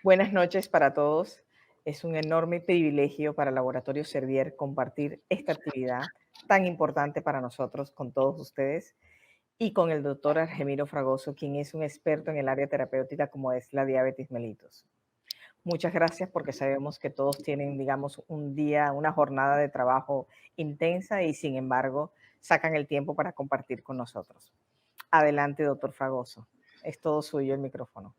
Buenas noches para todos. Es un enorme privilegio para Laboratorio Servier compartir esta actividad tan importante para nosotros con todos ustedes y con el doctor Argemiro Fragoso, quien es un experto en el área terapéutica como es la diabetes mellitus. Muchas gracias porque sabemos que todos tienen, digamos, un día, una jornada de trabajo intensa y sin embargo sacan el tiempo para compartir con nosotros. Adelante, doctor Fragoso. Es todo suyo el micrófono.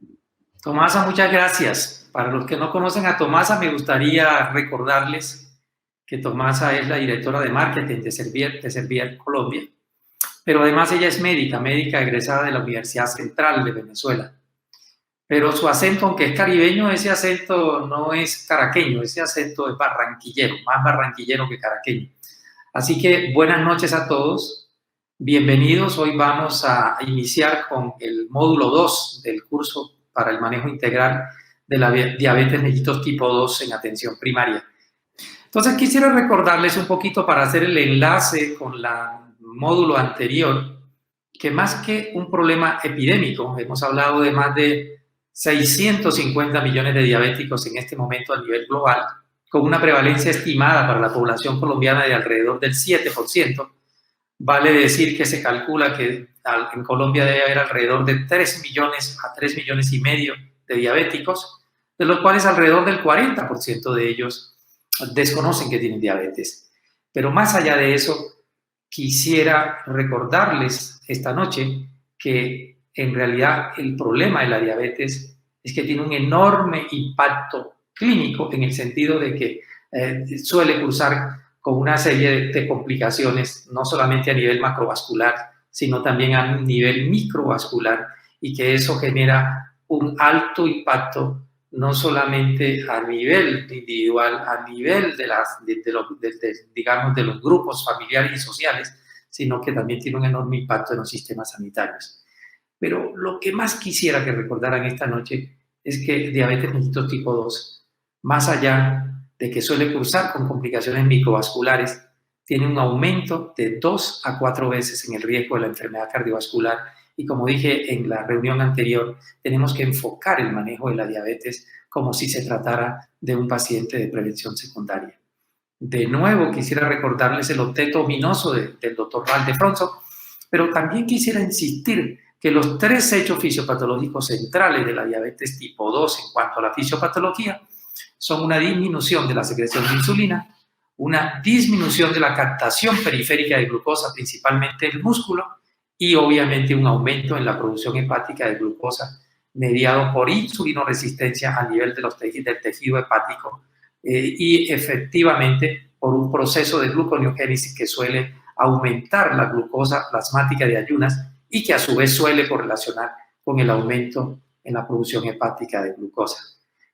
Tomasa, muchas gracias. Para los que no conocen a Tomasa, me gustaría recordarles que Tomasa es la directora de marketing de Servier Colombia, pero además ella es médica egresada de la Universidad Central de Venezuela. Pero su acento, aunque es caribeño, ese acento no es caraqueño, ese acento es barranquillero, más barranquillero que caraqueño. Así que buenas noches a todos, bienvenidos. Hoy vamos a iniciar con el módulo 2 del curso para el manejo integral de la diabetes mellitus tipo 2 en atención primaria. Entonces quisiera recordarles un poquito para hacer el enlace con el módulo anterior, que más que un problema epidémico, hemos hablado de más de 650 millones de diabéticos en este momento a nivel global, con una prevalencia estimada para la población colombiana de alrededor del 7%, vale decir que se calcula que en Colombia debe haber alrededor de 3 millones a 3 millones y medio de diabéticos, de los cuales alrededor del 40% de ellos desconocen que tienen diabetes. Pero más allá de eso, quisiera recordarles esta noche que en realidad el problema de la diabetes es que tiene un enorme impacto clínico en el sentido de que suele cursar con una serie de complicaciones, no solamente a nivel macrovascular, sino también a nivel microvascular, y que eso genera un alto impacto no solamente a nivel individual, a nivel digamos, de los grupos familiares y sociales, sino que también tiene un enorme impacto en los sistemas sanitarios. Pero lo que más quisiera que recordaran esta noche es que diabetes mellitus tipo 2, más allá de que suele cursar con complicaciones microvasculares, tiene un aumento de 2 a 4 veces en el riesgo de la enfermedad cardiovascular. Y como dije en la reunión anterior, tenemos que enfocar el manejo de la diabetes como si se tratara de un paciente de prevención secundaria. De nuevo, quisiera recordarles el octeto ominoso del doctor Valdefronso, pero también quisiera insistir que los 3 hechos fisiopatológicos centrales de la diabetes tipo 2 en cuanto a la fisiopatología son una disminución de la secreción de insulina, una disminución de la captación periférica de glucosa, principalmente el músculo, y obviamente un aumento en la producción hepática de glucosa mediado por insulinoresistencia a nivel del tejido hepático y efectivamente por un proceso de gluconeogénesis que suele aumentar la glucosa plasmática de ayunas y que a su vez suele correlacionar con el aumento en la producción hepática de glucosa.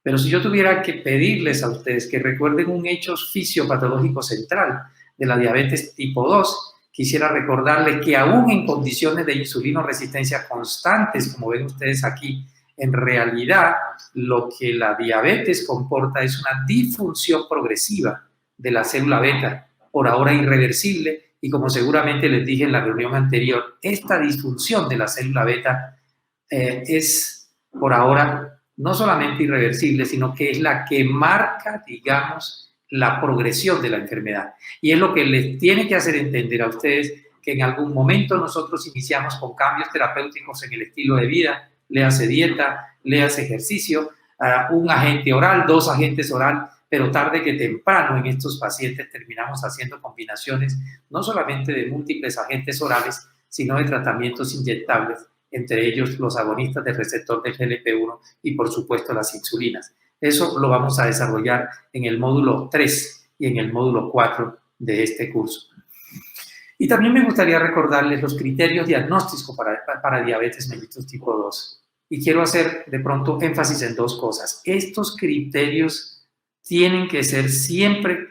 Pero si yo tuviera que pedirles a ustedes que recuerden un hecho fisiopatológico central de la diabetes tipo 2, quisiera recordarles que aún en condiciones de insulinoresistencia constantes, como ven ustedes aquí, en realidad lo que la diabetes comporta es una disfunción progresiva de la célula beta, por ahora irreversible, y como seguramente les dije en la reunión anterior, esta disfunción de la célula beta es por ahora no solamente irreversible, sino que es la que marca, digamos, la progresión de la enfermedad. Y es lo que les tiene que hacer entender a ustedes que en algún momento nosotros iniciamos con cambios terapéuticos en el estilo de vida, léase dieta, léase ejercicio, un agente oral, 2 agentes oral, pero tarde que temprano en estos pacientes terminamos haciendo combinaciones no solamente de múltiples agentes orales, sino de tratamientos inyectables, entre ellos los agonistas del receptor del GLP-1 y por supuesto las insulinas. Eso lo vamos a desarrollar en el módulo 3 y en el módulo 4 de este curso. Y también me gustaría recordarles los criterios diagnósticos para diabetes mellitus tipo 2. Y quiero hacer de pronto énfasis en 2 cosas. Estos criterios tienen que ser siempre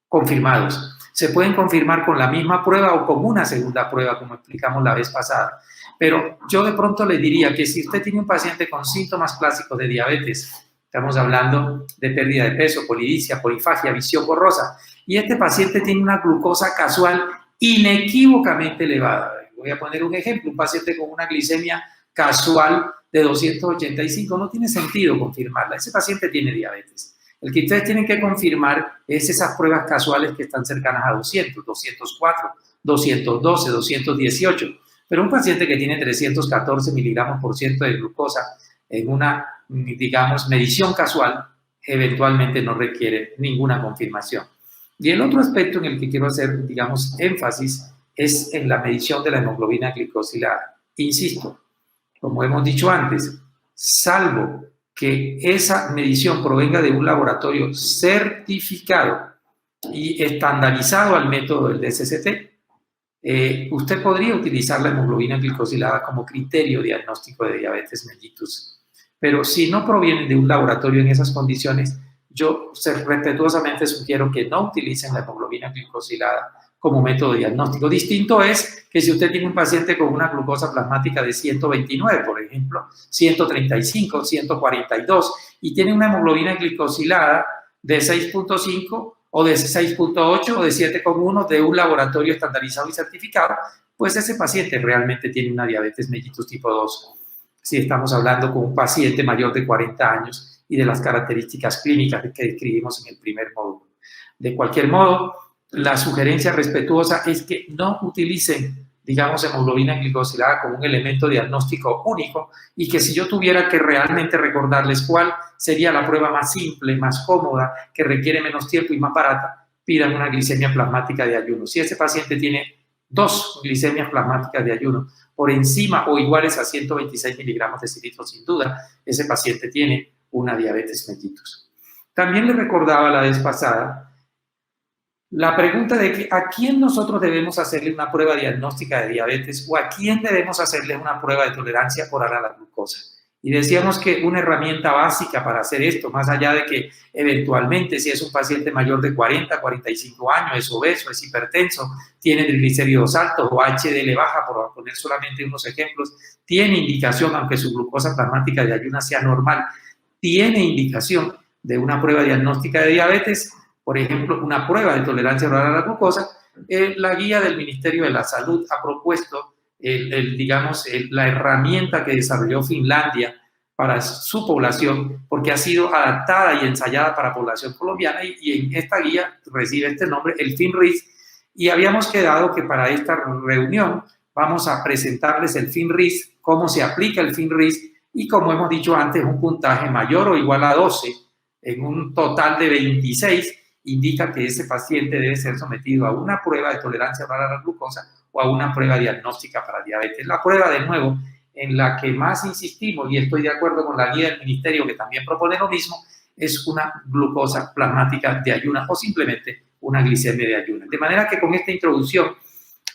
confirmados. Se pueden confirmar con la misma prueba o con una segunda prueba, como explicamos la vez pasada. Pero yo de pronto le diría que si usted tiene un paciente con síntomas clásicos de diabetes, estamos hablando de pérdida de peso, polidipsia, polifagia, visión borrosa, y este paciente tiene una glucosa casual inequívocamente elevada. Voy a poner un ejemplo, un paciente con una glicemia casual de 285. No tiene sentido confirmarla. Ese paciente tiene diabetes. El que ustedes tienen que confirmar es esas pruebas casuales que están cercanas a 200, 204, 212, 218. Pero un paciente que tiene 314 miligramos por ciento de glucosa en una, digamos, medición casual, eventualmente no requiere ninguna confirmación. Y el otro aspecto en el que quiero hacer, digamos, énfasis es en la medición de la hemoglobina glicosilada. Insisto, como hemos dicho antes, salvo que esa medición provenga de un laboratorio certificado y estandarizado al método del DSST, usted podría utilizar la hemoglobina glicosilada como criterio diagnóstico de diabetes mellitus. Pero si no provienen de un laboratorio en esas condiciones, yo respetuosamente sugiero que no utilicen la hemoglobina glicosilada como método diagnóstico. Distinto es que si usted tiene un paciente con una glucosa plasmática de 129, por ejemplo, 135, 142, y tiene una hemoglobina glicosilada de 6.5 o de 6.8 o de 7.1 de un laboratorio estandarizado y certificado, pues ese paciente realmente tiene una diabetes mellitus tipo 2. Si estamos hablando con un paciente mayor de 40 años y de las características clínicas que describimos en el primer módulo. De cualquier modo, la sugerencia respetuosa es que no utilicen, digamos, hemoglobina glicosilada como un elemento diagnóstico único y que si yo tuviera que realmente recordarles cuál sería la prueba más simple, más cómoda, que requiere menos tiempo y más barata, pidan una glicemia plasmática de ayuno. Si ese paciente tiene 2 glicemias plasmáticas de ayuno por encima o iguales a 126 miligramos de cilitro, sin duda, ese paciente tiene una diabetes mellitus. También le recordaba la vez pasada la pregunta de que a quién nosotros debemos hacerle una prueba diagnóstica de diabetes o a quién debemos hacerle una prueba de tolerancia oral a la glucosa. Y decíamos que una herramienta básica para hacer esto, más allá de que eventualmente si es un paciente mayor de 40, 45 años, es obeso, es hipertenso, tiene triglicéridos altos o HDL baja, por poner solamente unos ejemplos, tiene indicación, aunque su glucosa plasmática de ayuno sea normal, tiene indicación de una prueba diagnóstica de diabetes, por ejemplo, una prueba de tolerancia oral a la glucosa. La guía del Ministerio de la Salud ha propuesto digamos, la herramienta que desarrolló Finlandia para su población, porque ha sido adaptada y ensayada para población colombiana, y en esta guía recibe este nombre, el FINRIS, y habíamos quedado que para esta reunión vamos a presentarles el FINRIS, cómo se aplica el FINRIS, y como hemos dicho antes, un puntaje mayor o igual a 12 en un total de 26 indica que ese paciente debe ser sometido a una prueba de tolerancia oral a la glucosa o a una prueba diagnóstica para diabetes. La prueba, de nuevo, en la que más insistimos, y estoy de acuerdo con la guía del ministerio que también propone lo mismo, es una glucosa plasmática de ayuno o simplemente una glicemia de ayuno. De manera que con esta introducción,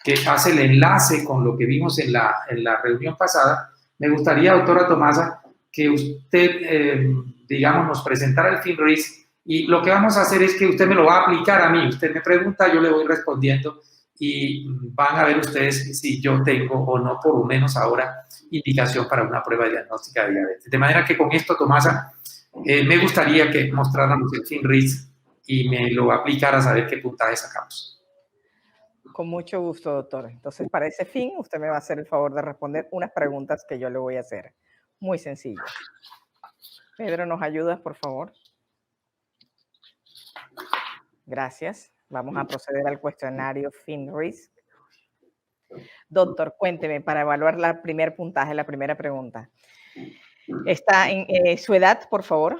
que hace el enlace con lo que vimos en la reunión pasada, me gustaría, doctora Tomasa, que usted, digamos, nos presentara el FINRIS, y lo que vamos a hacer es que usted me lo va a aplicar a mí. Usted me pregunta, yo le voy respondiendo, y van a ver ustedes si yo tengo o no, por lo menos ahora, indicación para una prueba diagnóstica de diabetes. De manera que con esto, Tomasa, me gustaría que mostráramos el FINRIS y me lo aplicara a saber qué puntaje sacamos. Con mucho gusto, doctor. Entonces, para ese fin, usted me va a hacer el favor de responder unas preguntas que yo le voy a hacer. Muy sencillo. Pedro, ¿nos ayudas, por favor? Gracias. Vamos a proceder al cuestionario FINRIS. Doctor, cuénteme, para evaluar el primer puntaje, la primera pregunta. ¿Está en su edad, por favor?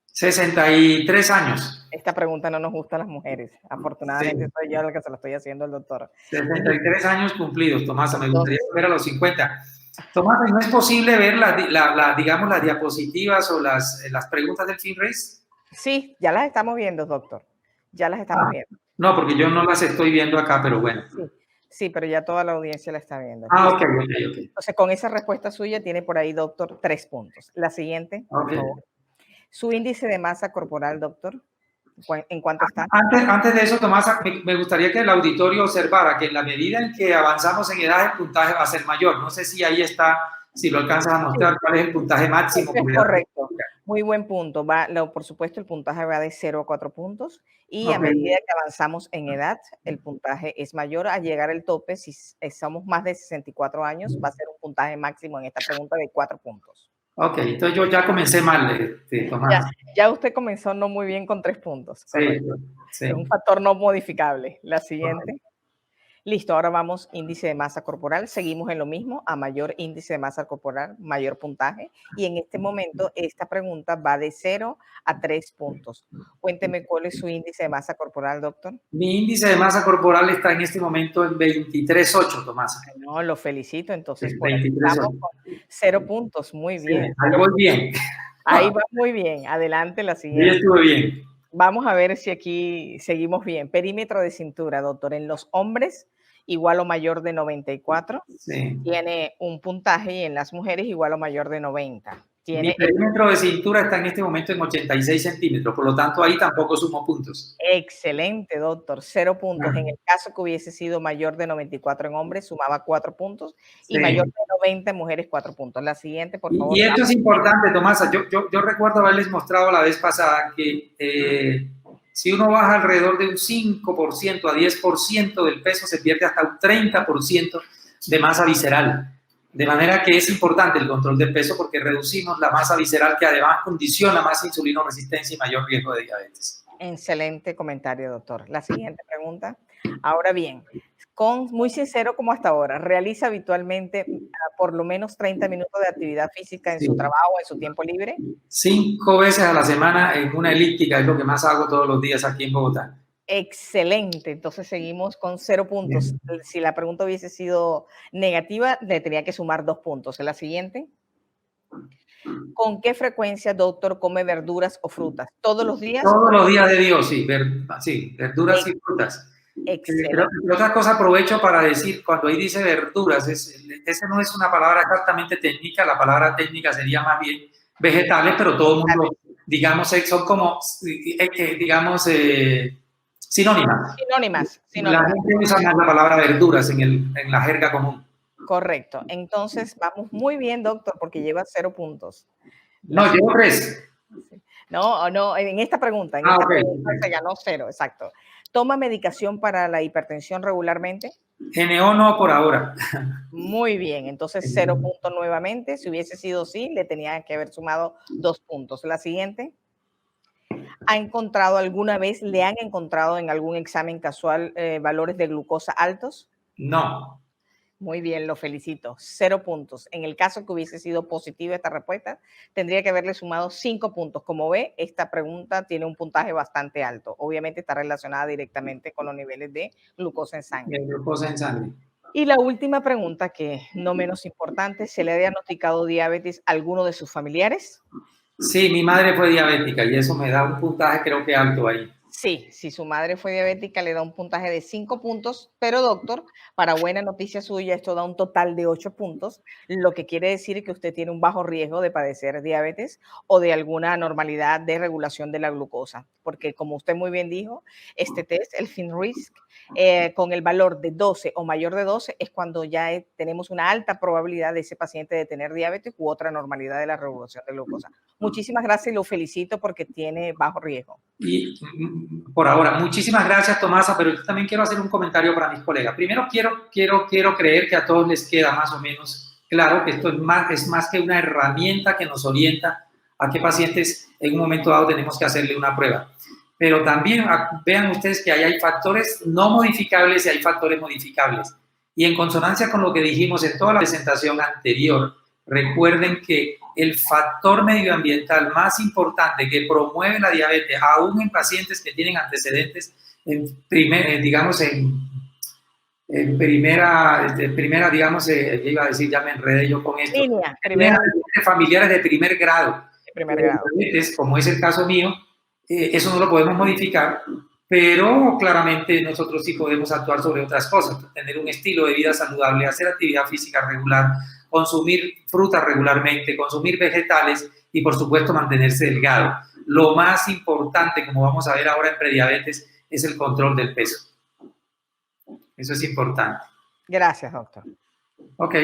63 años. Esta pregunta no nos gusta a las mujeres. Afortunadamente, sí, soy yo la que se la estoy haciendo al doctor. 63 años cumplidos, Tomasa. Me gustaría ver a los 50. Tomasa, ¿no es posible ver digamos, las diapositivas o las preguntas del FINRIS? Sí, ya las estamos viendo, doctor. Ya las estamos viendo. No, porque yo no las estoy viendo acá, pero bueno. Sí, pero ya toda la audiencia la está viendo. Ok. Entonces, con esa respuesta suya, tiene por ahí, doctor, 3 puntos. La siguiente, por favor. Su índice de masa corporal, doctor, ¿en cuánto está? Antes de eso, Tomasa, me gustaría que el auditorio observara que en la medida en que avanzamos en edad, el puntaje va a ser mayor. No sé si ahí está, si lo alcanzas a mostrar, cuál es el puntaje máximo. Es correcto. Muy buen punto. Por supuesto, el puntaje va de 0 a 4 puntos y a Ok, medida que avanzamos en edad, el puntaje es mayor a llegar al tope. Si somos más de 64 años, va a ser un puntaje máximo en esta pregunta de 4 puntos. ok, entonces yo ya comencé mal, Ya, Tomás. ya usted comenzó no muy bien con 3 puntos, Sí, correcto. Es un sí. factor no modificable. La Ok. siguiente. Listo, ahora vamos índice de masa corporal. Seguimos en lo mismo, a mayor índice de masa corporal, mayor puntaje. Y en este momento, esta pregunta va de 0 a 3 puntos. Cuénteme cuál es su índice de masa corporal, doctor. Mi índice de masa corporal está en este momento en 23,8, Tomás. No, lo felicito. Entonces, por aquí estamos 23,8. con 0 puntos. Muy Sí, bien, ahí voy bien. ahí va muy bien. Adelante, la Ahí siguiente. estuve bien. Vamos a ver si aquí seguimos bien. Perímetro de cintura, doctor. En los hombres, igual o mayor de 94. Sí. Tiene un puntaje y en las mujeres igual o mayor de 90. Mi Tiene perímetro de cintura está en este momento en 86 centímetros, por lo tanto ahí tampoco sumo puntos. excelente, doctor, 0 puntos. En Ah, el caso que hubiese sido mayor de 94 en hombres, sumaba 4 puntos y mayor sí. de 90 en mujeres, 4 puntos. La siguiente, por Y favor, esto es dama. importante, Tomasa. Yo recuerdo haberles mostrado la vez pasada que si uno baja alrededor de un 5% a 10% del peso, se pierde hasta un 30% de masa visceral. De manera que es importante el control del peso porque reducimos la masa visceral que además condiciona más insulinoresistencia y mayor riesgo de diabetes. Excelente comentario, doctor. La siguiente pregunta. Ahora bien, muy sincero como hasta ahora, ¿realiza habitualmente por lo menos 30 minutos de actividad física en Sí. su trabajo, en su tiempo libre? 5 veces a la semana en una elíptica es lo que más hago todos los días aquí en Bogotá. Excelente, entonces seguimos con 0 puntos. Bien. Si la pregunta hubiese sido negativa, le tenía que sumar 2 puntos. En la siguiente, ¿con qué frecuencia, doctor, come verduras o frutas? ¿Todos los días Todos o los días de Dios, sí, sí, verduras y ex- frutas. excelente? Otra cosa aprovecho para decir, cuando ahí dice verduras, esa no es una palabra exactamente técnica, la palabra técnica sería más bien vegetales, pero todo el mundo, digamos, son como, digamos, sinónimas. Sinónimas, La sinónimas, gente usa más la palabra verduras en la jerga común. correcto. Entonces, vamos muy bien, doctor, porque lleva 0 puntos. La No, siguiente. llevo 3. No, no, en Ah, esta ok. pregunta se ganó 0, exacto. ¿Toma medicación para la hipertensión regularmente? NO no por ahora. Muy bien, entonces 0 puntos nuevamente. Si hubiese sido sí, le tenía que haber sumado 2 puntos. La siguiente. ¿Ha encontrado alguna vez, le han encontrado en algún examen casual valores de glucosa altos? No. Muy bien, lo felicito. 0 puntos. En el caso que hubiese sido positiva esta respuesta, tendría que haberle sumado 5 puntos. Como ve, esta pregunta tiene un puntaje bastante alto. Obviamente está relacionada directamente con los niveles de glucosa en sangre. Glucosa en sangre. Y la última pregunta, que no menos importante, ¿se le ha diagnosticado diabetes a alguno de sus familiares? Sí, mi madre fue diabética y eso me da un puntaje creo que alto ahí. Sí, si su madre fue diabética, le da un puntaje de 5 puntos, pero doctor, para buena noticia suya, esto da un total de 8 puntos, lo que quiere decir que usted tiene un bajo riesgo de padecer diabetes o de alguna anormalidad de regulación de la glucosa, porque como usted muy bien dijo, este test, el FinRisk, con el valor de 12 o mayor de 12 es cuando ya tenemos una alta probabilidad de ese paciente de tener diabetes u otra anormalidad de la regulación de glucosa. Muchísimas gracias y lo felicito porque tiene bajo riesgo. Y por ahora, muchísimas gracias, Tomasa, pero yo también quiero hacer un comentario para mis colegas. Primero, quiero creer que a todos les queda más o menos claro que esto es más que una herramienta que nos orienta a qué pacientes en un momento dado tenemos que hacerle una prueba. Pero también vean ustedes que ahí hay factores no modificables y hay factores modificables. Y en consonancia con lo que dijimos en toda la presentación anterior, recuerden que el factor medioambiental más importante que promueve la diabetes, aún en pacientes que tienen antecedentes, digamos, primera, digamos, iba a decir, ya me enredé yo con esto, Línea, tienen primera antecedentes familiares de primer grado, de primer grado. diabetes, como es el caso mío, eso no lo podemos modificar, pero claramente nosotros sí podemos actuar sobre otras cosas, tener un estilo de vida saludable, hacer actividad física regular, consumir frutas regularmente, consumir vegetales y por supuesto mantenerse delgado. Lo más importante, como vamos a ver ahora en prediabetes, es el control del peso. Eso es importante. Gracias, doctor. Ok.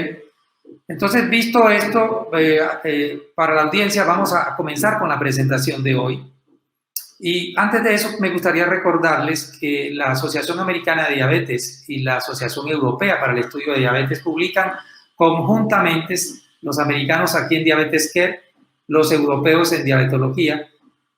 Entonces, visto esto, para la audiencia vamos a comenzar con la presentación de hoy. Y antes de eso, me gustaría recordarles que la Asociación Americana de Diabetes y la Asociación Europea para el Estudio de Diabetes publican conjuntamente, los americanos aquí en Diabetes Care, los europeos en diabetología,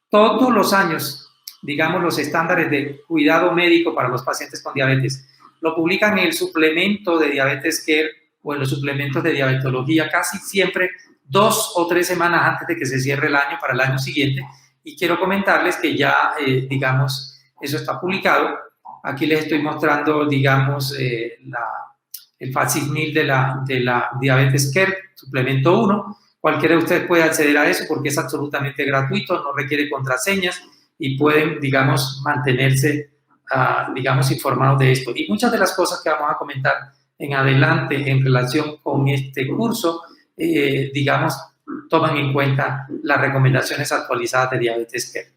todos los años, digamos, los estándares de cuidado médico para los pacientes con diabetes. Lo publican en el suplemento de Diabetes Care o en los suplementos de diabetología casi siempre 2 o 3 semanas antes de que se cierre el año para el año siguiente. Y quiero comentarles que ya, digamos, eso está publicado. Aquí les estoy mostrando, digamos, el facsimil de la Diabetes Care, suplemento 1. Cualquiera de ustedes puede acceder a eso porque es absolutamente gratuito, no requiere contraseñas y pueden, digamos, mantenerse, digamos, informados de esto. Y muchas de las cosas que vamos a comentar en adelante en relación con este curso, digamos, toman en cuenta las recomendaciones actualizadas de Diabetes Care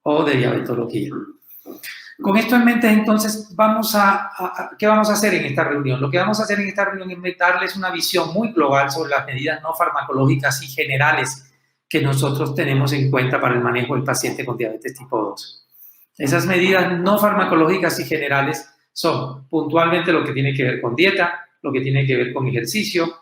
o de diabetología. Con esto en mente, entonces, ¿qué vamos a hacer en esta reunión? Lo que vamos a hacer en esta reunión es darles una visión muy global sobre las medidas no farmacológicas y generales que nosotros tenemos en cuenta para el manejo del paciente con diabetes tipo 2. Esas medidas no farmacológicas y generales son puntualmente lo que tiene que ver con dieta, lo que tiene que ver con ejercicio,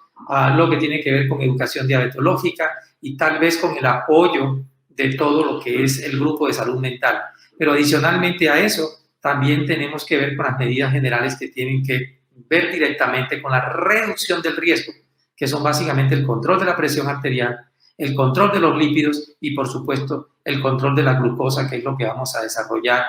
lo que tiene que ver con educación diabetológica y tal vez con el apoyo de todo lo que es el grupo de salud mental. Pero adicionalmente a eso, también tenemos que ver con las medidas generales que tienen que ver directamente con la reducción del riesgo, que son básicamente el control de la presión arterial, el control de los lípidos y, por supuesto, el control de la glucosa, que es lo que vamos a desarrollar,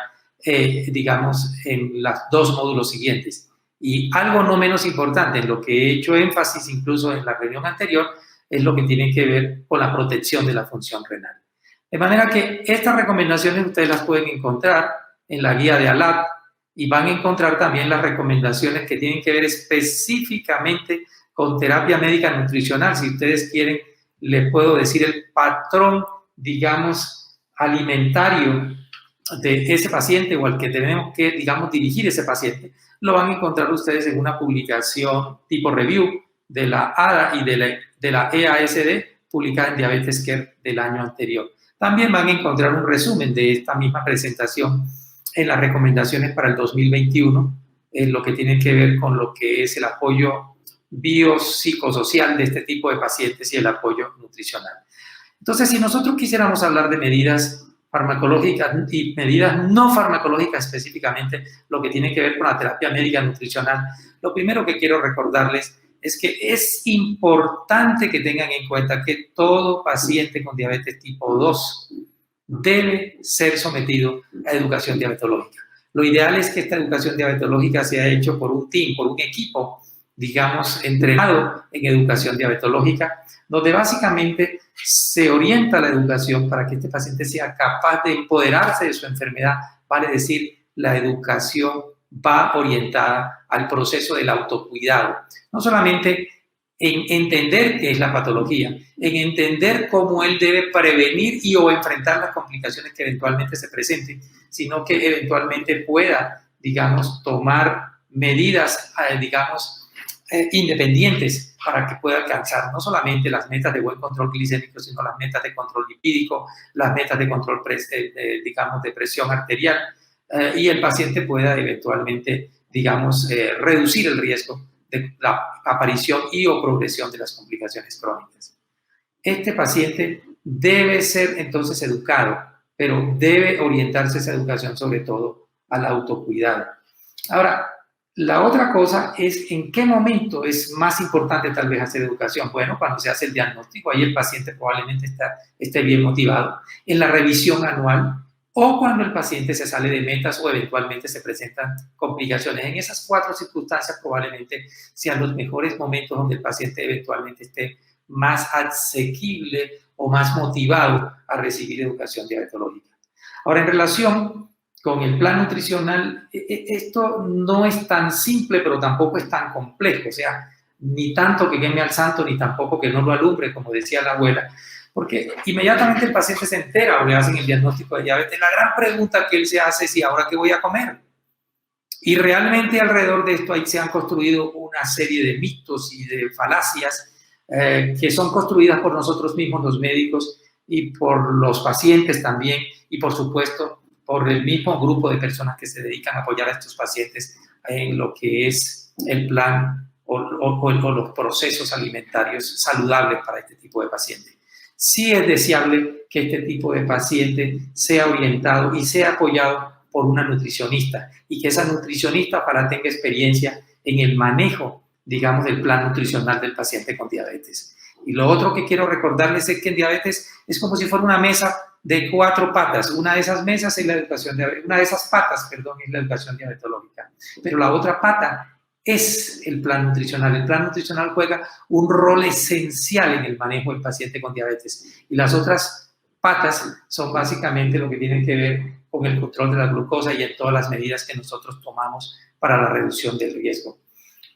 digamos, en los 2 módulos siguientes. Y algo no menos importante, en lo que he hecho énfasis incluso en la reunión anterior, es lo que tiene que ver con la protección de la función renal. De manera que estas recomendaciones ustedes las pueden encontrar en la guía de ALAD y van a encontrar también las recomendaciones que tienen que ver específicamente con terapia médica nutricional. Si ustedes quieren, les puedo decir el patrón, digamos, alimentario de ese paciente o al que tenemos que, digamos, dirigir ese paciente. Lo van a encontrar ustedes en una publicación tipo review de la ADA y de la EASD publicada en Diabetes Care del año anterior. También van a encontrar un resumen de esta misma presentación en las recomendaciones para el 2021, en lo que tiene que ver con lo que es el apoyo biopsicosocial de este tipo de pacientes y el apoyo nutricional. Entonces, si nosotros quisiéramos hablar de medidas farmacológicas y medidas no farmacológicas específicamente, lo que tiene que ver con la terapia médica nutricional, lo primero que quiero recordarles es que es importante que tengan en cuenta que todo paciente con diabetes tipo 2 debe ser sometido a educación diabetológica. Lo ideal es que esta educación diabetológica sea hecha por un team, por un equipo, digamos, entrenado en educación diabetológica, donde básicamente se orienta la educación para que este paciente sea capaz de empoderarse de su enfermedad, vale decir, la educación va orientada al proceso del autocuidado. No solamente en entender qué es la patología, en entender cómo él debe prevenir y o enfrentar las complicaciones que eventualmente se presenten, sino que eventualmente pueda, digamos, tomar medidas, digamos, independientes para que pueda alcanzar no solamente las metas de buen control glicémico, sino las metas de control lipídico, las metas de control, digamos, de presión arterial, y el paciente pueda eventualmente, digamos, reducir el riesgo de la aparición y o progresión de las complicaciones crónicas. Este paciente debe ser entonces educado, pero debe orientarse esa educación sobre todo al autocuidado. Ahora, la otra cosa es en qué momento es más importante tal vez hacer educación. Bueno, cuando se hace el diagnóstico, ahí el paciente probablemente esté bien motivado. En la revisión anual o cuando el paciente se sale de metas o eventualmente se presentan complicaciones. En esas 4 circunstancias probablemente sean los mejores momentos donde el paciente eventualmente esté más asequible o más motivado a recibir educación diabetológica. Ahora, en relación con el plan nutricional, esto no es tan simple, pero tampoco es tan complejo. O sea, ni tanto que queme al santo, ni tampoco que no lo alumbre, como decía la abuela. Porque inmediatamente el paciente se entera o le hacen el diagnóstico de diabetes. La gran pregunta que él se hace es: ¿y ahora qué voy a comer? Y realmente alrededor de esto ahí se han construido una serie de mitos y de falacias que son construidas por nosotros mismos, los médicos, y por los pacientes también, y por supuesto por el mismo grupo de personas que se dedican a apoyar a estos pacientes en lo que es el plan o los procesos alimentarios saludables para este tipo de pacientes. Sí es deseable que este tipo de paciente sea orientado y sea apoyado por una nutricionista y que esa nutricionista tenga experiencia en el manejo, digamos, del plan nutricional del paciente con diabetes. Y lo otro que quiero recordarles es que en diabetes es como si fuera una mesa de 4 patas. Una de esas mesas es la educación una de esas patas, perdón, es la educación diabetológica. Pero la otra pata es el plan nutricional. El plan nutricional juega un rol esencial en el manejo del paciente con diabetes. Y las otras patas son básicamente lo que tienen que ver con el control de la glucosa y en todas las medidas que nosotros tomamos para la reducción del riesgo.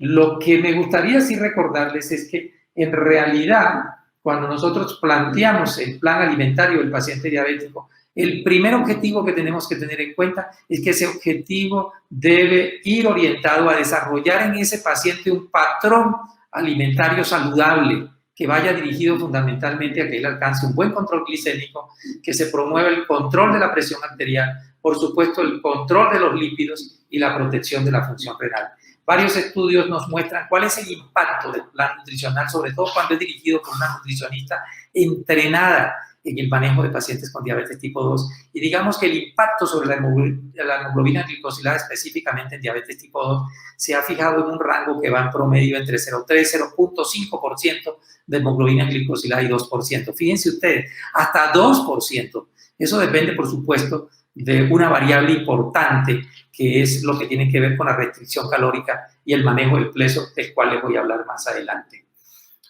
Lo que me gustaría sí recordarles es que en realidad, cuando nosotros planteamos el plan alimentario del paciente diabético, el primer objetivo que tenemos que tener en cuenta es que ese objetivo debe ir orientado a desarrollar en ese paciente un patrón alimentario saludable que vaya dirigido fundamentalmente a que él alcance un buen control glicémico, que se promueva el control de la presión arterial, por supuesto el control de los lípidos y la protección de la función renal. Varios estudios nos muestran cuál es el impacto del plan nutricional, sobre todo cuando es dirigido por una nutricionista entrenada en el manejo de pacientes con diabetes tipo 2. Y digamos que el impacto sobre la hemoglobina glicosilada, específicamente en diabetes tipo 2, se ha fijado en un rango que va en promedio entre 0,3 y 0,5% de hemoglobina glicosilada y 2%. Fíjense ustedes, hasta 2%. Eso depende, por supuesto, de una variable importante que es lo que tiene que ver con la restricción calórica y el manejo del peso, del cual les voy a hablar más adelante.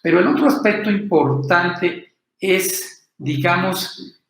Pero el otro aspecto importante es, digamos,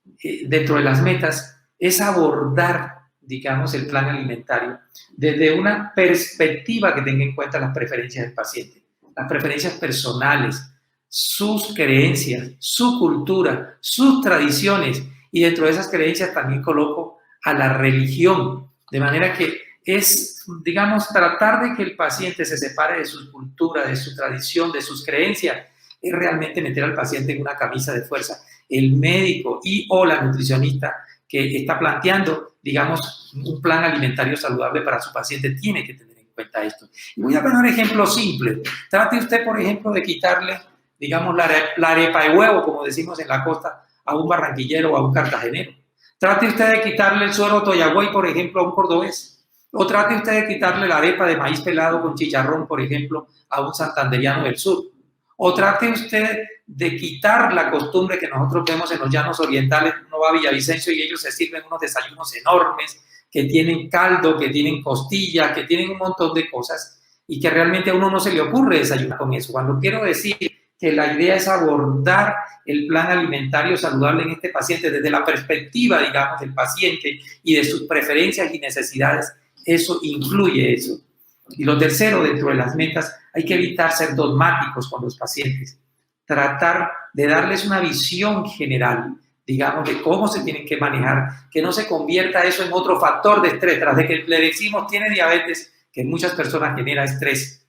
dentro de las metas, es abordar, digamos, el plan alimentario desde una perspectiva que tenga en cuenta las preferencias del paciente, las preferencias personales, sus creencias, su cultura, sus tradiciones, y dentro de esas creencias también coloco a la religión, de manera que es, digamos, tratar de que el paciente se separe de su cultura, de su tradición, de sus creencias, es realmente meter al paciente en una camisa de fuerza. El médico y o la nutricionista que está planteando, digamos, un plan alimentario saludable para su paciente tiene que tener en cuenta esto. Y voy a poner un ejemplo simple. Trate usted, por ejemplo, de quitarle, digamos, la arepa de huevo, como decimos en la costa, a un barranquillero o a un cartagenero. Trate usted de quitarle el suero toyagüey, por ejemplo, a un cordobés. O trate usted de quitarle la arepa de maíz pelado con chicharrón, por ejemplo, a un santanderiano del sur. O trate usted de quitar la costumbre que nosotros vemos en los llanos orientales. Uno va a Villavicencio y ellos se sirven unos desayunos enormes, que tienen caldo, que tienen costillas, que tienen un montón de cosas, y que realmente a uno no se le ocurre desayunar con eso. Cuando quiero decir que la idea es abordar el plan alimentario saludable en este paciente desde la perspectiva, digamos, del paciente y de sus preferencias y necesidades, eso incluye eso. Y lo tercero, dentro de las metas, hay que evitar ser dogmáticos con los pacientes, tratar de darles una visión general, digamos, de cómo se tienen que manejar, que no se convierta eso en otro factor de estrés. Tras de que le decimos tiene diabetes, que en muchas personas genera estrés,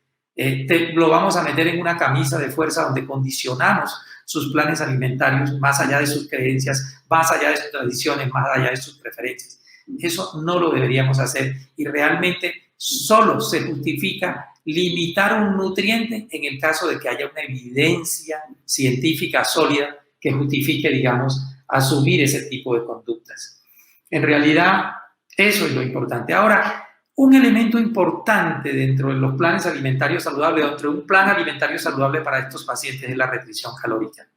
lo vamos a meter en una camisa de fuerza donde condicionamos sus planes alimentarios más allá de sus creencias, más allá de sus tradiciones, más allá de sus preferencias. Eso no lo deberíamos hacer y realmente solo se justifica limitar un nutriente en el caso de que haya una evidencia científica sólida que justifique, digamos, asumir ese tipo de conductas. En realidad, eso es lo importante. Ahora, un elemento importante dentro de los planes alimentarios saludables, dentro de un plan alimentario saludable para estos pacientes es la restricción calórica.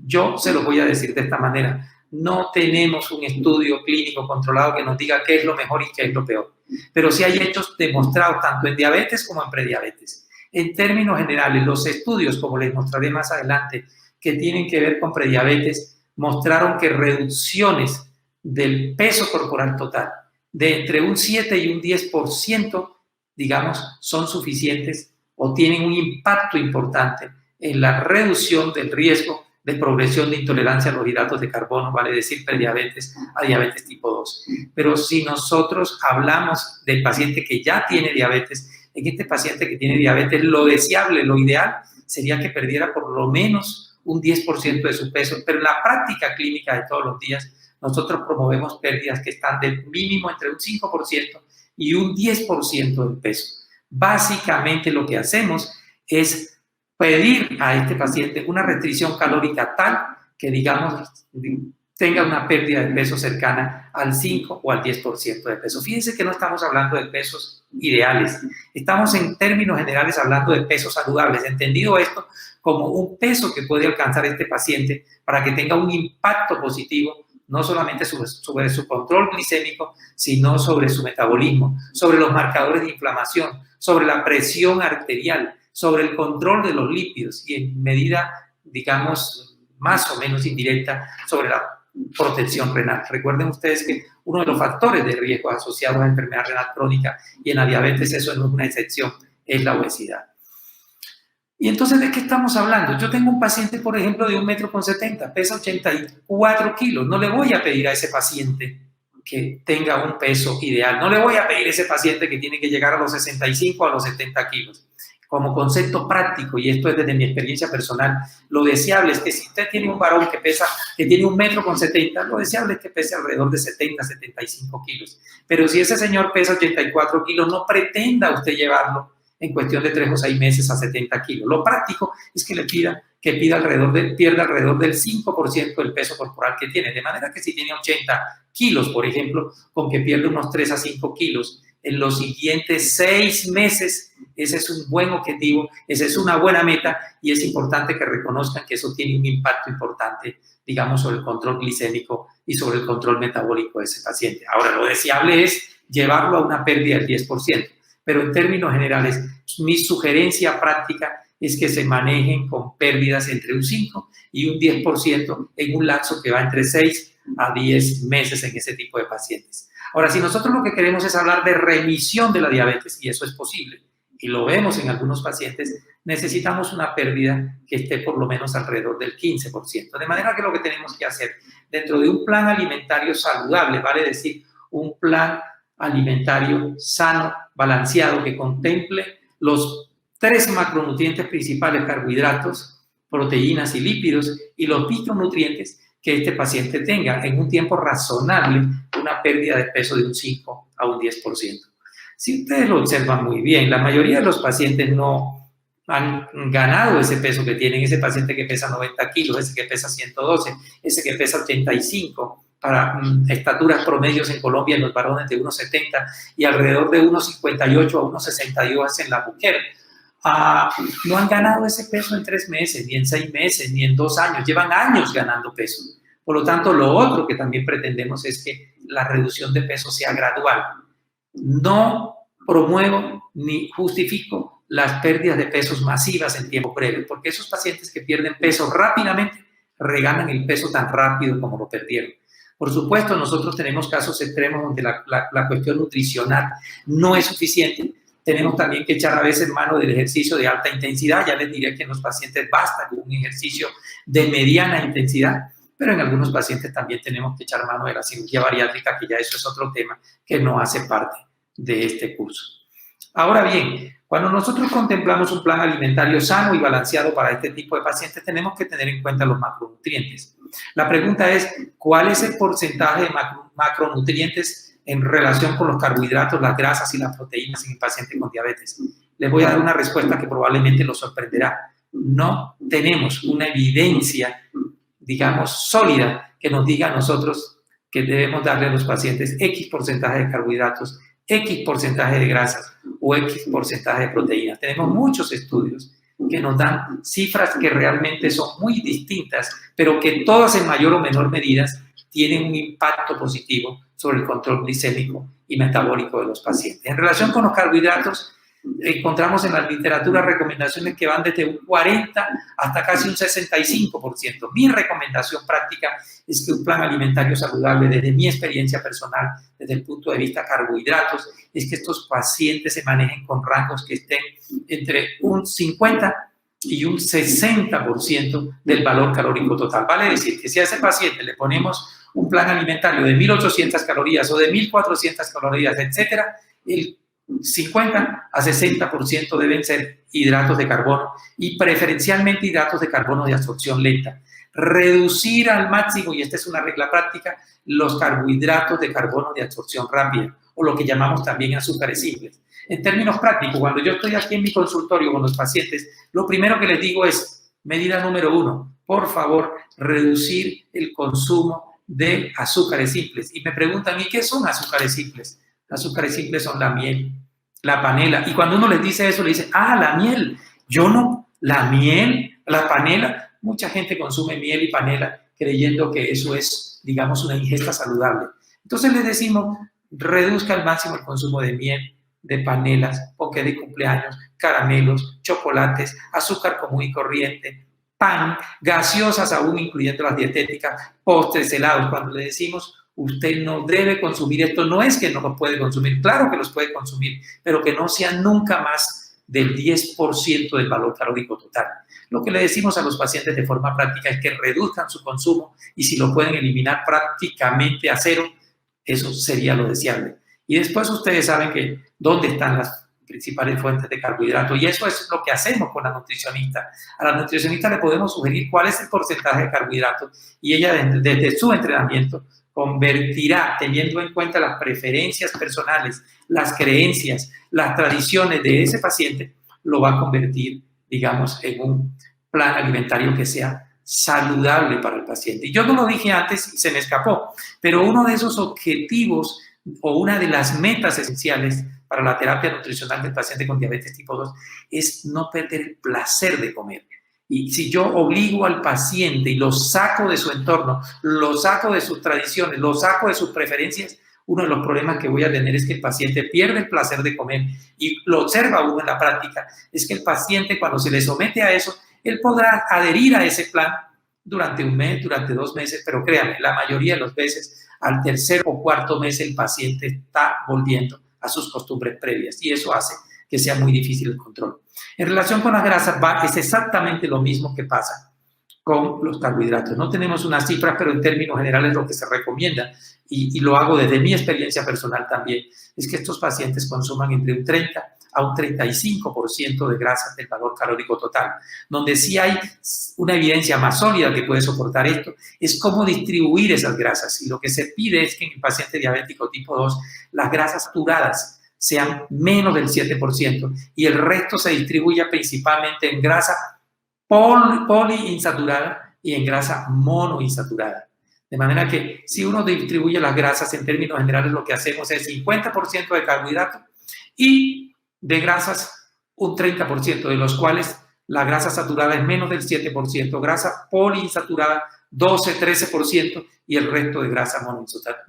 Yo se lo voy a decir de esta manera. No tenemos un estudio clínico controlado que nos diga qué es lo mejor y qué es lo peor. Pero sí hay hechos demostrados tanto en diabetes como en prediabetes. En términos generales, los estudios, como les mostraré más adelante, que tienen que ver con prediabetes, mostraron que reducciones del peso corporal total de entre un 7 y un 10%, digamos, son suficientes o tienen un impacto importante en la reducción del riesgo de progresión de intolerancia a los hidratos de carbono, vale decir prediabetes a diabetes tipo 2. Pero si nosotros hablamos del paciente que ya tiene diabetes, en este paciente que tiene diabetes, lo deseable, lo ideal, sería que perdiera por lo menos un 10% de su peso, pero en la práctica clínica de todos los días, nosotros promovemos pérdidas que están del mínimo entre un 5% y un 10% del peso. Básicamente lo que hacemos es pedir a este paciente una restricción calórica tal que, digamos, tenga una pérdida de peso cercana al 5 o al 10% de peso. Fíjense que no estamos hablando de pesos ideales, estamos en términos generales hablando de pesos saludables, entendido esto como un peso que puede alcanzar este paciente para que tenga un impacto positivo no solamente sobre su control glicémico, sino sobre su metabolismo, sobre los marcadores de inflamación, sobre la presión arterial, sobre el control de los lípidos y en medida, digamos, más o menos indirecta, sobre la protección renal. Recuerden ustedes que uno de los factores de riesgo asociados a la enfermedad renal crónica y en la diabetes, eso no es una excepción, es la obesidad. Y entonces, ¿de qué estamos hablando? Yo tengo un paciente, por ejemplo, de 1,70 m, pesa 84 kilos. No le voy a pedir a ese paciente que tenga un peso ideal. No le voy a pedir a ese paciente que tiene que llegar a los 65 o a los 70 kilos. Como concepto práctico, y esto es desde mi experiencia personal, lo deseable es que si usted tiene un varón que tiene 1,70 m, lo deseable es que pese alrededor de 70, 75 kilos. Pero si ese señor pesa 84 kilos, no pretenda usted llevarlo en cuestión de 3 o 6 meses a 70 kilos. Lo práctico es que pierda alrededor del 5% del peso corporal que tiene. De manera que si tiene 80 kilos, por ejemplo, con que pierda unos 3 a 5 kilos en los siguientes 6 meses, ese es un buen objetivo, esa es una buena meta y es importante que reconozcan que eso tiene un impacto importante, digamos, sobre el control glicémico y sobre el control metabólico de ese paciente. Ahora, lo deseable es llevarlo a una pérdida del 10%. Pero en términos generales, mi sugerencia práctica es que se manejen con pérdidas entre un 5 y un 10% en un lapso que va entre 6 a 10 meses en ese tipo de pacientes. Ahora, si nosotros lo que queremos es hablar de remisión de la diabetes, y eso es posible, y lo vemos en algunos pacientes, necesitamos una pérdida que esté por lo menos alrededor del 15%. De manera que lo que tenemos que hacer dentro de un plan alimentario saludable, vale decir, un plan alimentario sano, balanceado, que contemple los 3 macronutrientes principales: carbohidratos, proteínas y lípidos, y los micronutrientes que este paciente tenga en un tiempo razonable, una pérdida de peso de un 5 a un 10%. Si ustedes lo observan muy bien, la mayoría de los pacientes no han ganado ese peso que tienen, ese paciente que pesa 90 kilos, ese que pesa 112, ese que pesa 85, para estaturas promedios en Colombia en los varones de 1,70 y alrededor de 1,58 a 1,62 en la mujer. No han ganado ese peso en 3 meses, ni en 6 meses, ni en 2 años, llevan años ganando peso. Por lo tanto, lo otro que también pretendemos es que la reducción de peso sea gradual. No promuevo ni justifico las pérdidas de pesos masivas en tiempo breve, porque esos pacientes que pierden peso rápidamente reganan el peso tan rápido como lo perdieron. Por supuesto, nosotros tenemos casos extremos donde la cuestión nutricional no es suficiente. Tenemos también que echar a veces mano del ejercicio de alta intensidad. Ya les diré que en los pacientes basta con un ejercicio de mediana intensidad, pero en algunos pacientes también tenemos que echar mano de la cirugía bariátrica, que ya eso es otro tema que no hace parte de este curso. Ahora bien, cuando nosotros contemplamos un plan alimentario sano y balanceado para este tipo de pacientes, tenemos que tener en cuenta los macronutrientes. La pregunta es, ¿cuál es el porcentaje de macronutrientes en relación con los carbohidratos, las grasas y las proteínas en el paciente con diabetes? Les voy a dar una respuesta que probablemente los sorprenderá. No tenemos una evidencia, digamos, sólida que nos diga a nosotros que debemos darle a los pacientes X porcentaje de carbohidratos, X porcentaje de grasas o X porcentaje de proteínas. Tenemos muchos estudios que nos dan cifras que realmente son muy distintas, pero que todas en mayor o menor medida tienen un impacto positivo sobre el control glicémico y metabólico de los pacientes. En relación con los carbohidratos, encontramos en la literatura recomendaciones que van desde un 40 hasta casi un 65%. Mi recomendación práctica es que un plan alimentario saludable, desde mi experiencia personal, desde el punto de vista carbohidratos, es que estos pacientes se manejen con rangos que estén entre un 50 y un 60% del valor calórico total. Vale decir que si a ese paciente le ponemos un plan alimentario de 1.800 calorías o de 1.400 calorías, etcétera, el 50 a 60% deben ser hidratos de carbono y preferencialmente hidratos de carbono de absorción lenta. Reducir al máximo, y esta es una regla práctica, los carbohidratos de carbono de absorción rápida, o lo que llamamos también azúcares simples. En términos prácticos, cuando yo estoy aquí en mi consultorio con los pacientes, lo primero que les digo es, medida número 1, por favor, reducir el consumo de azúcares simples. Y me preguntan, ¿y qué son azúcares simples? Azúcares simples son la miel, la panela. Y cuando uno les dice eso, le dice, la miel. Yo no, la miel, la panela. Mucha gente consume miel y panela creyendo que eso es, digamos, una ingesta saludable. Entonces les decimos, reduzca al máximo el consumo de miel, de panelas, ponqué de cumpleaños, caramelos, chocolates, azúcar común y corriente, pan, gaseosas aún incluyendo las dietéticas, postres, helados. Cuando le decimos, usted no debe consumir esto, no es que no los puede consumir, claro que los puede consumir, pero que no sean nunca más del 10% del valor calórico total. Lo que le decimos a los pacientes de forma práctica es que reduzcan su consumo y si lo pueden eliminar prácticamente a cero, eso sería lo deseable. Y después ustedes saben que dónde están las principales fuentes de carbohidratos y eso es lo que hacemos con la nutricionista. A la nutricionista le podemos sugerir cuál es el porcentaje de carbohidratos y ella desde su entrenamiento convertirá, teniendo en cuenta las preferencias personales, las creencias, las tradiciones de ese paciente, lo va a convertir, digamos, en un plan alimentario que sea saludable para el paciente. Y yo no lo dije antes y se me escapó, pero uno de esos objetivos o una de las metas esenciales para la terapia nutricional del paciente con diabetes tipo 2 es no perder el placer de comer. Y si yo obligo al paciente y lo saco de su entorno, lo saco de sus tradiciones, lo saco de sus preferencias, uno de los problemas que voy a tener es que el paciente pierde el placer de comer y lo observa uno en la práctica, es que el paciente cuando se le somete a eso, él podrá adherir a ese plan durante un mes, durante 2 meses, pero créanme, la mayoría de las veces al tercer o cuarto mes el paciente está volviendo a sus costumbres previas y eso hace que sea muy difícil el control. En relación con las grasas es exactamente lo mismo que pasa con los carbohidratos. No tenemos unas cifras, pero en términos generales lo que se recomienda, y lo hago desde mi experiencia personal también, es que estos pacientes consuman entre un 30 a un 35% de grasas del valor calórico total. Donde sí hay una evidencia más sólida que puede soportar esto, es cómo distribuir esas grasas. Y lo que se pide es que en el paciente diabético tipo 2, las grasas saturadas sean menos del 7% y el resto se distribuya principalmente en grasa poliinsaturada y en grasa monoinsaturada. De manera que si uno distribuye las grasas en términos generales, lo que hacemos es 50% de carbohidratos y de grasas un 30%, de los cuales la grasa saturada es menos del 7%, grasa poliinsaturada 12-13% y el resto de grasa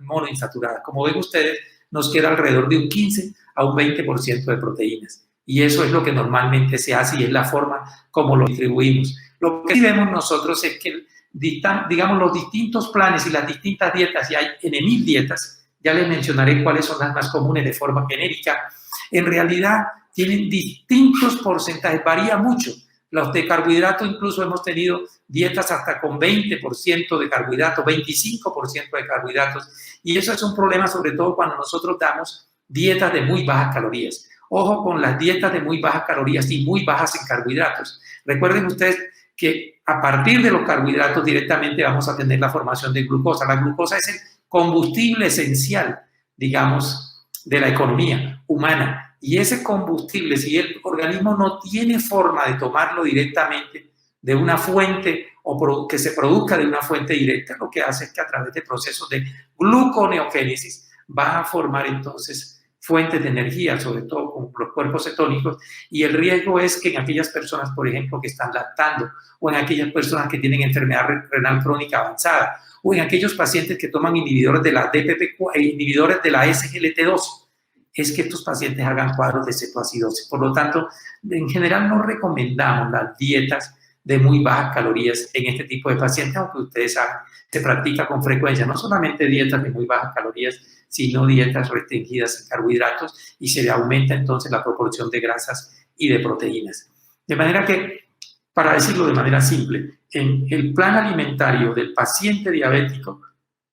monoinsaturada. Como ven ustedes, nos queda alrededor de un 15 a un 20% de proteínas. Y eso es lo que normalmente se hace y es la forma como lo distribuimos. Lo que sí vemos nosotros es que, digamos, los distintos planes y las distintas dietas, y hay en 1000 dietas, ya les mencionaré cuáles son las más comunes de forma genérica, en realidad tienen distintos porcentajes, varía mucho. Los de carbohidratos incluso hemos tenido dietas hasta con 20% de carbohidratos, 25% de carbohidratos, y eso es un problema sobre todo cuando nosotros damos dietas de muy bajas calorías. Ojo con las dietas de muy bajas calorías y muy bajas en carbohidratos. Recuerden ustedes que a partir de los carbohidratos directamente vamos a tener la formación de glucosa. La glucosa es el combustible esencial, digamos, de la economía humana. Y ese combustible, si el organismo no tiene forma de tomarlo directamente de una fuente o que se produzca de una fuente directa, lo que hace es que a través de procesos de gluconeogénesis va a formar entonces fuentes de energía, sobre todo con los cuerpos cetónicos, y el riesgo es que en aquellas personas, por ejemplo, que están lactando, o en aquellas personas que tienen enfermedad renal crónica avanzada, o en aquellos pacientes que toman inhibidores de la DPP, inhibidores de la SGLT2, es que estos pacientes hagan cuadros de cetoacidosis. Por lo tanto, en general no recomendamos las dietas de muy bajas calorías en este tipo de pacientes, aunque ustedes saben, se practica con frecuencia, no solamente dietas de muy bajas calorías, sino dietas restringidas en carbohidratos y se le aumenta entonces la proporción de grasas y de proteínas. De manera que, para decirlo de manera simple, en el plan alimentario del paciente diabético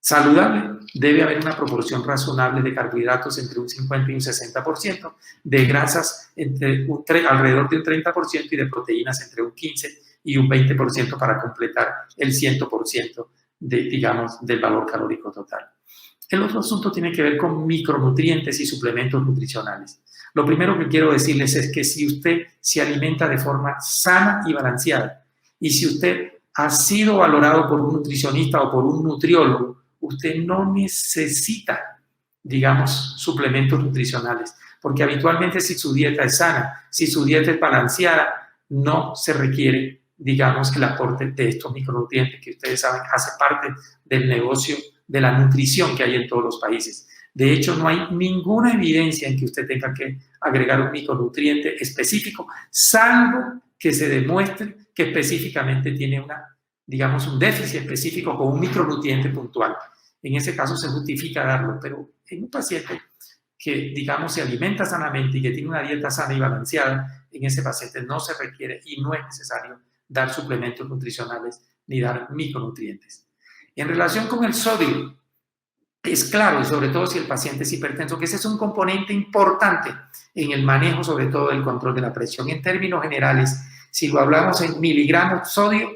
saludable, debe haber una proporción razonable de carbohidratos entre un 50 y un 60%, de grasas alrededor de un 30% y de proteínas entre un 15 y un 20% para completar el 100% del valor calórico total. El otro asunto tiene que ver con micronutrientes y suplementos nutricionales. Lo primero que quiero decirles es que si usted se alimenta de forma sana y balanceada, y si usted ha sido valorado por un nutricionista o por un nutriólogo, usted no necesita, digamos, suplementos nutricionales, porque habitualmente si su dieta es sana, si su dieta es balanceada, no se requiere, digamos, el aporte de estos micronutrientes que ustedes saben hace parte del negocio de la nutrición que hay en todos los países. De hecho, no hay ninguna evidencia en que usted tenga que agregar un micronutriente específico, salvo que se demuestre que específicamente tiene digamos, un déficit específico con un micronutriente puntual. En ese caso se justifica darlo, pero en un paciente que, digamos, se alimenta sanamente y que tiene una dieta sana y balanceada, en ese paciente no se requiere y no es necesario dar suplementos nutricionales ni dar micronutrientes. En relación con el sodio, es claro, y sobre todo si el paciente es hipertenso, que ese es un componente importante en el manejo, sobre todo del control de la presión. En términos generales, si lo hablamos en miligramos de sodio,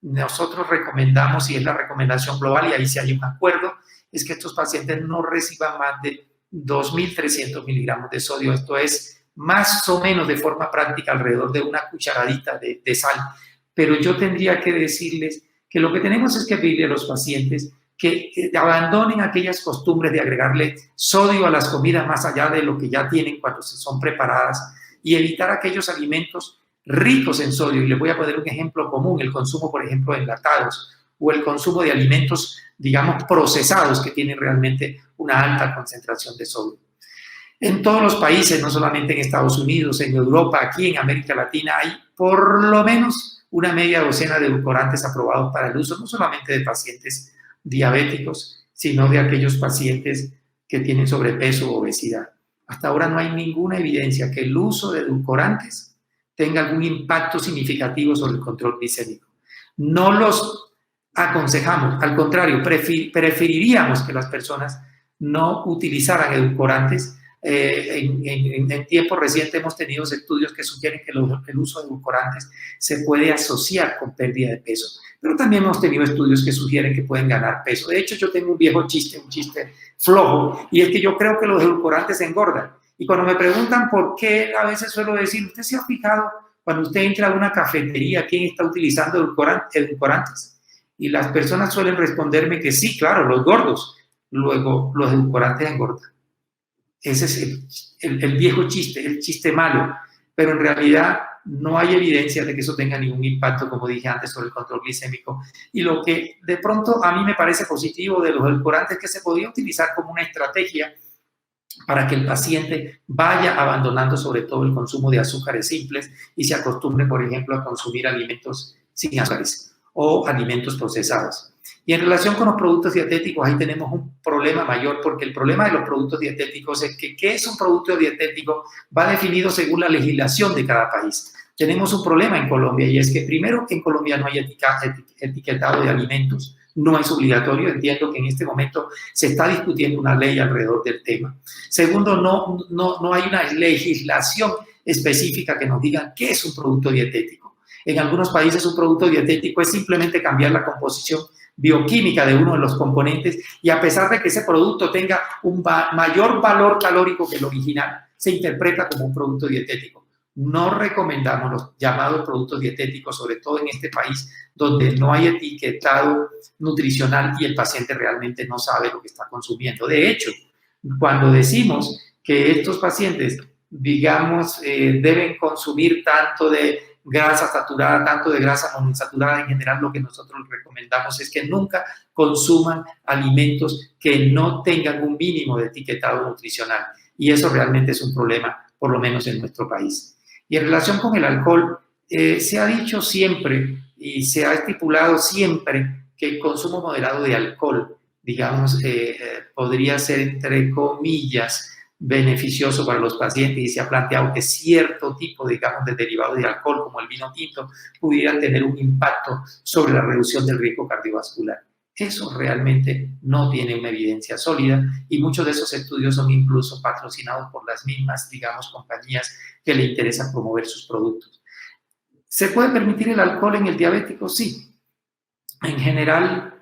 nosotros recomendamos, y es la recomendación global, y ahí sí hay un acuerdo, es que estos pacientes no reciban más de 2.300 miligramos de sodio. Esto es más o menos de forma práctica alrededor de una cucharadita de sal. Pero yo tendría que decirles que lo que tenemos es que pedirle a los pacientes que abandonen aquellas costumbres de agregarle sodio a las comidas más allá de lo que ya tienen cuando son preparadas y evitar aquellos alimentos ricos en sodio. Y les voy a poner un ejemplo común, el consumo, por ejemplo, de enlatados o el consumo de alimentos, digamos, procesados que tienen realmente una alta concentración de sodio. En todos los países, no solamente en Estados Unidos, en Europa, aquí en América Latina, hay por lo menos una media docena de edulcorantes aprobados para el uso, no solamente de pacientes diabéticos, sino de aquellos pacientes que tienen sobrepeso o obesidad. Hasta ahora no hay ninguna evidencia que el uso de edulcorantes tenga algún impacto significativo sobre el control glicémico. No los aconsejamos, al contrario, preferiríamos que las personas no utilizaran edulcorantes. En tiempo reciente hemos tenido estudios que sugieren que el uso de edulcorantes se puede asociar con pérdida de peso, pero también hemos tenido estudios que sugieren que pueden ganar peso. De hecho, yo tengo un viejo chiste, un chiste flojo, y es que yo creo que los edulcorantes engordan. Y cuando me preguntan por qué, a veces suelo decir, ¿usted se ha fijado cuando usted entra a una cafetería quién está utilizando edulcorantes? Y las personas suelen responderme que sí, claro, los gordos. Luego, los edulcorantes engordan. Ese es el viejo chiste, el chiste malo, pero en realidad no hay evidencia de que eso tenga ningún impacto, como dije antes, sobre el control glicémico. Y lo que de pronto a mí me parece positivo de los edulcorantes es que se podía utilizar como una estrategia para que el paciente vaya abandonando sobre todo el consumo de azúcares simples y se acostumbre, por ejemplo, a consumir alimentos sin azúcares o alimentos procesados. Y en relación con los productos dietéticos, ahí tenemos un problema mayor, porque el problema de los productos dietéticos es que ¿qué es un producto dietético? Va definido según la legislación de cada país. Tenemos un problema en Colombia, y es que primero, en Colombia no hay etiquetado de alimentos, no es obligatorio. Entiendo que en este momento se está discutiendo una ley alrededor del tema. Segundo, no hay una legislación específica que nos diga qué es un producto dietético. En algunos países un producto dietético es simplemente cambiar la composición bioquímica de uno de los componentes, y a pesar de que ese producto tenga un mayor valor calórico que el original, se interpreta como un producto dietético. No recomendamos los llamados productos dietéticos, sobre todo en este país donde no hay etiquetado nutricional y el paciente realmente no sabe lo que está consumiendo. De hecho, cuando decimos que estos pacientes, digamos, deben consumir tanto de grasa saturada, tanto de grasa monoinsaturada, en general lo que nosotros recomendamos es que nunca consuman alimentos que no tengan un mínimo de etiquetado nutricional, y eso realmente es un problema, por lo menos en nuestro país. Y en relación con el alcohol, se ha dicho siempre y se ha estipulado siempre que el consumo moderado de alcohol, digamos, podría ser, entre comillas, beneficioso para los pacientes, y se ha planteado que cierto tipo, digamos, de derivados de alcohol, como el vino tinto, pudieran tener un impacto sobre la reducción del riesgo cardiovascular. Eso realmente no tiene una evidencia sólida y muchos de esos estudios son incluso patrocinados por las mismas, digamos, compañías que le interesan promover sus productos. ¿Se puede permitir el alcohol en el diabético? Sí. En general,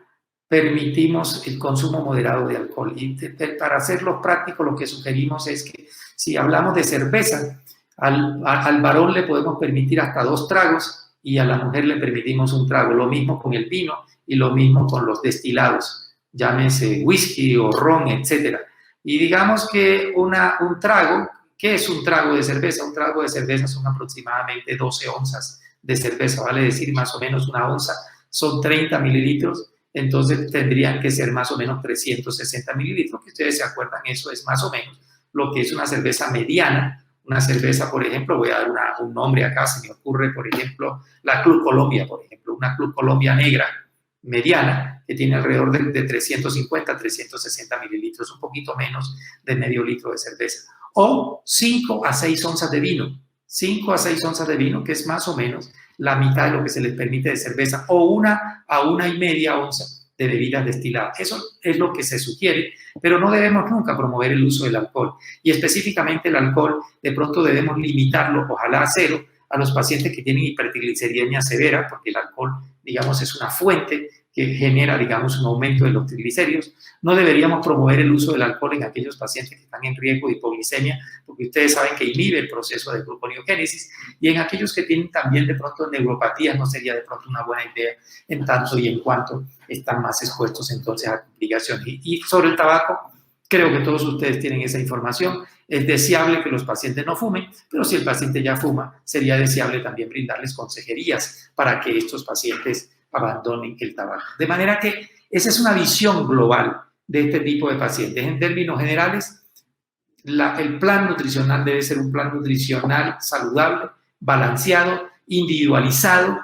permitimos el consumo moderado de alcohol. Y para hacerlo práctico, lo que sugerimos es que si hablamos de cerveza, al varón le podemos permitir hasta 2 tragos y a la mujer le permitimos 1 trago. Lo mismo con el vino y lo mismo con los destilados, llámese whisky o ron, etc. Y digamos que un trago, ¿qué es un trago de cerveza? Un trago de cerveza son aproximadamente 12 onzas de cerveza, vale decir más o menos 1 onza son 30 mililitros, entonces tendrían que ser más o menos 360 mililitros, que ustedes se acuerdan, eso es más o menos lo que es una cerveza mediana. Una cerveza, por ejemplo, voy a dar un nombre acá, se me ocurre, por ejemplo, la Club Colombia, por ejemplo, una Club Colombia negra mediana que tiene alrededor de 350, 360 mililitros, un poquito menos de medio litro de cerveza. O 5 a 6 onzas de vino, 5 a 6 onzas de vino, que es más o menos la mitad de lo que se les permite de cerveza, o 1 a 1,5 onzas de bebidas destiladas. Eso es lo que se sugiere, pero no debemos nunca promover el uso del alcohol. Y específicamente el alcohol, de pronto debemos limitarlo, ojalá a 0, a los pacientes que tienen hipertrigliceridemia severa, porque el alcohol, digamos, es una fuente que genera, digamos, un aumento de los triglicéridos. No deberíamos promover el uso del alcohol en aquellos pacientes que están en riesgo de hipoglicemia, porque ustedes saben que inhibe el proceso de gluconeogénesis, y en aquellos que tienen también de pronto neuropatías no sería de pronto una buena idea, en tanto y en cuanto están más expuestos entonces a complicaciones. Y sobre el tabaco, creo que todos ustedes tienen esa información. Es deseable que los pacientes no fumen, pero si el paciente ya fuma, sería deseable también brindarles consejerías para que estos pacientes abandonen el tabaco. De manera que esa es una visión global de este tipo de pacientes. En términos generales, el plan nutricional debe ser un plan nutricional saludable, balanceado, individualizado,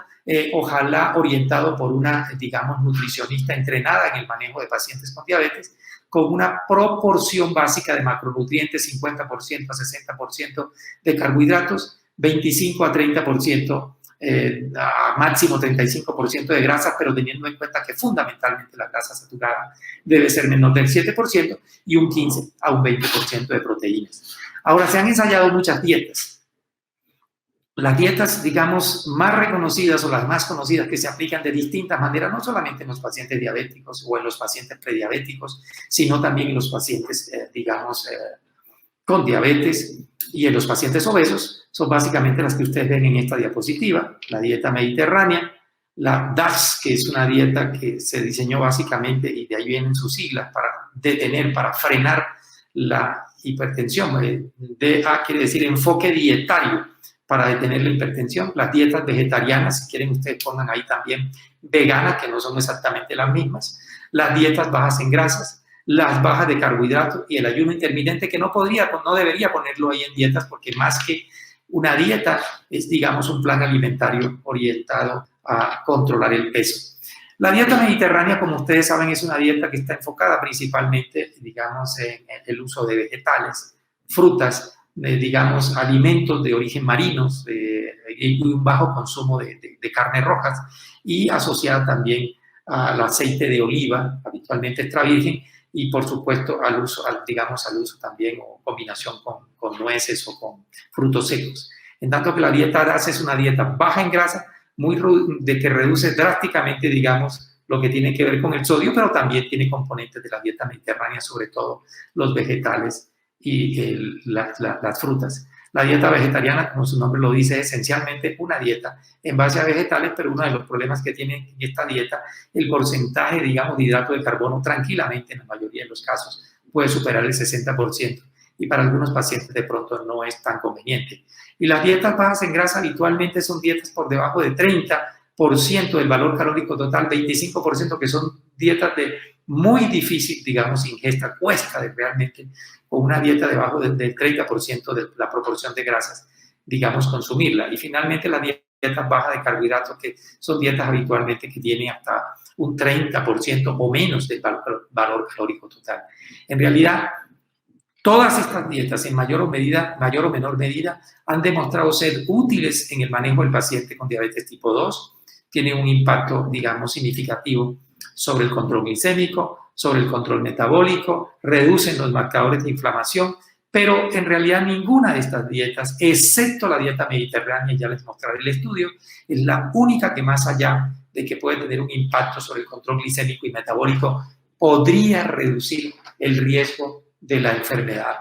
ojalá orientado por una, digamos, nutricionista entrenada en el manejo de pacientes con diabetes, con una proporción básica de macronutrientes, 50% a 60% de carbohidratos, 25 a 30%, a máximo 35% de grasas, pero teniendo en cuenta que fundamentalmente la grasa saturada debe ser menor del 7% y un 15 a un 20% de proteínas. Ahora, se han ensayado muchas dietas. Las dietas, digamos, más reconocidas o las más conocidas que se aplican de distintas maneras, no solamente en los pacientes diabéticos o en los pacientes prediabéticos, sino también en los pacientes, digamos, con diabetes y en los pacientes obesos, son básicamente las que ustedes ven en esta diapositiva. La dieta mediterránea, la DAS, que es una dieta que se diseñó básicamente, y de ahí vienen sus siglas, para detener, para frenar la hipertensión. DA quiere decir enfoque dietario para detener la hipertensión. Las dietas vegetarianas, si quieren ustedes pongan ahí también veganas, que no son exactamente las mismas. Las dietas bajas en grasas, las bajas de carbohidratos y el ayuno intermitente, que no debería ponerlo ahí en dietas, porque más que una dieta es, digamos, un plan alimentario orientado a controlar el peso. La dieta mediterránea, como ustedes saben, es una dieta que está enfocada principalmente, digamos, en el uso de vegetales, frutas, digamos, alimentos de origen marinos y un bajo consumo de carnes rojas, y asociada también al aceite de oliva, habitualmente extra virgen, y por supuesto al uso, digamos, al uso también o combinación con nueces o con frutos secos. En tanto que la dieta DAS es una dieta baja en grasa, que reduce drásticamente, digamos, lo que tiene que ver con el sodio, pero también tiene componentes de la dieta mediterránea, sobre todo los vegetales y las frutas. La dieta vegetariana, como su nombre lo dice, es esencialmente una dieta en base a vegetales, pero uno de los problemas que tiene esta dieta, el porcentaje, digamos, de hidrato de carbono tranquilamente, en la mayoría de los casos, puede superar el 60%, y para algunos pacientes de pronto no es tan conveniente. Y las dietas bajas en grasa habitualmente son dietas por debajo de 30% del valor calórico total, 25% que son dietas de muy difícil, digamos, ingesta, cuesta realmente con una dieta debajo del 30% de la proporción de grasas, digamos, consumirla. Y finalmente las dietas bajas de carbohidratos, que son dietas habitualmente que tienen hasta un 30% o menos del valor calórico total. En realidad, todas estas dietas, en mayor o menor medida, han demostrado ser útiles en el manejo del paciente con diabetes tipo 2, tienen un impacto, digamos, significativo sobre el control glicémico, sobre el control metabólico, reducen los marcadores de inflamación, pero en realidad ninguna de estas dietas, excepto la dieta mediterránea, ya les mostraré el estudio, es la única que más allá de que puede tener un impacto sobre el control glicémico y metabólico, podría reducir el riesgo de la enfermedad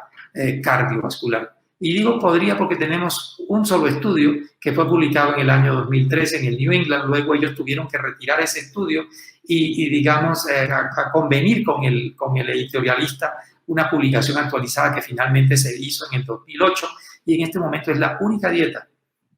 cardiovascular. Y digo podría porque tenemos un solo estudio que fue publicado en el año 2013 en el New England. Luego ellos tuvieron que retirar ese estudio y digamos, a convenir con el editorialista una publicación actualizada que finalmente se hizo en el 2008 y en este momento es la única dieta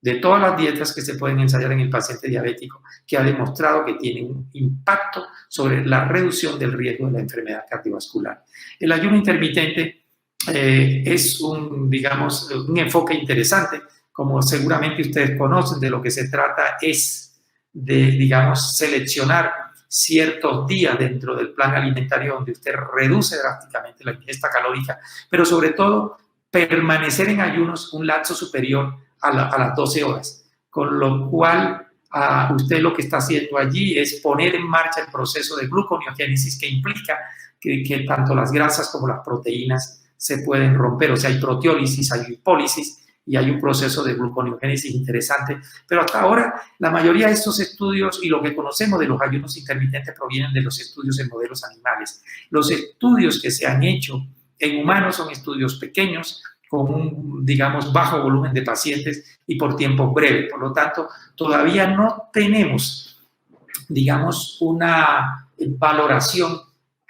de todas las dietas que se pueden ensayar en el paciente diabético que ha demostrado que tiene un impacto sobre la reducción del riesgo de la enfermedad cardiovascular. El ayuno intermitente es digamos, un enfoque interesante, como seguramente ustedes conocen. De lo que se trata es de, digamos, seleccionar ciertos días dentro del plan alimentario donde usted reduce drásticamente la ingesta calórica, pero sobre todo permanecer en ayunos un lapso superior a las 12 horas, con lo cual usted lo que está haciendo allí es poner en marcha el proceso de gluconeogénesis que implica que tanto las grasas como las proteínas se pueden romper, o sea, hay proteólisis, hay lipólisis y hay un proceso de gluconeogénesis interesante, pero hasta ahora la mayoría de estos estudios y lo que conocemos de los ayunos intermitentes provienen de los estudios en modelos animales. Los estudios que se han hecho en humanos son estudios pequeños, con un, digamos, bajo volumen de pacientes y por tiempo breve. Por lo tanto, todavía no tenemos, digamos, una valoración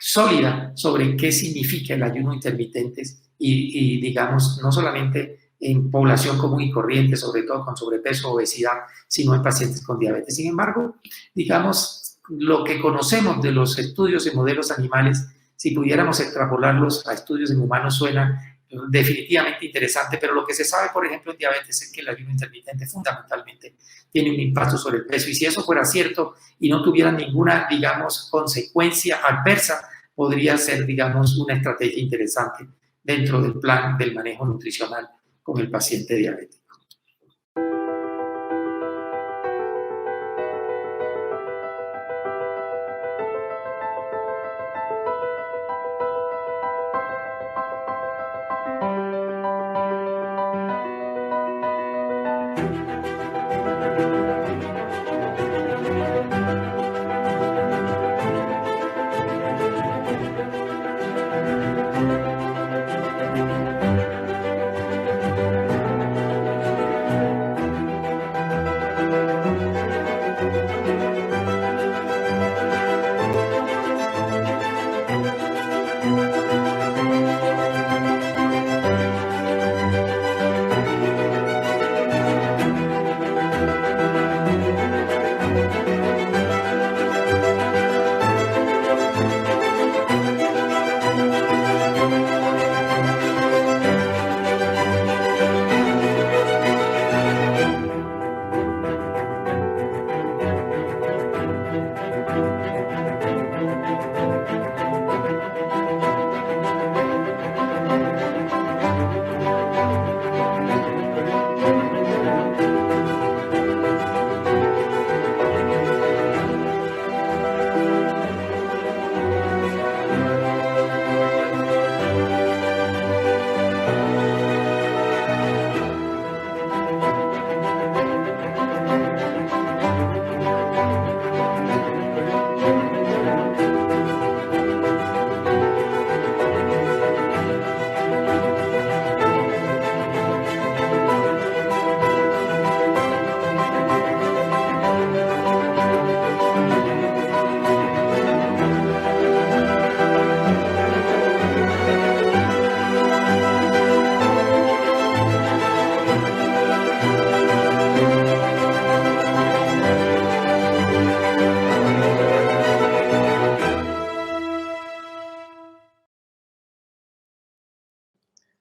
sólida sobre qué significa el ayuno intermitente y digamos, no solamente en población común y corriente, sobre todo con sobrepeso o obesidad, sino en pacientes con diabetes. Sin embargo, digamos, lo que conocemos de los estudios en modelos animales, si pudiéramos extrapolarlos a estudios en humanos, suena definitivamente interesante, pero lo que se sabe, por ejemplo, en diabetes es que el ayuno intermitente fundamentalmente tiene un impacto sobre el peso, y si eso fuera cierto y no tuviera ninguna, digamos, consecuencia adversa, podría ser, digamos, una estrategia interesante dentro del plan del manejo nutricional con el paciente diabético.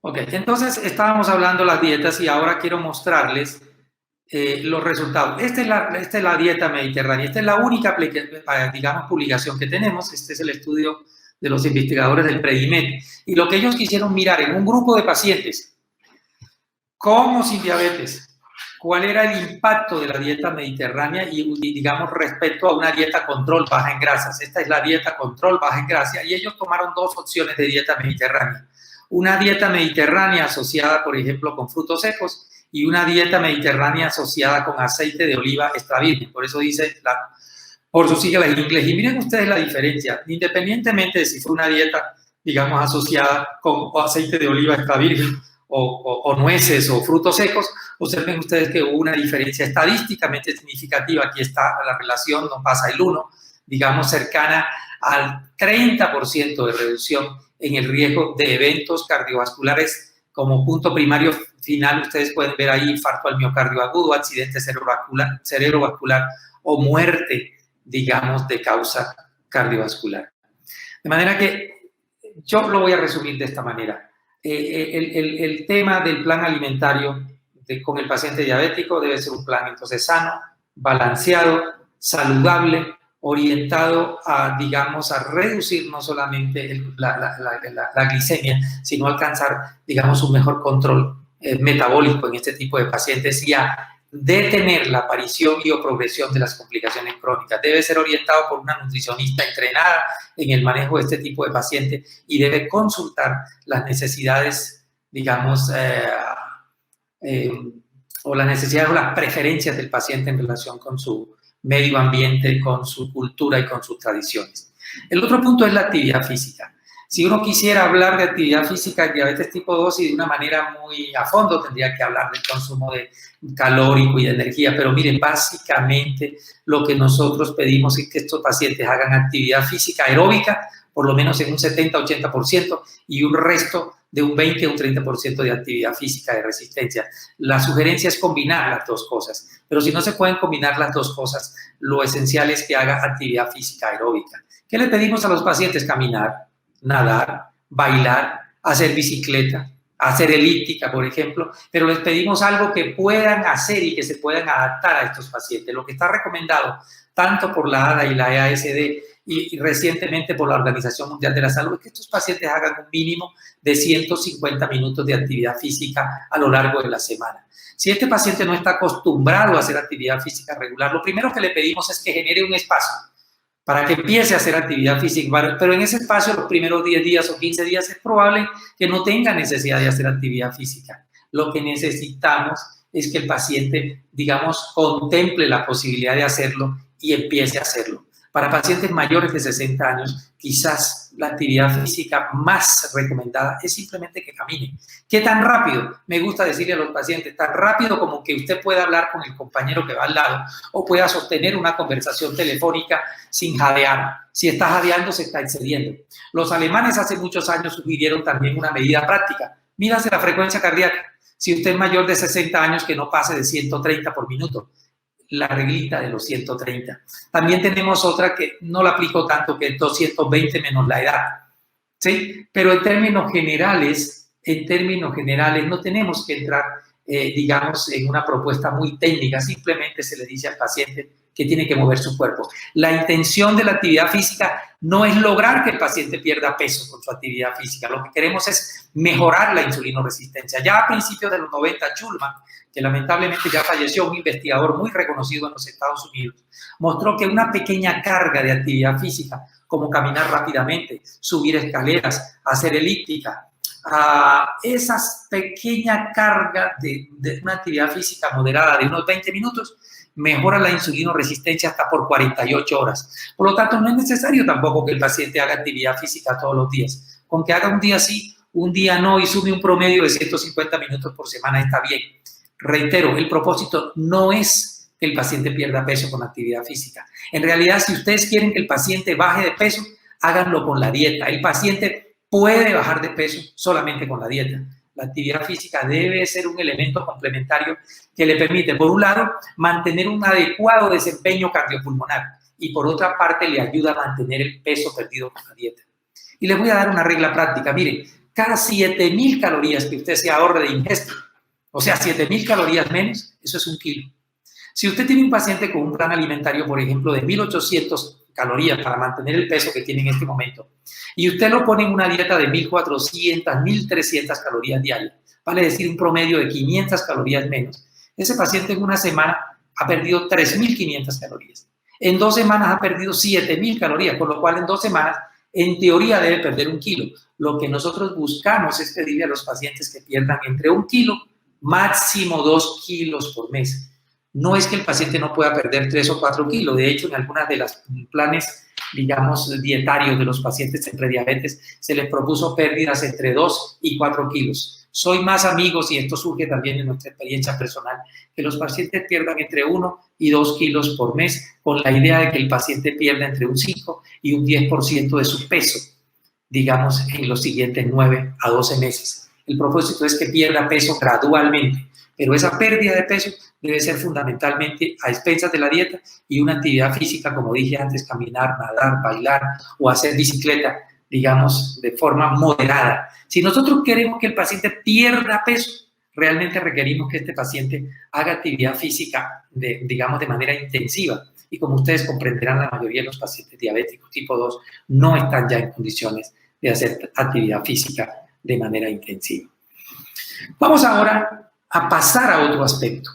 Ok, entonces estábamos hablando de las dietas y ahora quiero mostrarles los resultados. Esta es la dieta mediterránea. Esta es la única, digamos, publicación que tenemos. Este es el estudio de los investigadores del Predimed. Y lo que ellos quisieron mirar en un grupo de pacientes con o sin diabetes, cuál era el impacto de la dieta mediterránea y digamos, respecto a una dieta control baja en grasas. Esta es la dieta control baja en grasas y ellos tomaron dos opciones de dieta mediterránea. Una dieta mediterránea asociada, por ejemplo, con frutos secos y una dieta mediterránea asociada con aceite de oliva extra virgen. Por eso dice, por sus siglas en inglés. Y miren ustedes la diferencia, independientemente de si fue una dieta, digamos, asociada con aceite de oliva extra virgen o nueces o frutos secos, observen ustedes que hubo una diferencia estadísticamente significativa. Aquí está la relación, no pasa el 1, digamos, cercana al 30% de reducción en el riesgo de eventos cardiovasculares. Como punto primario final, ustedes pueden ver ahí infarto al miocardio agudo, accidente cerebrovascular o muerte, digamos, de causa cardiovascular. De manera que yo lo voy a resumir de esta manera. El tema del plan alimentario con el paciente diabético debe ser un plan entonces sano, balanceado, saludable, orientado a, digamos, a reducir no solamente la glicemia, sino alcanzar, digamos, un mejor control metabólico en este tipo de pacientes y a detener la aparición y o progresión de las complicaciones crónicas. Debe ser orientado por una nutricionista entrenada en el manejo de este tipo de pacientes y debe consultar las necesidades, digamos, o las necesidades o las preferencias del paciente en relación con su medio ambiente, con su cultura y con sus tradiciones. El otro punto es la actividad física. Si uno quisiera hablar de actividad física en diabetes tipo 2 y de una manera muy a fondo, tendría que hablar del consumo de calórico y de energía, pero miren, básicamente lo que nosotros pedimos es que estos pacientes hagan actividad física aeróbica, por lo menos en un 70-80%, y un resto de un 20 o un 30% de actividad física de resistencia. La sugerencia es combinar las dos cosas, pero si no se pueden combinar las dos cosas, lo esencial es que haga actividad física aeróbica. ¿Qué le pedimos a los pacientes? Caminar, nadar, bailar, hacer bicicleta, hacer elíptica, por ejemplo, pero les pedimos algo que puedan hacer y que se puedan adaptar a estos pacientes. Lo que está recomendado tanto por la ADA y la EASD y recientemente por la Organización Mundial de la Salud es que estos pacientes hagan un mínimo de 150 minutos de actividad física a lo largo de la semana. Si este paciente no está acostumbrado a hacer actividad física regular, lo primero que le pedimos es que genere un espacio para que empiece a hacer actividad física, pero en ese espacio los primeros 10 días o 15 días es probable que no tenga necesidad de hacer actividad física. Lo que necesitamos es que el paciente, digamos, contemple la posibilidad de hacerlo y empiece a hacerlo. Para pacientes mayores de 60 años, quizás la actividad física más recomendada es simplemente que camine. ¿Qué tan rápido? Me gusta decirle a los pacientes, tan rápido como que usted pueda hablar con el compañero que va al lado o pueda sostener una conversación telefónica sin jadear. Si está jadeando, se está excediendo. Los alemanes hace muchos años sugirieron también una medida práctica. Mídase la frecuencia cardíaca. Si usted es mayor de 60 años, que no pase de 130 por minuto. La reglita de los 130. También tenemos otra que no la aplico tanto, que es 220 menos la edad, ¿sí? Pero en términos generales no tenemos que entrar, digamos, en una propuesta muy técnica. Simplemente se le dice al paciente que tiene que mover su cuerpo. La intención de la actividad física no es lograr que el paciente pierda peso con su actividad física. Lo que queremos es mejorar la insulinoresistencia. Ya a principios de los 90, Schulman, que lamentablemente ya falleció, un investigador muy reconocido en los Estados Unidos, mostró que una pequeña carga de actividad física, como caminar rápidamente, subir escaleras, hacer elíptica, esas pequeñas cargas de una actividad física moderada de unos 20 minutos, mejora la insulinoresistencia hasta por 48 horas. Por lo tanto, no es necesario tampoco que el paciente haga actividad física todos los días. Con que haga un día sí, un día no y sume un promedio de 150 minutos por semana está bien. Reitero, el propósito no es que el paciente pierda peso con actividad física. En realidad, si ustedes quieren que el paciente baje de peso, háganlo con la dieta. El paciente puede bajar de peso solamente con la dieta. La actividad física debe ser un elemento complementario que le permite, por un lado, mantener un adecuado desempeño cardiopulmonar y por otra parte le ayuda a mantener el peso perdido con la dieta. Y les voy a dar una regla práctica. Miren, cada 7.000 calorías que usted se ahorre de ingesta, o sea, 7.000 calorías menos, eso es 1 kilo. Si usted tiene un paciente con un plan alimentario, por ejemplo, de 1.800 calorías para mantener el peso que tiene en este momento, y usted lo pone en una dieta de 1.400, 1.300 calorías diarias, vale decir un promedio de 500 calorías menos, ese paciente en una semana ha perdido 3.500 calorías. En 2 semanas ha perdido 7.000 calorías, por lo cual en 2 semanas, en teoría, debe perder 1 kilo. Lo que nosotros buscamos es pedirle a los pacientes que pierdan entre 1 kilo, máximo 2 kilos por mes. No es que el paciente no pueda perder 3 o 4 kilos. De hecho, en algunas de las planes, digamos, dietarios de los pacientes en prediabetes, se les propuso pérdidas entre 2 y 4 kilos. Soy más amigos, y esto surge también de nuestra experiencia personal, que los pacientes pierdan entre 1 y 2 kilos por mes, con la idea de que el paciente pierda entre un 5 y un 10% de su peso, digamos, en los siguientes 9 a 12 meses. El propósito es que pierda peso gradualmente, pero esa pérdida de peso debe ser fundamentalmente a expensas de la dieta y una actividad física, como dije antes, caminar, nadar, bailar o hacer bicicleta, digamos, de forma moderada. Si nosotros queremos que el paciente pierda peso, realmente requerimos que este paciente haga actividad física, digamos, de manera intensiva. Y como ustedes comprenderán, la mayoría de los pacientes diabéticos tipo 2 no están ya en condiciones de hacer actividad física de manera intensiva. Vamos ahora a pasar a otro aspecto.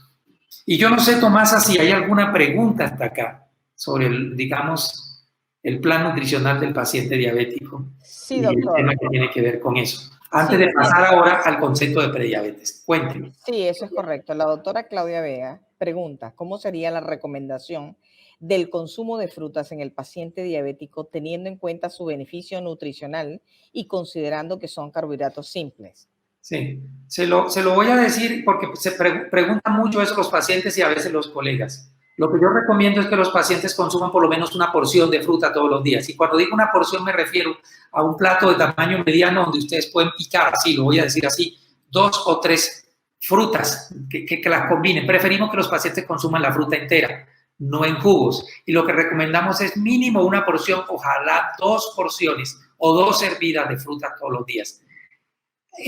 Y yo no sé, Tomasa, si hay alguna pregunta hasta acá sobre, digamos, el plan nutricional del paciente diabético. Sí, doctor. El tema que tiene que ver con eso. Antes de pasar ahora al concepto de prediabetes. Cuénteme. Sí, eso es correcto. La doctora Claudia Vega pregunta, ¿cómo sería la recomendación del consumo de frutas en el paciente diabético teniendo en cuenta su beneficio nutricional y considerando que son carbohidratos simples? Sí, se lo voy a decir porque se preguntan mucho eso los pacientes y a veces los colegas. Lo que yo recomiendo es que los pacientes consuman por lo menos una porción de fruta todos los días. Y cuando digo una porción me refiero a un plato de tamaño mediano donde ustedes pueden picar, así lo voy a decir así, 2 o 3 frutas que las combinen. Preferimos que los pacientes consuman la fruta entera, no en jugos. Y lo que recomendamos es mínimo una porción, ojalá 2 porciones o 2 servidas de fruta todos los días.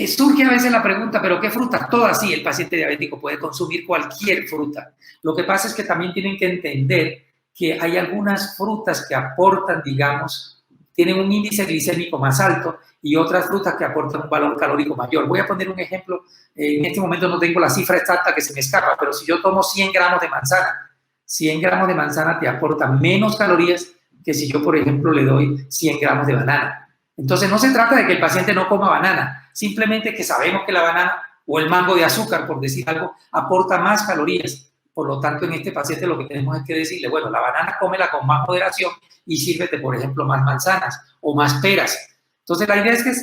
Surge a veces la pregunta, ¿pero qué frutas? Todas sí, el paciente diabético puede consumir cualquier fruta. Lo que pasa es que también tienen que entender que hay algunas frutas que aportan, digamos, tienen un índice glicémico más alto y otras frutas que aportan un valor calórico mayor. Voy a poner un ejemplo. En este momento no tengo la cifra exacta que se me escapa, pero si yo tomo 100 gramos de manzana, 100 gramos de manzana te aporta menos calorías que si yo, por ejemplo, le doy 100 gramos de banana. Entonces, no se trata de que el paciente no coma banana, simplemente que sabemos que la banana o el mango de azúcar, por decir algo, aporta más calorías. Por lo tanto, en este paciente lo que tenemos es que decirle, bueno, la banana cómela con más moderación y sírvete, por ejemplo, más manzanas o más peras. Entonces, la idea es que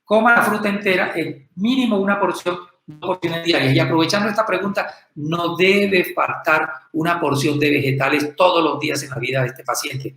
coma la fruta entera, en mínimo una porción, 2 porciones diarias. Y aprovechando esta pregunta, no debe faltar una porción de vegetales todos los días en la vida de este paciente.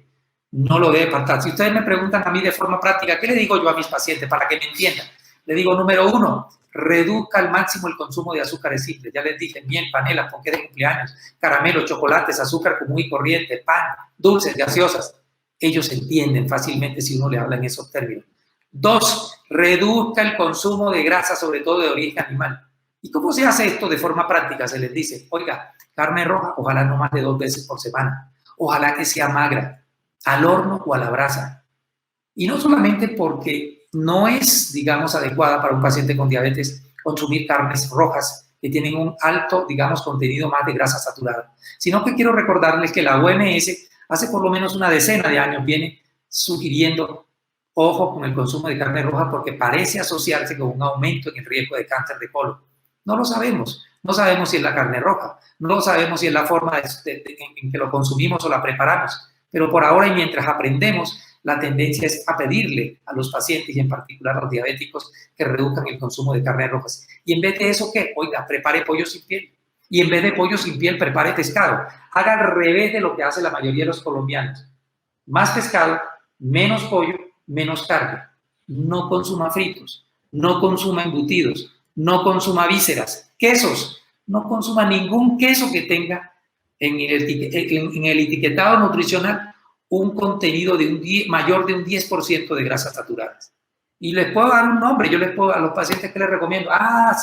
No lo debe faltar. Si ustedes me preguntan a mí de forma práctica, ¿qué le digo yo a mis pacientes para que me entiendan? Le digo, número 1, reduzca al máximo el consumo de azúcares simples. Ya les dije, miel, panela, ponqué de cumpleaños, caramelos, chocolates, azúcar común y corriente, pan, dulces, gaseosas. Ellos entienden fácilmente si uno le habla en esos términos. 2, reduzca el consumo de grasa, sobre todo de origen animal. ¿Y cómo se hace esto de forma práctica? Se les dice, oiga, carne roja, ojalá no más de 2 veces por semana. Ojalá que sea magra, al horno o a la brasa. Y no solamente porque no es, digamos, adecuada para un paciente con diabetes consumir carnes rojas que tienen un alto, digamos, contenido más de grasa saturada, sino que quiero recordarles que la OMS hace por lo menos una decena de años viene sugiriendo ojo con el consumo de carne roja porque parece asociarse con un aumento en el riesgo de cáncer de colon. No lo sabemos. No sabemos si es la carne roja, no lo sabemos si es la forma en que lo consumimos o la preparamos. Pero por ahora y mientras aprendemos, la tendencia es a pedirle a los pacientes y en particular a los diabéticos que reduzcan el consumo de carnes rojas. Y en vez de eso, ¿qué? Oiga, prepare pollo sin piel. Y en vez de pollo sin piel, prepare pescado. Haga al revés de lo que hace la mayoría de los colombianos. Más pescado, menos pollo, menos carne. No consuma fritos, no consuma embutidos, no consuma vísceras, quesos. No consuma ningún queso que tenga en el etiquetado nutricional un contenido de mayor de un 10% de grasas saturadas. Y les puedo dar un nombre, yo les puedo a los pacientes que les recomiendo,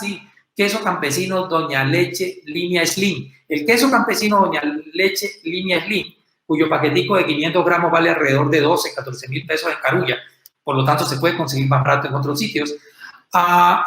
sí, queso campesino Doña Leche línea Slim. El queso campesino Doña Leche línea Slim, cuyo paquetico de 500 gramos vale alrededor de 12, 14 mil pesos en Carulla, por lo tanto se puede conseguir más barato en otros sitios,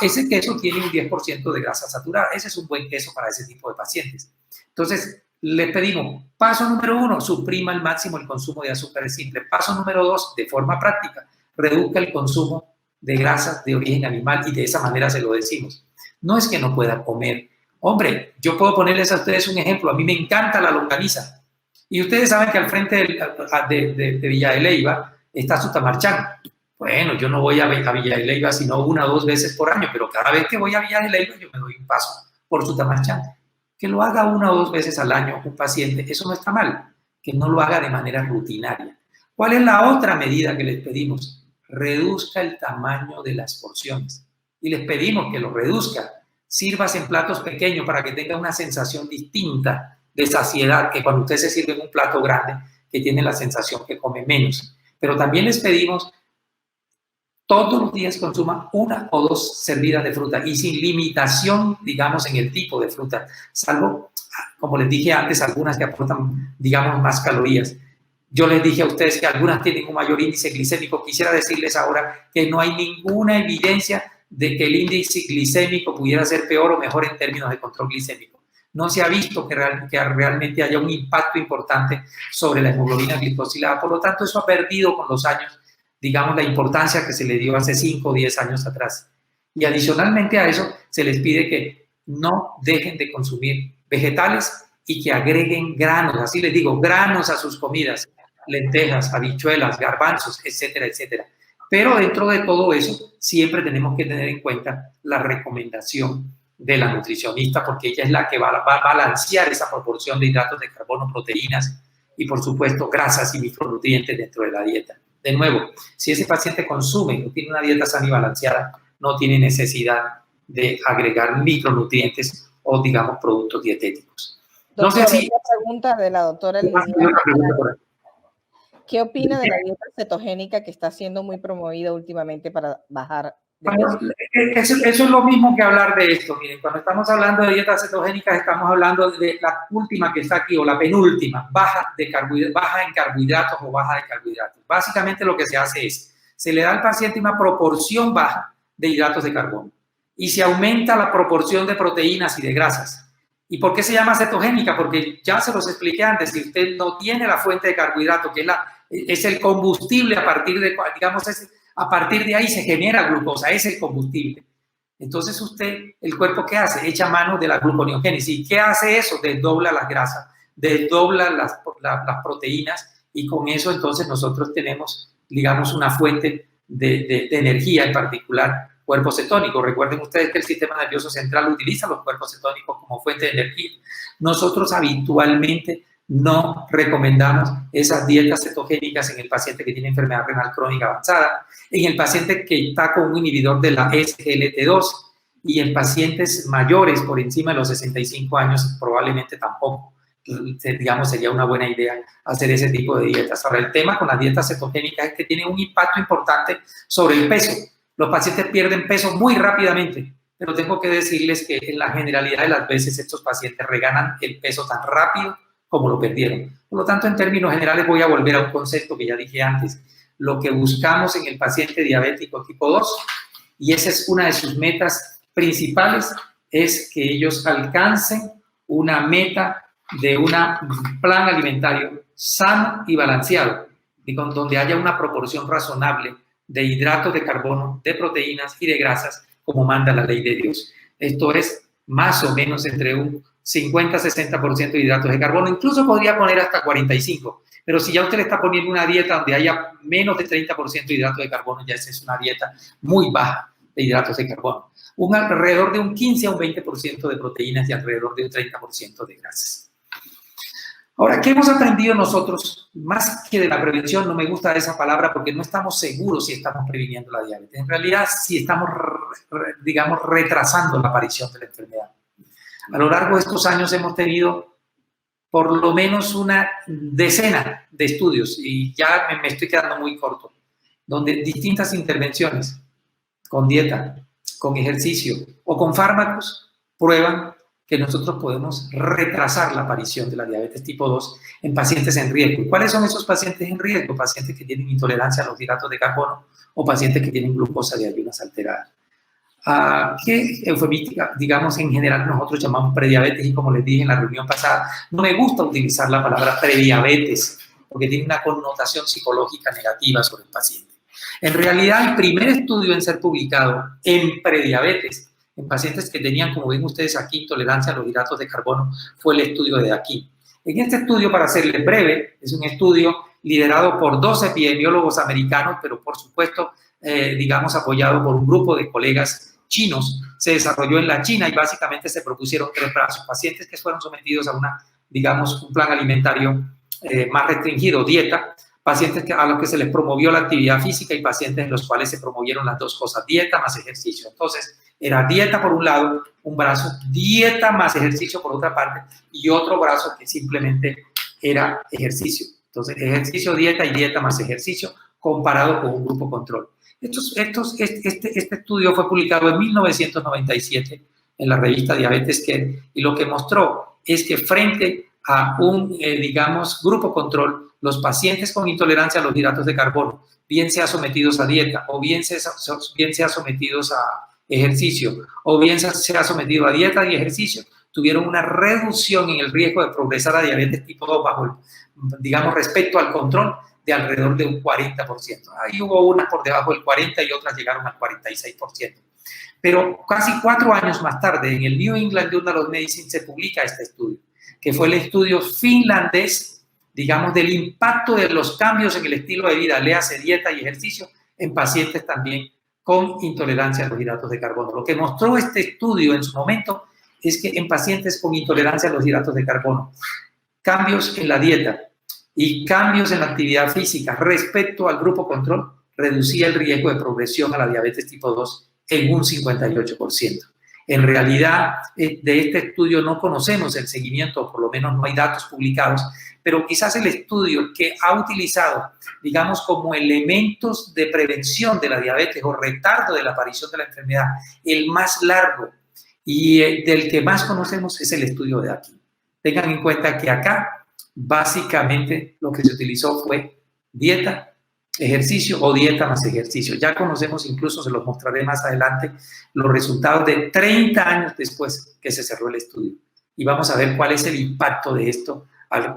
ese queso tiene un 10% de grasa saturada. Ese es un buen queso para ese tipo de pacientes. Entonces, les pedimos, paso número 1, suprima al máximo el consumo de azúcares simples. Paso número 2, de forma práctica, reduzca el consumo de grasas de origen animal, y de esa manera se lo decimos. No es que no pueda comer. Hombre, yo puedo ponerles a ustedes un ejemplo. A mí me encanta la longaniza. Y ustedes saben que al frente de Villa de Leyva está Sutamarchán. Bueno, yo no voy a Villa de Leyva sino 1 o 2 veces por año, pero cada vez que voy a Villa de Leyva yo me doy un paso por Sutamarchán. Que lo haga 1 o 2 veces al año un paciente, eso no está mal. Que no lo haga de manera rutinaria. ¿Cuál es la otra medida que les pedimos? Reduzca el tamaño de las porciones. Y les pedimos que lo reduzca. Sírvase en platos pequeños para que tenga una sensación distinta de saciedad que cuando usted se sirve en un plato grande, que tiene la sensación que come menos. Pero también les pedimos todos los días consuma 1 o 2 servidas de fruta y sin limitación, digamos, en el tipo de fruta, salvo, como les dije antes, algunas que aportan, digamos, más calorías. Yo les dije a ustedes que algunas tienen un mayor índice glicémico. Quisiera decirles ahora que no hay ninguna evidencia de que el índice glicémico pudiera ser peor o mejor en términos de control glicémico. No se ha visto que realmente haya un impacto importante sobre la hemoglobina glicosilada. Por lo tanto, eso ha perdido con los años, digamos, la importancia que se le dio hace 5 o 10 años atrás. Y adicionalmente a eso, se les pide que no dejen de consumir vegetales y que agreguen granos, así les digo, granos a sus comidas, lentejas, habichuelas, garbanzos, etcétera, etcétera. Pero dentro de todo eso, siempre tenemos que tener en cuenta la recomendación de la nutricionista, porque ella es la que va a balancear esa proporción de hidratos de carbono, proteínas y, por supuesto, grasas y micronutrientes dentro de la dieta. De nuevo, si ese paciente consume o tiene una dieta sana y balanceada, no tiene necesidad de agregar micronutrientes o, digamos, productos dietéticos. Doctor, no sé si... pregunta de la doctora Liliana. ¿Qué opina de la dieta cetogénica que está siendo muy promovida últimamente para bajar de peso? Eso es lo mismo que hablar de esto. Miren, cuando estamos hablando de dietas cetogénicas, estamos hablando de la última que está aquí, o la penúltima, baja en carbohidratos o baja de carbohidratos. Básicamente lo que se hace es, se le da al paciente una proporción baja de hidratos de carbono y se aumenta la proporción de proteínas y de grasas. ¿Y por qué se llama cetogénica? Porque ya se los expliqué antes, si usted no tiene la fuente de carbohidrato, que es el combustible a partir de, digamos, a partir de ahí se genera glucosa, es el combustible. Entonces el cuerpo, ¿qué hace? Echa mano de la gluconeogénesis. ¿Qué hace eso? Desdobla las grasas, desdobla las proteínas, y con eso entonces nosotros tenemos, digamos, una fuente de energía, en particular cuerpo cetónico. Recuerden ustedes que el sistema nervioso central utiliza los cuerpos cetónicos como fuente de energía. Nosotros habitualmente no recomendamos esas dietas cetogénicas en el paciente que tiene enfermedad renal crónica avanzada, en el paciente que está con un inhibidor de la SGLT2 y en pacientes mayores por encima de los 65 años probablemente tampoco, digamos, sería una buena idea hacer ese tipo de dietas. Ahora, el tema con las dietas cetogénicas es que tienen un impacto importante sobre el peso. Los pacientes pierden peso muy rápidamente, pero tengo que decirles que en la generalidad de las veces estos pacientes reganan el peso tan rápido como lo perdieron. Por lo tanto, en términos generales, voy a volver a un concepto que ya dije antes. Lo que buscamos en el paciente diabético tipo 2, y esa es una de sus metas principales, es que ellos alcancen una meta de un plan alimentario sano y balanceado, donde haya una proporción razonable de hidratos de carbono, de proteínas y de grasas, como manda la ley de Dios. Esto es más o menos entre un 50-60% de hidratos de carbono, incluso podría poner hasta 45%, pero si ya usted le está poniendo una dieta donde haya menos de 30% de hidratos de carbono, ya esa es una dieta muy baja de hidratos de carbono. Alrededor de un 15 a un 20% de proteínas y alrededor de un 30% de grasas. Ahora, ¿qué hemos aprendido nosotros? Más que de la prevención, no me gusta esa palabra porque no estamos seguros si estamos previniendo la diabetes. En realidad, sí estamos, digamos, retrasando la aparición de la enfermedad. A lo largo de estos años hemos tenido por lo menos una decena de estudios, y ya me estoy quedando muy corto, donde distintas intervenciones con dieta, con ejercicio o con fármacos prueban que nosotros podemos retrasar la aparición de la diabetes tipo 2 en pacientes en riesgo. ¿Y cuáles son esos pacientes en riesgo? Pacientes que tienen intolerancia a los hidratos de carbono o pacientes que tienen glucosa de ayunas alteradas. que eufemística, digamos, en general nosotros llamamos prediabetes, y como les dije en la reunión pasada, no me gusta utilizar la palabra prediabetes porque tiene una connotación psicológica negativa sobre el paciente. En realidad, el primer estudio en ser publicado en prediabetes, en pacientes que tenían, como ven ustedes aquí, intolerancia a los hidratos de carbono, fue el estudio de aquí. En este estudio, para hacerle breve, es un estudio liderado por 2 epidemiólogos americanos, pero por supuesto, digamos, apoyado por un grupo de colegas chinos. Se desarrolló en la China y básicamente se propusieron 3 brazos. Pacientes que fueron sometidos a un plan alimentario más restringido, dieta, pacientes a los que se les promovió la actividad física y pacientes en los cuales se promovieron las 2 cosas, dieta más ejercicio. Entonces, era dieta por un lado, un brazo, dieta más ejercicio por otra parte, y otro brazo que simplemente era ejercicio. Entonces, ejercicio, dieta y dieta más ejercicio comparado con un grupo control. Este estudio fue publicado en 1997 en la revista Diabetes Care, y lo que mostró es que frente a un, digamos, grupo control, los pacientes con intolerancia a los hidratos de carbono, bien sea sometidos a dieta o bien sea sometidos a ejercicio o bien sea sometido a dieta y ejercicio, tuvieron una reducción en el riesgo de progresar a diabetes tipo 2 bajo, digamos, respecto al control de alrededor de un 40%. Ahí hubo unas por debajo del 40% y otras llegaron al 46%. Pero casi 4 años más tarde, en el New England Journal of Medicine se publica este estudio, que fue el estudio finlandés, digamos, del impacto de los cambios en el estilo de vida, léase dieta y ejercicio, en pacientes también con intolerancia a los hidratos de carbono. Lo que mostró este estudio en su momento es que en pacientes con intolerancia a los hidratos de carbono, cambios en la dieta y cambios en la actividad física respecto al grupo control reducía el riesgo de progresión a la diabetes tipo 2 en un 58%. En realidad, de este estudio no conocemos el seguimiento, por lo menos no hay datos publicados, pero quizás el estudio que ha utilizado, digamos, como elementos de prevención de la diabetes o retardo de la aparición de la enfermedad, el más largo y del que más conocemos es el estudio de aquí. Tengan en cuenta que acá, básicamente, lo que se utilizó fue dieta, ejercicio o dieta más ejercicio. Ya conocemos, incluso se los mostraré más adelante, los resultados de 30 años después que se cerró el estudio. Y vamos a ver cuál es el impacto de esto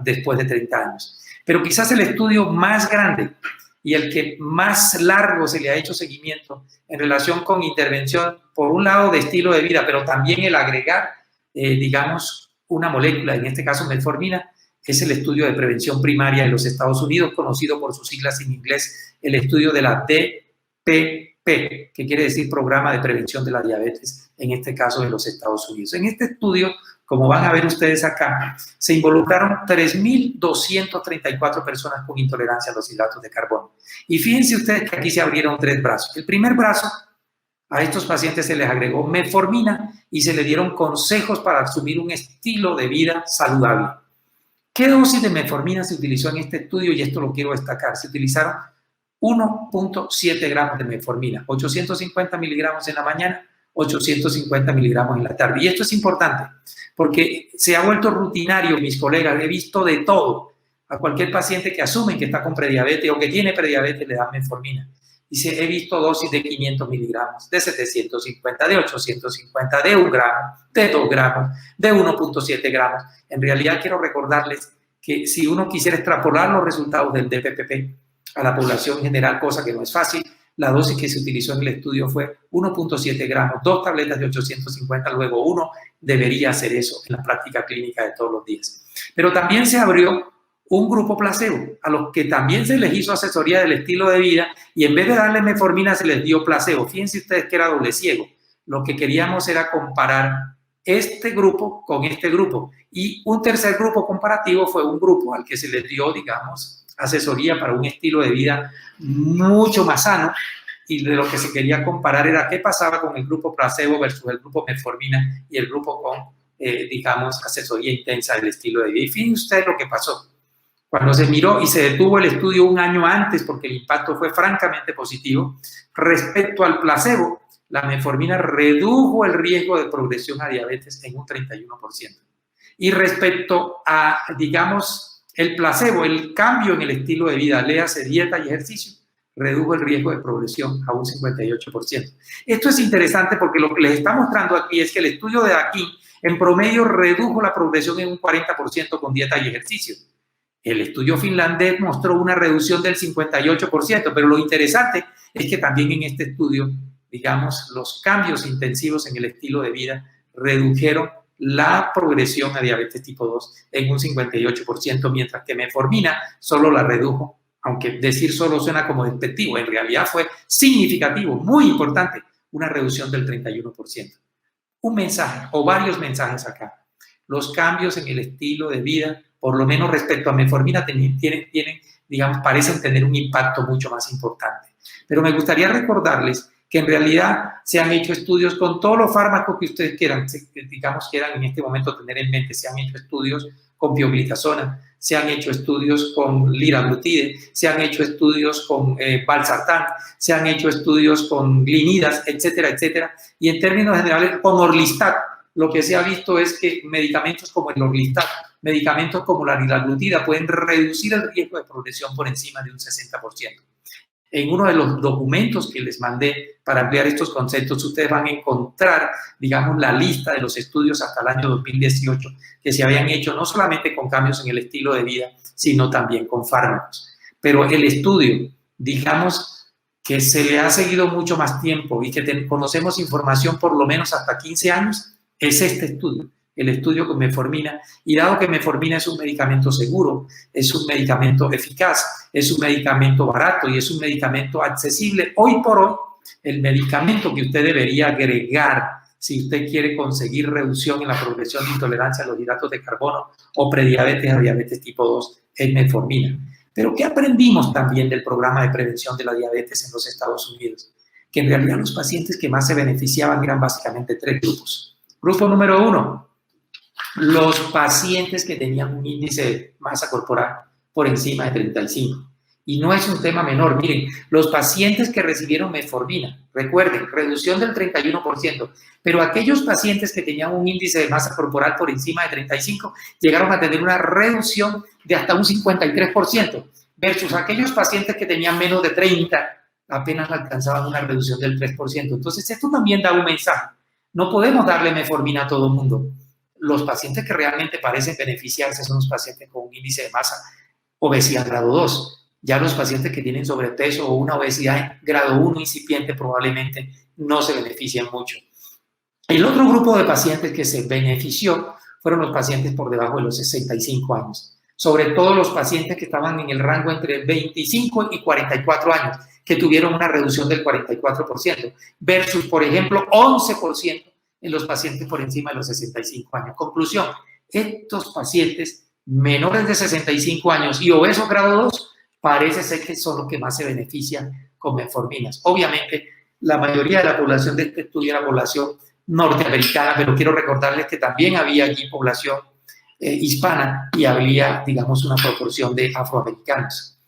después de 30 años. Pero quizás el estudio más grande y el que más largo se le ha hecho seguimiento en relación con intervención, por un lado, de estilo de vida, pero también el agregar, digamos, una molécula, en este caso metformina, es el estudio de prevención primaria en los Estados Unidos, conocido por sus siglas en inglés, el estudio de la DPP, que quiere decir Programa de Prevención de la Diabetes, en este caso de los Estados Unidos. En este estudio, como van a ver ustedes acá, se involucraron 3.234 personas con intolerancia a los hidratos de carbono. Y fíjense ustedes que aquí se abrieron 3 brazos. El primer brazo, a estos pacientes se les agregó metformina y se les dieron consejos para asumir un estilo de vida saludable. ¿Qué dosis de metformina se utilizó en este estudio? Y esto lo quiero destacar. Se utilizaron 1.7 gramos de metformina, 850 miligramos en la mañana, 850 miligramos en la tarde. Y esto es importante porque se ha vuelto rutinario, mis colegas, he visto de todo. A cualquier paciente que asumen que está con prediabetes o que tiene prediabetes le dan metformina. Dice, he visto dosis de 500 miligramos, de 750, de 850, de 1 gramo, de 2 gramos, de 1.7 gramos. En realidad quiero recordarles que si uno quisiera extrapolar los resultados del DPP a la población general, cosa que no es fácil, la dosis que se utilizó en el estudio fue 1.7 gramos, 2 tabletas de 850, luego 1 debería hacer eso en la práctica clínica de todos los días. Pero también se abrió un grupo placebo, a los que también se les hizo asesoría del estilo de vida y en vez de darle metformina se les dio placebo. Fíjense ustedes que era doble ciego. Lo que queríamos era comparar este grupo con este grupo. Y un tercer grupo comparativo fue un grupo al que se les dio, digamos, asesoría para un estilo de vida mucho más sano, y de lo que se quería comparar era qué pasaba con el grupo placebo versus el grupo metformina y el grupo con, digamos, asesoría intensa del estilo de vida. Y fíjense ustedes lo que pasó. Cuando se miró y se detuvo el estudio un año antes, porque el impacto fue francamente positivo, respecto al placebo, la metformina redujo el riesgo de progresión a diabetes en un 31%. Y respecto a, digamos, el placebo, el cambio en el estilo de vida, léase dieta y ejercicio, redujo el riesgo de progresión a un 58%. Esto es interesante porque lo que les está mostrando aquí es que el estudio de aquí, en promedio, redujo la progresión en un 40% con dieta y ejercicio. El estudio finlandés mostró una reducción del 58%, pero lo interesante es que también en este estudio, digamos, los cambios intensivos en el estilo de vida redujeron la progresión a diabetes tipo 2 en un 58%, mientras que metformina solo la redujo, aunque decir solo suena como despectivo, en realidad fue significativo, muy importante, una reducción del 31%. Un mensaje o varios mensajes acá. Los cambios en el estilo de vida, por lo menos respecto a metformina, tienen, digamos, parecen tener un impacto mucho más importante. Pero me gustaría recordarles que en realidad se han hecho estudios con todos los fármacos que ustedes quieran, digamos, quieran en este momento tener en mente. Se han hecho estudios con pioglitazona, se han hecho estudios con liraglutide, se han hecho estudios con valsartán, se han hecho estudios con glinidas, etcétera, etcétera. Y en términos generales, con orlistat, lo que se ha visto es que medicamentos como el orlistat, medicamentos como la liraglutida pueden reducir el riesgo de progresión por encima de un 60%. En uno de los documentos que les mandé para ampliar estos conceptos, ustedes van a encontrar, digamos, la lista de los estudios hasta el año 2018 que se habían hecho no solamente con cambios en el estilo de vida, sino también con fármacos. Pero el estudio, digamos, que se le ha seguido mucho más tiempo y que conocemos información por lo menos hasta 15 años, es este estudio. El estudio con metformina, y dado que metformina es un medicamento seguro, es un medicamento eficaz, es un medicamento barato y es un medicamento accesible, hoy por hoy, el medicamento que usted debería agregar si usted quiere conseguir reducción en la progresión de intolerancia a los hidratos de carbono o prediabetes a diabetes tipo 2 es metformina. Pero ¿qué aprendimos también del programa de prevención de la diabetes en los Estados Unidos? Que en realidad los pacientes que más se beneficiaban eran básicamente 3 grupos. Grupo número 1, los pacientes que tenían un índice de masa corporal por encima de 35. Y no es un tema menor. Miren, los pacientes que recibieron metformina, recuerden, reducción del 31%, pero aquellos pacientes que tenían un índice de masa corporal por encima de 35 llegaron a tener una reducción de hasta un 53%, versus aquellos pacientes que tenían menos de 30 apenas alcanzaban una reducción del 3%. Entonces, esto también da un mensaje. No podemos darle metformina a todo el mundo. Los pacientes que realmente parecen beneficiarse son los pacientes con un índice de masa, obesidad grado 2. Ya los pacientes que tienen sobrepeso o una obesidad grado 1 incipiente probablemente no se benefician mucho. El otro grupo de pacientes que se benefició fueron los pacientes por debajo de los 65 años. Sobre todo los pacientes que estaban en el rango entre 25 y 44 años, que tuvieron una reducción del 44%, versus, por ejemplo, 11% en los pacientes por encima de los 65 años. Conclusión, estos pacientes menores de 65 años y obesos grado 2 parece ser que son los que más se benefician con metforminas. Obviamente, la mayoría de la población de este estudio era población norteamericana, pero quiero recordarles que también había allí población hispana y había, digamos, una proporción de afroamericanos.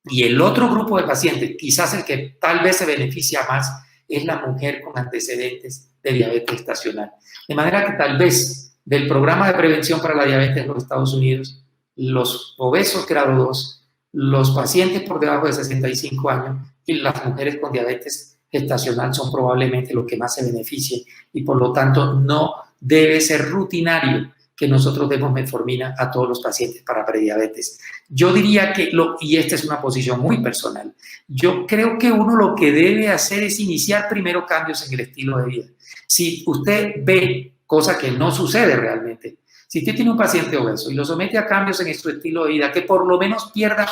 Y el otro grupo de pacientes, quizás el que tal vez se beneficia más, es la mujer con antecedentes de diabetes estacional. De manera que tal vez del programa de prevención para la diabetes en los Estados Unidos, los obesos grado 2, los pacientes por debajo de 65 años y las mujeres con diabetes gestacional son probablemente los que más se beneficien y por lo tanto no debe ser rutinario que nosotros demos metformina a todos los pacientes para prediabetes. Yo diría que, y esta es una posición muy personal, yo creo que uno lo que debe hacer es iniciar primero cambios en el estilo de vida. Si usted ve, cosa que no sucede realmente, si usted tiene un paciente obeso y lo somete a cambios en su estilo de vida, que por lo menos pierda,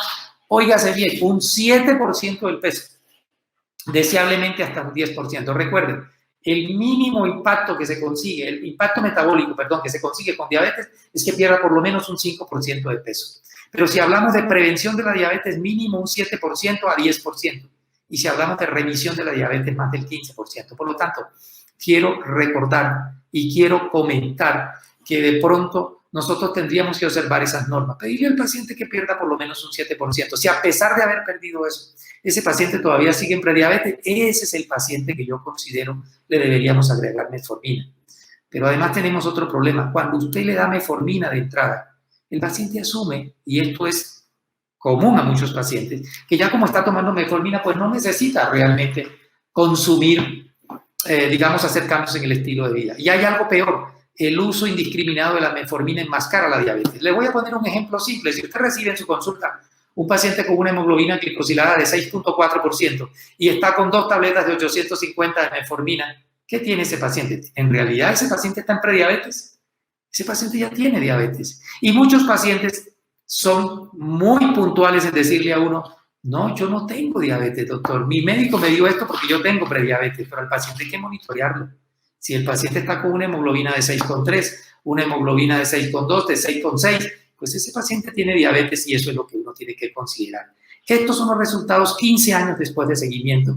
óigase bien, un 7% del peso, deseablemente hasta un 10%. Recuerden, el mínimo impacto que se consigue, el impacto metabólico, perdón, que se consigue con diabetes es que pierda por lo menos un 5% de peso. Pero si hablamos de prevención de la diabetes, mínimo un 7% a 10%. Y si hablamos de remisión de la diabetes, más del 15%. Por lo tanto, quiero recordar y quiero comentar que de pronto nosotros tendríamos que observar esas normas. Pedirle al paciente que pierda por lo menos un 7%. Si a pesar de haber perdido eso, ese paciente todavía sigue en prediabetes, ese es el paciente que yo considero le deberíamos agregar metformina. Pero además tenemos otro problema. Cuando usted le da metformina de entrada, el paciente asume, y esto es común a muchos pacientes, que ya como está tomando metformina, pues no necesita realmente consumir, digamos, hacer cambios en el estilo de vida. Y hay algo peor, el uso indiscriminado de la metformina enmascara la diabetes. Le voy a poner un ejemplo simple. Si usted recibe en su consulta un paciente con una hemoglobina glicosilada de 6.4% y está con 2 tabletas de 850 de metformina, ¿qué tiene ese paciente? En realidad, ese paciente está en prediabetes. Ese paciente ya tiene diabetes. Y muchos pacientes son muy puntuales en decirle a uno, no, yo no tengo diabetes, doctor. Mi médico me dio esto porque yo tengo prediabetes, pero al paciente hay que monitorearlo. Si el paciente está con una hemoglobina de 6,3, una hemoglobina de 6,2, de 6,6, pues ese paciente tiene diabetes y eso es lo que uno tiene que considerar. Estos son los resultados 15 años después de seguimiento.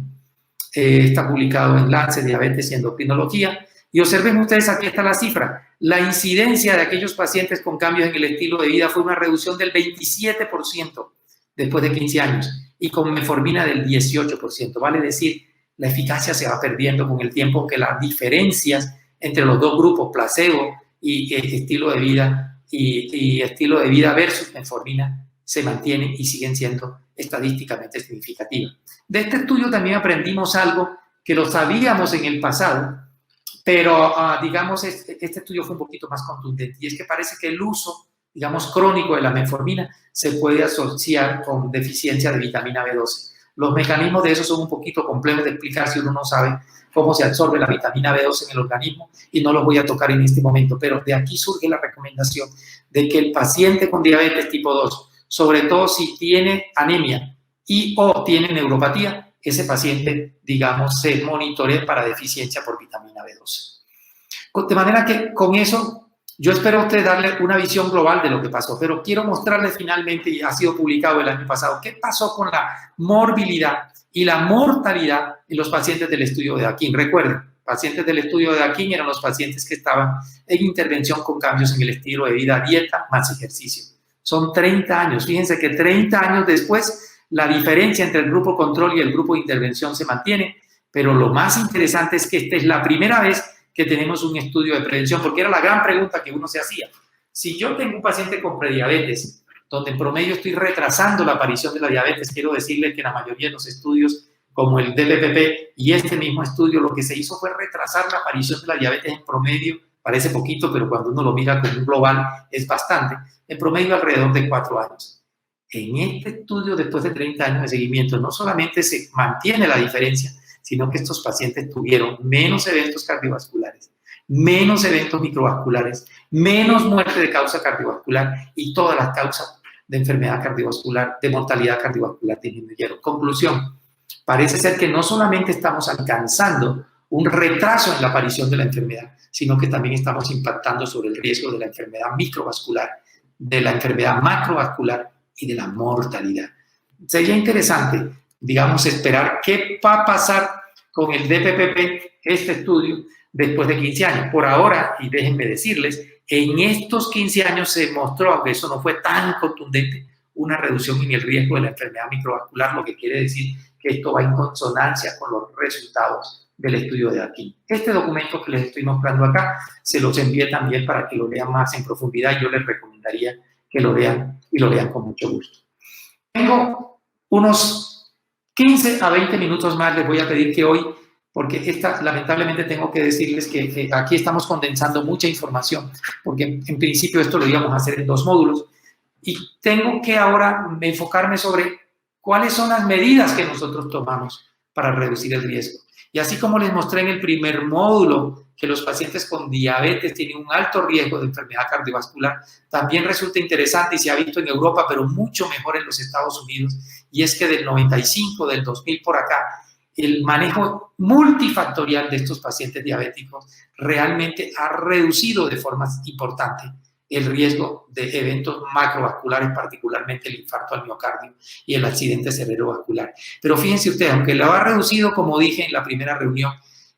Está publicado en Lancet Diabetes y Endocrinología. Y observen ustedes, aquí está la cifra. La incidencia de aquellos pacientes con cambios en el estilo de vida fue una reducción del 27% después de 15 años y con metformina del 18%. Vale decir, la eficacia se va perdiendo con el tiempo, que las diferencias entre los dos grupos, placebo y estilo de vida y estilo de vida versus metformina, se mantienen y siguen siendo estadísticamente significativas. De este estudio también aprendimos algo que lo sabíamos en el pasado, pero digamos, este estudio fue un poquito más contundente, y es que parece que el uso, digamos, crónico de la metformina se puede asociar con deficiencia de vitamina B12. Los mecanismos de eso son un poquito complejos de explicar si uno no sabe cómo se absorbe la vitamina B12 en el organismo, y no los voy a tocar en este momento, pero de aquí surge la recomendación de que el paciente con diabetes tipo 2, sobre todo si tiene anemia y o tiene neuropatía, ese paciente, digamos, se monitoree para deficiencia por vitamina B12. De manera que con eso yo espero a usted darle una visión global de lo que pasó, pero quiero mostrarle finalmente, y ha sido publicado el año pasado, qué pasó con la morbilidad y la mortalidad en los pacientes del estudio de Akin. Recuerden, pacientes del estudio de Akin eran los pacientes que estaban en intervención con cambios en el estilo de vida, dieta más ejercicio. Son 30 años. Fíjense que 30 años después, la diferencia entre el grupo control y el grupo de intervención se mantiene, pero lo más interesante es que esta es la primera vez que tenemos un estudio de prevención, porque era la gran pregunta que uno se hacía. Si yo tengo un paciente con prediabetes, donde en promedio estoy retrasando la aparición de la diabetes, quiero decirle que la mayoría de los estudios, como el DPPP y este mismo estudio, lo que se hizo fue retrasar la aparición de la diabetes en promedio, parece poquito, pero cuando uno lo mira con un global es bastante, en promedio alrededor de 4 años. En este estudio, después de 30 años de seguimiento, no solamente se mantiene la diferencia, sino que estos pacientes tuvieron menos eventos cardiovasculares, menos eventos microvasculares, menos muerte de causa cardiovascular, y todas las causas de enfermedad cardiovascular, de mortalidad cardiovascular disminuyeron. Conclusión, parece ser que no solamente estamos alcanzando un retraso en la aparición de la enfermedad, sino que también estamos impactando sobre el riesgo de la enfermedad microvascular, de la enfermedad macrovascular y de la mortalidad. Sería interesante, digamos, esperar qué va a pasar con el DPPP, este estudio, después de 15 años. Por ahora, y déjenme decirles, en estos 15 años se mostró, aunque eso no fue tan contundente, una reducción en el riesgo de la enfermedad microvascular, lo que quiere decir que esto va en consonancia con los resultados del estudio de Akin. Este documento que les estoy mostrando acá, se los envié también para que lo lean más en profundidad, y yo les recomendaría que lo lean, y lo lean con mucho gusto. Tengo unos 15 a 20 minutos más, les voy a pedir que hoy, porque lamentablemente tengo que decirles que aquí estamos condensando mucha información, porque en principio esto lo íbamos a hacer en 2 módulos, y tengo que ahora enfocarme sobre cuáles son las medidas que nosotros tomamos para reducir el riesgo. Y así como les mostré en el primer módulo que los pacientes con diabetes tienen un alto riesgo de enfermedad cardiovascular, también resulta interesante, y se ha visto en Europa, pero mucho mejor en los Estados Unidos, y es que del 95, del 2000 por acá, el manejo multifactorial de estos pacientes diabéticos realmente ha reducido de forma importante el riesgo de eventos macrovasculares, particularmente el infarto al miocardio y el accidente cerebrovascular. Pero fíjense ustedes, aunque lo ha reducido, como dije en la primera reunión,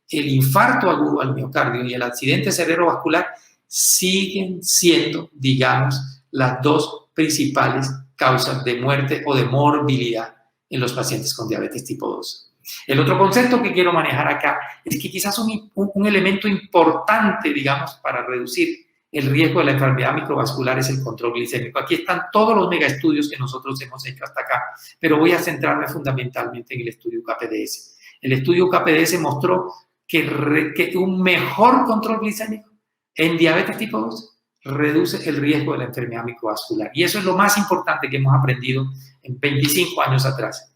el infarto agudo al miocardio y el accidente cerebrovascular siguen siendo, digamos, las 2 principales causas de muerte o de morbilidad en los pacientes con diabetes tipo 2. El otro concepto que quiero manejar acá es que quizás un elemento importante, digamos, para reducir el riesgo de la enfermedad microvascular es el control glicémico. Aquí están todos los megaestudios que nosotros hemos hecho hasta acá, pero voy a centrarme fundamentalmente en el estudio KPDS. El estudio KPDS mostró que un mejor control glicémico en diabetes tipo 2 reduce el riesgo de la enfermedad microvascular. Y eso es lo más importante que hemos aprendido en 25 años atrás.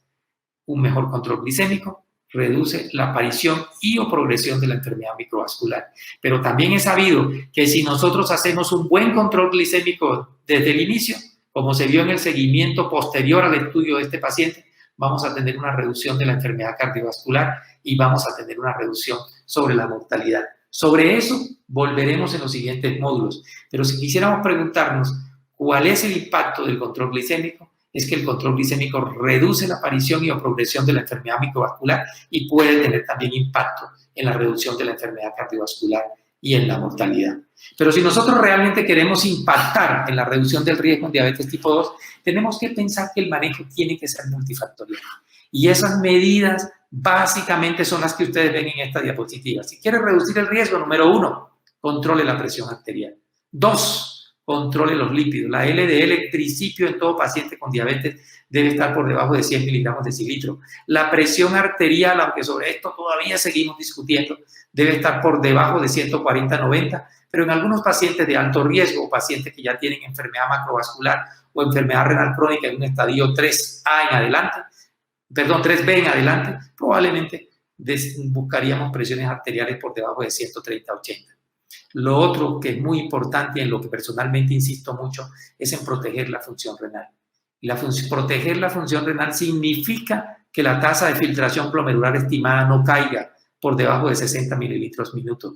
Un mejor control glicémico reduce la aparición y o progresión de la enfermedad microvascular. Pero también es sabido que si nosotros hacemos un buen control glicémico desde el inicio, como se vio en el seguimiento posterior al estudio de este paciente, vamos a tener una reducción de la enfermedad cardiovascular y vamos a tener una reducción sobre la mortalidad. Sobre eso volveremos en los siguientes módulos. Pero si quisiéramos preguntarnos cuál es el impacto del control glicémico, es que el control glicémico reduce la aparición y o progresión de la enfermedad microvascular y puede tener también impacto en la reducción de la enfermedad cardiovascular y en la mortalidad. Pero si nosotros realmente queremos impactar en la reducción del riesgo en diabetes tipo 2, tenemos que pensar que el manejo tiene que ser multifactorial. Y esas medidas básicamente son las que ustedes ven en esta diapositiva. Si quiere reducir el riesgo, número 1, controle la presión arterial. 2, controle los lípidos. La LDL, el principio en todo paciente con diabetes, debe estar por debajo de 100 miligramos de decilitro. La presión arterial, aunque sobre esto todavía seguimos discutiendo, debe estar por debajo de 140-90, pero en algunos pacientes de alto riesgo o pacientes que ya tienen enfermedad macrovascular o enfermedad renal crónica en un estadio 3A en adelante, perdón, 3B en adelante, probablemente buscaríamos presiones arteriales por debajo de 130-80. Lo otro que es muy importante y en lo que personalmente insisto mucho es en proteger la función renal. Y proteger la función renal significa que la tasa de filtración glomerular estimada no caiga por debajo de 60 mililitros minuto.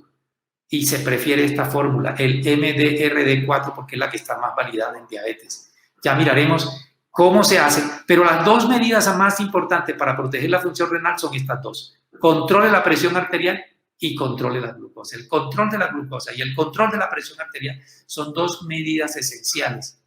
Y se prefiere esta fórmula, el MDRD4, porque es la que está más validada en diabetes. Ya miraremos cómo se hace, pero las dos medidas más importantes para proteger la función renal son estas dos. Controle la presión arterial y controle la glucosa. El control de la glucosa y el control de la presión arterial son dos medidas esenciales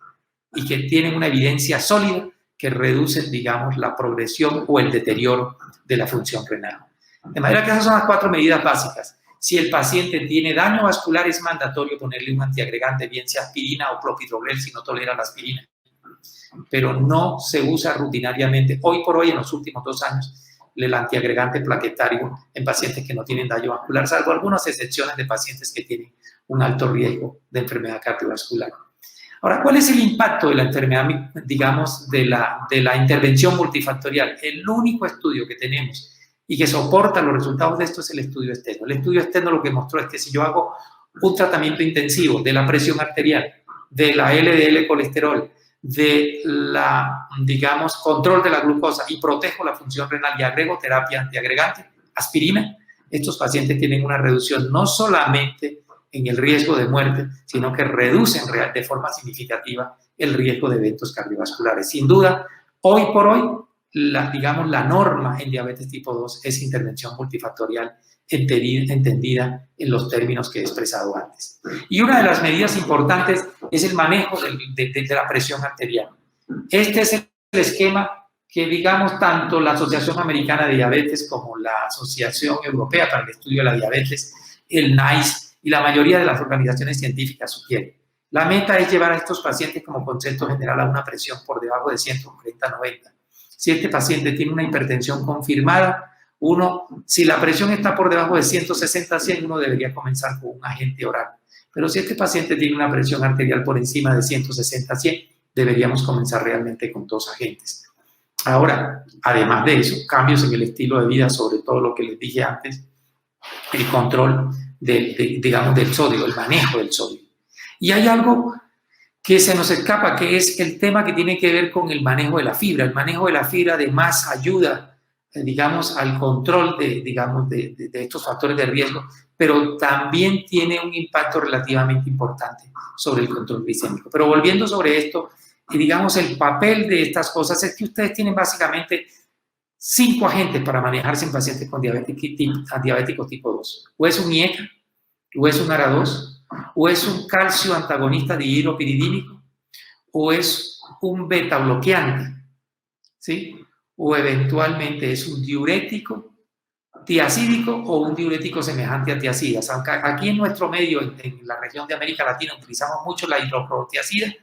y que tienen una evidencia sólida que reducen, digamos, la progresión o el deterioro de la función renal. De manera que esas son las 4 medidas básicas. Si el paciente tiene daño vascular, es mandatorio ponerle un antiagregante, bien sea aspirina o clopidogrel si no tolera la aspirina. Pero no se usa rutinariamente. Hoy por hoy, en los últimos 2 años, el antiagregante plaquetario en pacientes que no tienen daño vascular, salvo algunas excepciones de pacientes que tienen un alto riesgo de enfermedad cardiovascular. Ahora, ¿cuál es el impacto de la enfermedad, digamos, de la intervención multifactorial? El único estudio que tenemos y que soporta los resultados de esto es el estudio Steno. El estudio Steno lo que mostró es que si yo hago un tratamiento intensivo de la presión arterial, de la LDL colesterol, de la, digamos, control de la glucosa y protejo la función renal y agrego terapia antiagregante, aspirina, estos pacientes tienen una reducción no solamente en el riesgo de muerte, sino que reducen de forma significativa el riesgo de eventos cardiovasculares. Sin duda, hoy por hoy, digamos, la norma en diabetes tipo 2 es intervención multifactorial entendida en los términos que he expresado antes. Y una de las medidas importantes es el manejo de la presión arterial. Este es el esquema que, digamos, tanto la Asociación Americana de Diabetes como la Asociación Europea para el Estudio de la Diabetes, el NICE y la mayoría de las organizaciones científicas sugieren. La meta es llevar a estos pacientes como concepto general a una presión por debajo de 140-90. Si este paciente tiene una hipertensión confirmada, si la presión está por debajo de 160-100, uno debería comenzar con un agente oral. Pero si este paciente tiene una presión arterial por encima de 160-100, deberíamos comenzar realmente con 2 agentes. Ahora, además de eso, cambios en el estilo de vida, sobre todo lo que les dije antes, el control digamos, del sodio, el manejo del sodio. Y hay algo que se nos escapa, que es el tema que tiene que ver con el manejo de la fibra. El manejo de la fibra además ayuda, digamos, al control de estos factores de riesgo, pero también tiene un impacto relativamente importante sobre el control glicémico. Pero volviendo sobre esto, y digamos, el papel de estas cosas es que ustedes tienen básicamente 5 agentes para manejarse en pacientes con diabéticos tipo 2. O es un IECA, o es un ARA2, o es un calcio antagonista dihidropiridínico, o es un beta bloqueante, ¿sí? O eventualmente es un diurético tiacídico o un diurético semejante a tiacidas. Aunque aquí en nuestro medio, en la región de América Latina, utilizamos mucho la hidroclorotiazida.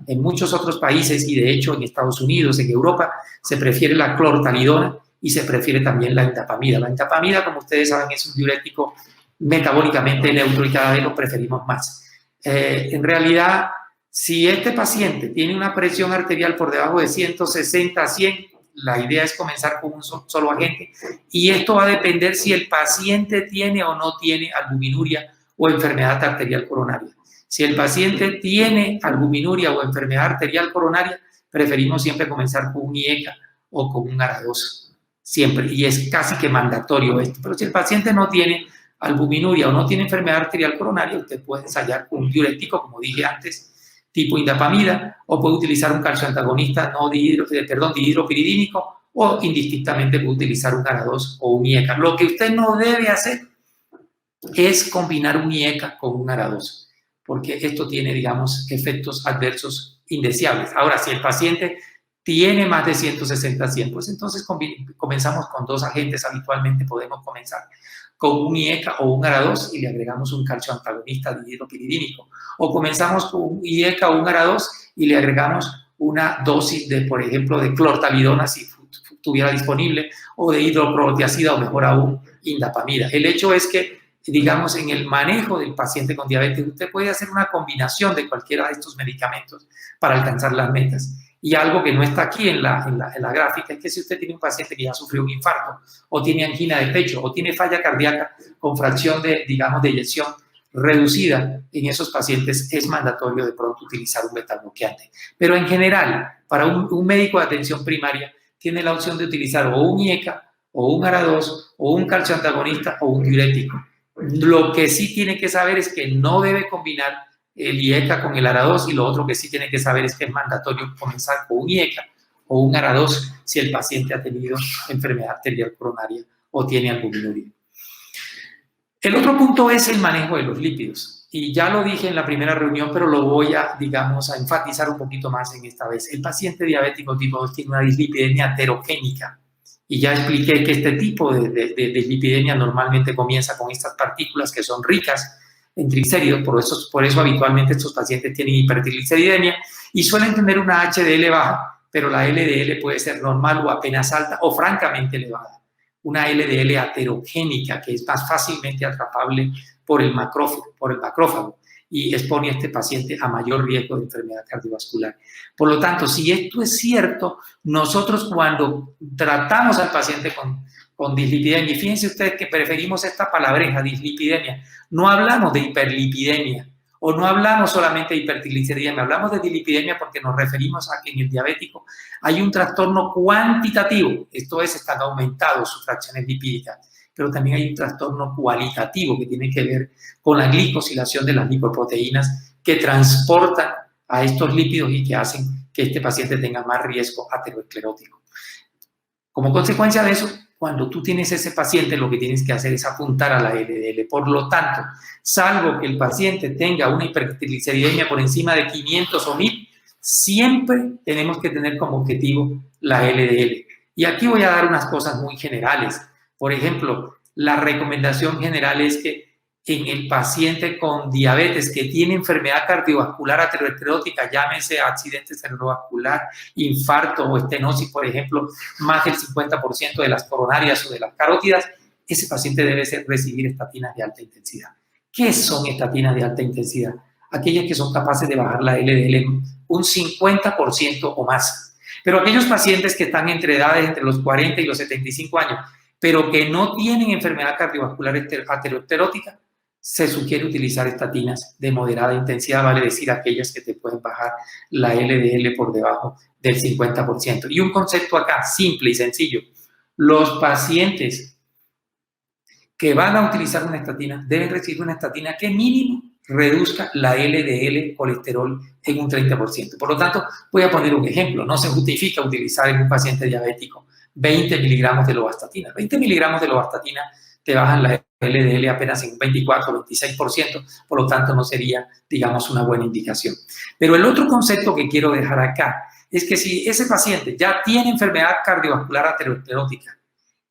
En muchos otros países y de hecho en Estados Unidos, en Europa, se prefiere la clortalidona y se prefiere también la indapamida. La indapamida, como ustedes saben, es un diurético metabólicamente neutro y cada vez lo preferimos más. En realidad, si este paciente tiene una presión arterial por debajo de 160 a 100, la idea es comenzar con un solo agente y esto va a depender si el paciente tiene o no tiene albuminuria o enfermedad arterial coronaria. Si el paciente tiene albuminuria o enfermedad arterial coronaria, preferimos siempre comenzar con un IECA o con un ARA2, siempre, y es casi que mandatorio esto. Pero si el paciente no tiene albuminuria o no tiene enfermedad arterial coronaria, usted puede ensayar con un diurético, como dije antes, tipo indapamida, o puede utilizar un calcio antagonista dihidropiridínico, o indistintamente puede utilizar un ARA2 o un IECA. Lo que usted no debe hacer es combinar un IECA con un ARA2, porque esto tiene, digamos, efectos adversos indeseables. Ahora, si el paciente tiene más de 160-100, pues entonces comenzamos con dos agentes. Habitualmente podemos comenzar con un IECA o un ARA2 y le agregamos un calcio antagonista dihidropiridínico. O comenzamos con un IECA o un ARA2 y le agregamos una dosis de, por ejemplo, de clortalidona, si estuviera disponible, o de hidroclorotiazida, o mejor aún, indapamida. El hecho es que, digamos, en el manejo del paciente con diabetes, usted puede hacer una combinación de cualquiera de estos medicamentos para alcanzar las metas. Y algo que no está aquí en la gráfica es que si usted tiene un paciente que ya sufrió un infarto, o tiene angina de pecho, o tiene falla cardíaca con fracción de, digamos, de eyección reducida, en esos pacientes es mandatorio de pronto utilizar un betabloqueante. Pero en general, para un médico de atención primaria, tiene la opción de utilizar o un IECA, o un ARA2, o un calcio antagonista, o un diurético. Lo que sí tiene que saber es que no debe combinar el IECA con el ARA2, y lo otro que sí tiene que saber es que es mandatorio comenzar con un IECA o un ARA2 si el paciente ha tenido enfermedad arterial coronaria o tiene albuminuria. El otro punto es el manejo de los lípidos. Y ya lo dije en la primera reunión, pero lo voy a, digamos, a enfatizar un poquito más en esta vez. El paciente diabético tipo 2 tiene una dislipidemia heterogénica. Y ya expliqué que este tipo de dislipidemia normalmente comienza con estas partículas que son ricas en triglicéridos, por eso habitualmente estos pacientes tienen hipertrigliceridemia y suelen tener una HDL baja, pero la LDL puede ser normal o apenas alta o francamente elevada. Una LDL aterogénica que es más fácilmente atrapable por el macrófago y expone a este paciente a mayor riesgo de enfermedad cardiovascular. Por lo tanto, si esto es cierto, nosotros cuando tratamos al paciente con dislipidemia, y fíjense ustedes que preferimos esta palabreja, dislipidemia, no hablamos de hiperlipidemia o no hablamos solamente de hipertrigliceridemia, hablamos de dislipidemia porque nos referimos a que en el diabético hay un trastorno cuantitativo, esto es, están aumentados sus fracciones lipídicas, pero también hay un trastorno cualitativo que tiene que ver con la glicosilación de las lipoproteínas que transportan a estos lípidos y que hacen que este paciente tenga más riesgo aterosclerótico. Como consecuencia de eso, cuando tú tienes ese paciente, lo que tienes que hacer es apuntar a la LDL. Por lo tanto, salvo que el paciente tenga una hipertrigliceridemia por encima de 500 o 1000, siempre tenemos que tener como objetivo la LDL. Y aquí voy a dar unas cosas muy generales. Por ejemplo, la recomendación general es que en el paciente con diabetes que tiene enfermedad cardiovascular aterosclerótica, llámese accidente cerebrovascular, infarto o estenosis, por ejemplo, más del 50% de las coronarias o de las carótidas, ese paciente debe recibir estatinas de alta intensidad. ¿Qué son estatinas de alta intensidad? Aquellas que son capaces de bajar la LDL un 50% o más. Pero aquellos pacientes que están entre edades entre los 40 y los 75 años, pero que no tienen enfermedad cardiovascular aterosclerótica, se sugiere utilizar estatinas de moderada intensidad, vale decir aquellas que te pueden bajar la LDL por debajo del 50%. Y un concepto acá simple y sencillo: los pacientes que van a utilizar una estatina deben recibir una estatina que mínimo reduzca la LDL colesterol en un 30%. Por lo tanto, voy a poner un ejemplo. No se justifica utilizar en un paciente diabético 20 miligramos de lovastatina. 20 miligramos de lovastatina te bajan la LDL apenas en un 24 o 26%, por lo tanto no sería, digamos, una buena indicación. Pero el otro concepto que quiero dejar acá es que si ese paciente ya tiene enfermedad cardiovascular aterosclerótica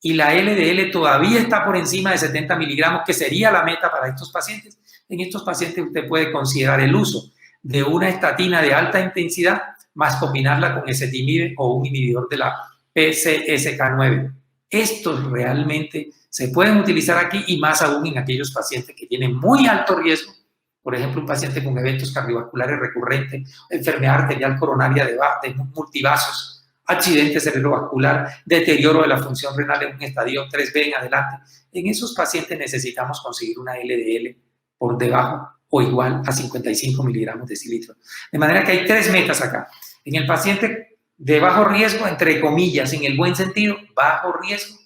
y la LDL todavía está por encima de 70 miligramos, que sería la meta para estos pacientes, en estos pacientes usted puede considerar el uso de una estatina de alta intensidad más combinarla con ezetimibe o un inhibidor de la PCSK9. Estos realmente se pueden utilizar aquí y más aún en aquellos pacientes que tienen muy alto riesgo, por ejemplo, un paciente con eventos cardiovasculares recurrentes, enfermedad arterial coronaria de multivasos, accidente cerebrovascular, deterioro de la función renal en un estadio 3B en adelante. En esos pacientes necesitamos conseguir una LDL por debajo o igual a 55 miligramos de decilitro. De manera que hay tres metas acá. En el paciente de bajo riesgo, entre comillas, en el buen sentido, bajo riesgo,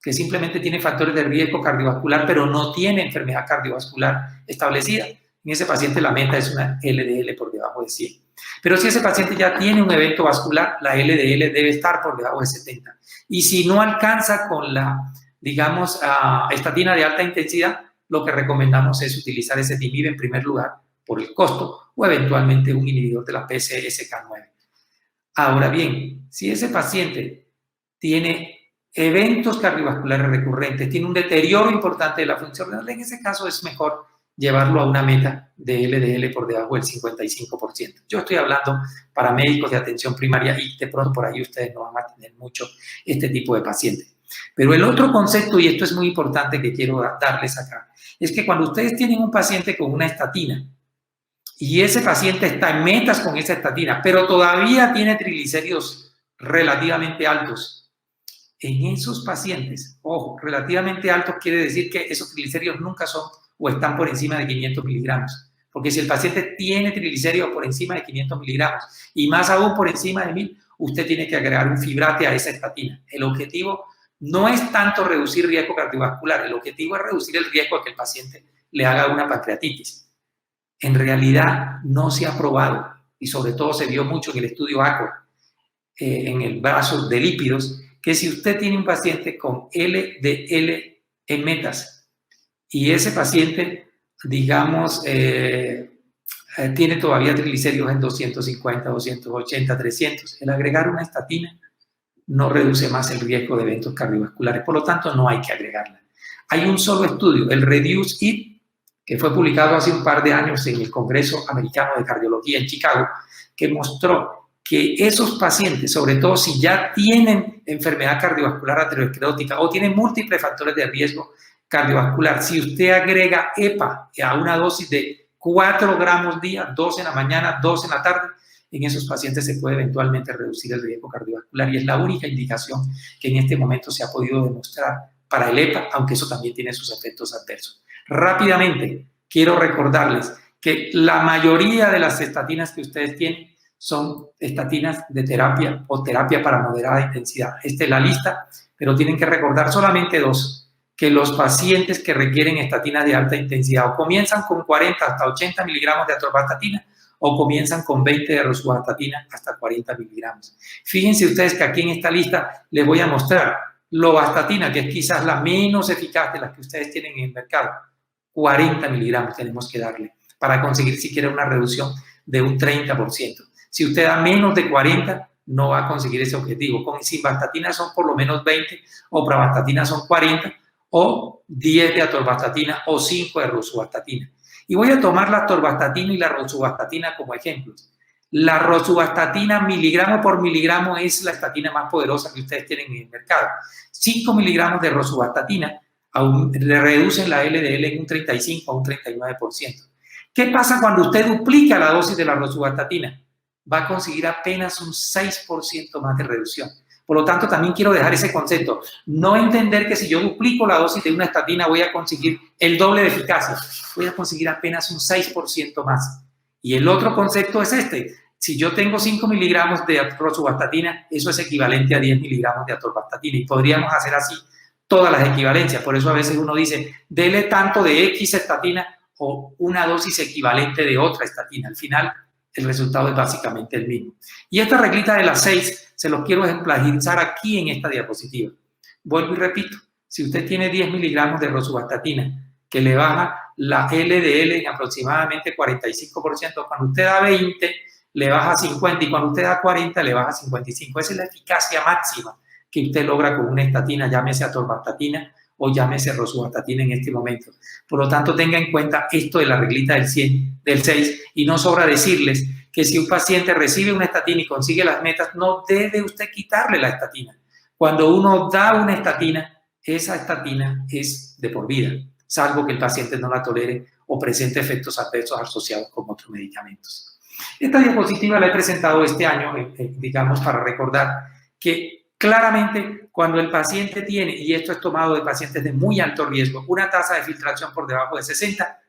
que simplemente tiene factores de riesgo cardiovascular, pero no tiene enfermedad cardiovascular establecida. En ese paciente la meta es una LDL por debajo de 100. Pero si ese paciente ya tiene un evento vascular, la LDL debe estar por debajo de 70. Y si no alcanza con la, digamos, estatina de alta intensidad, lo que recomendamos es utilizar ezetimibe en primer lugar por el costo o eventualmente un inhibidor de la PCSK9. Ahora bien, si ese paciente tiene eventos cardiovasculares recurrentes, tiene un deterioro importante de la función renal, en ese caso es mejor llevarlo a una meta de LDL por debajo del 55%. Yo estoy hablando para médicos de atención primaria y de pronto por ahí ustedes no van a tener mucho este tipo de pacientes. Pero el otro concepto, y esto es muy importante que quiero darles acá, es que cuando ustedes tienen un paciente con una estatina y ese paciente está en metas con esa estatina, pero todavía tiene triglicéridos relativamente altos, en esos pacientes, ojo, relativamente altos quiere decir que esos triglicéridos nunca son o están por encima de 500 miligramos. Porque si el paciente tiene triglicéridos por encima de 500 miligramos y más aún por encima de 1000, usted tiene que agregar un fibrate a esa estatina. El objetivo no es tanto reducir riesgo cardiovascular, el objetivo es reducir el riesgo de que el paciente le haga una pancreatitis. En realidad no se ha probado, y sobre todo se vio mucho en el estudio ACOR, en el brazo de lípidos, que si usted tiene un paciente con LDL en metas, y ese paciente, digamos, tiene todavía triglicéridos en 250, 280, 300. El agregar una estatina no reduce más el riesgo de eventos cardiovasculares, por lo tanto no hay que agregarla. Hay un solo estudio, el REDUCE-IT, que fue publicado hace un par de años en el Congreso Americano de Cardiología en Chicago, que mostró que esos pacientes, sobre todo si ya tienen enfermedad cardiovascular aterosclerótica o tienen múltiples factores de riesgo cardiovascular, si usted agrega EPA a una dosis de 4 gramos día, 2 en la mañana, 2 en la tarde, en esos pacientes se puede eventualmente reducir el riesgo cardiovascular y es la única indicación que en este momento se ha podido demostrar para el EPA, aunque eso también tiene sus efectos adversos. Rápidamente, quiero recordarles que la mayoría de las estatinas que ustedes tienen son estatinas de terapia o terapia para moderada intensidad. Esta es la lista, pero tienen que recordar solamente dos, que los pacientes que requieren estatinas de alta intensidad o comienzan con 40 hasta 80 miligramos de atorvastatina o comienzan con 20 de rosuvastatina hasta 40 miligramos. Fíjense ustedes que aquí en esta lista les voy a mostrar lovastatina, que es quizás la menos eficaz de las que ustedes tienen en el mercado. 40 miligramos tenemos que darle para conseguir siquiera una reducción de un 30%. Si usted da menos de 40, no va a conseguir ese objetivo. Con simvastatina son por lo menos 20, o pravastatina son 40, o 10 de atorvastatina o 5 de rosuvastatina. Y voy a tomar la atorvastatina y la rosuvastatina como ejemplos. La rosuvastatina miligramo por miligramo es la estatina más poderosa que ustedes tienen en el mercado. 5 miligramos de rosuvastatina le reducen la LDL en un 35 a un 39%. ¿Qué pasa cuando usted duplica la dosis de la rosuvastatina? Va a conseguir apenas un 6% más de reducción. Por lo tanto, también quiero dejar ese concepto. No entender que si yo duplico la dosis de una estatina voy a conseguir el doble de eficacia. Voy a conseguir apenas un 6% más. Y el otro concepto es este. Si yo tengo 5 miligramos de rosuvastatina, eso es equivalente a 10 miligramos de atorvastatina. Y podríamos hacer así todas las equivalencias. Por eso a veces uno dice, dele tanto de X estatina o una dosis equivalente de otra estatina. Al final, el resultado es básicamente el mismo. Y esta reglita de las 6 se los quiero ejemplarizar aquí en esta diapositiva. Vuelvo y repito, si usted tiene 10 miligramos de rosuvastatina que le baja la LDL en aproximadamente 45%, cuando usted da 20 le baja 50 y cuando usted da 40 le baja 55. Esa es la eficacia máxima que usted logra con una estatina, llámese atorvastatina o llámese rosuvastatina en este momento. Por lo tanto, tenga en cuenta esto de la reglita del 100, del 6, y no sobra decirles que si un paciente recibe una estatina y consigue las metas, no debe usted quitarle la estatina. Cuando uno da una estatina, esa estatina es de por vida, salvo que el paciente no la tolere o presente efectos adversos asociados con otros medicamentos. Esta diapositiva la he presentado este año, digamos, para recordar que claramente cuando el paciente tiene, y esto es tomado de pacientes de muy alto riesgo, una tasa de filtración por debajo de 60,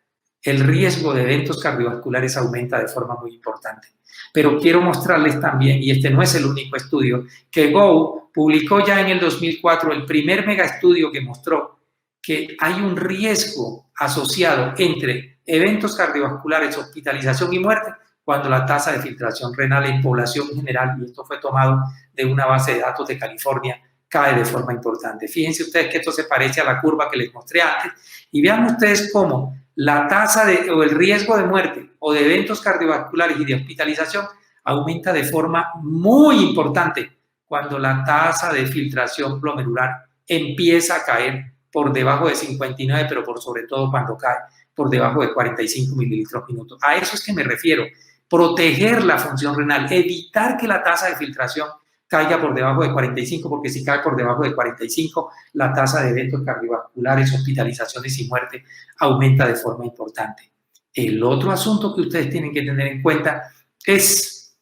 el riesgo de eventos cardiovasculares aumenta de forma muy importante. Pero quiero mostrarles también, y este no es el único estudio, que Go publicó ya en el 2004 el primer megaestudio que mostró que hay un riesgo asociado entre eventos cardiovasculares, hospitalización y muerte cuando la tasa de filtración renal en población general, y esto fue tomado de una base de datos de California, cae de forma importante. Fíjense ustedes que esto se parece a la curva que les mostré antes, y vean ustedes cómo la tasa o el riesgo de muerte o de eventos cardiovasculares y de hospitalización aumenta de forma muy importante cuando la tasa de filtración glomerular empieza a caer por debajo de 59, pero por sobre todo cuando cae por debajo de 45 mililitros minuto. A eso es que me refiero. Proteger la función renal, evitar que la tasa de filtración caiga por debajo de 45, porque si cae por debajo de 45, la tasa de eventos cardiovasculares, hospitalizaciones y muerte aumenta de forma importante. El otro asunto que ustedes tienen que tener en cuenta es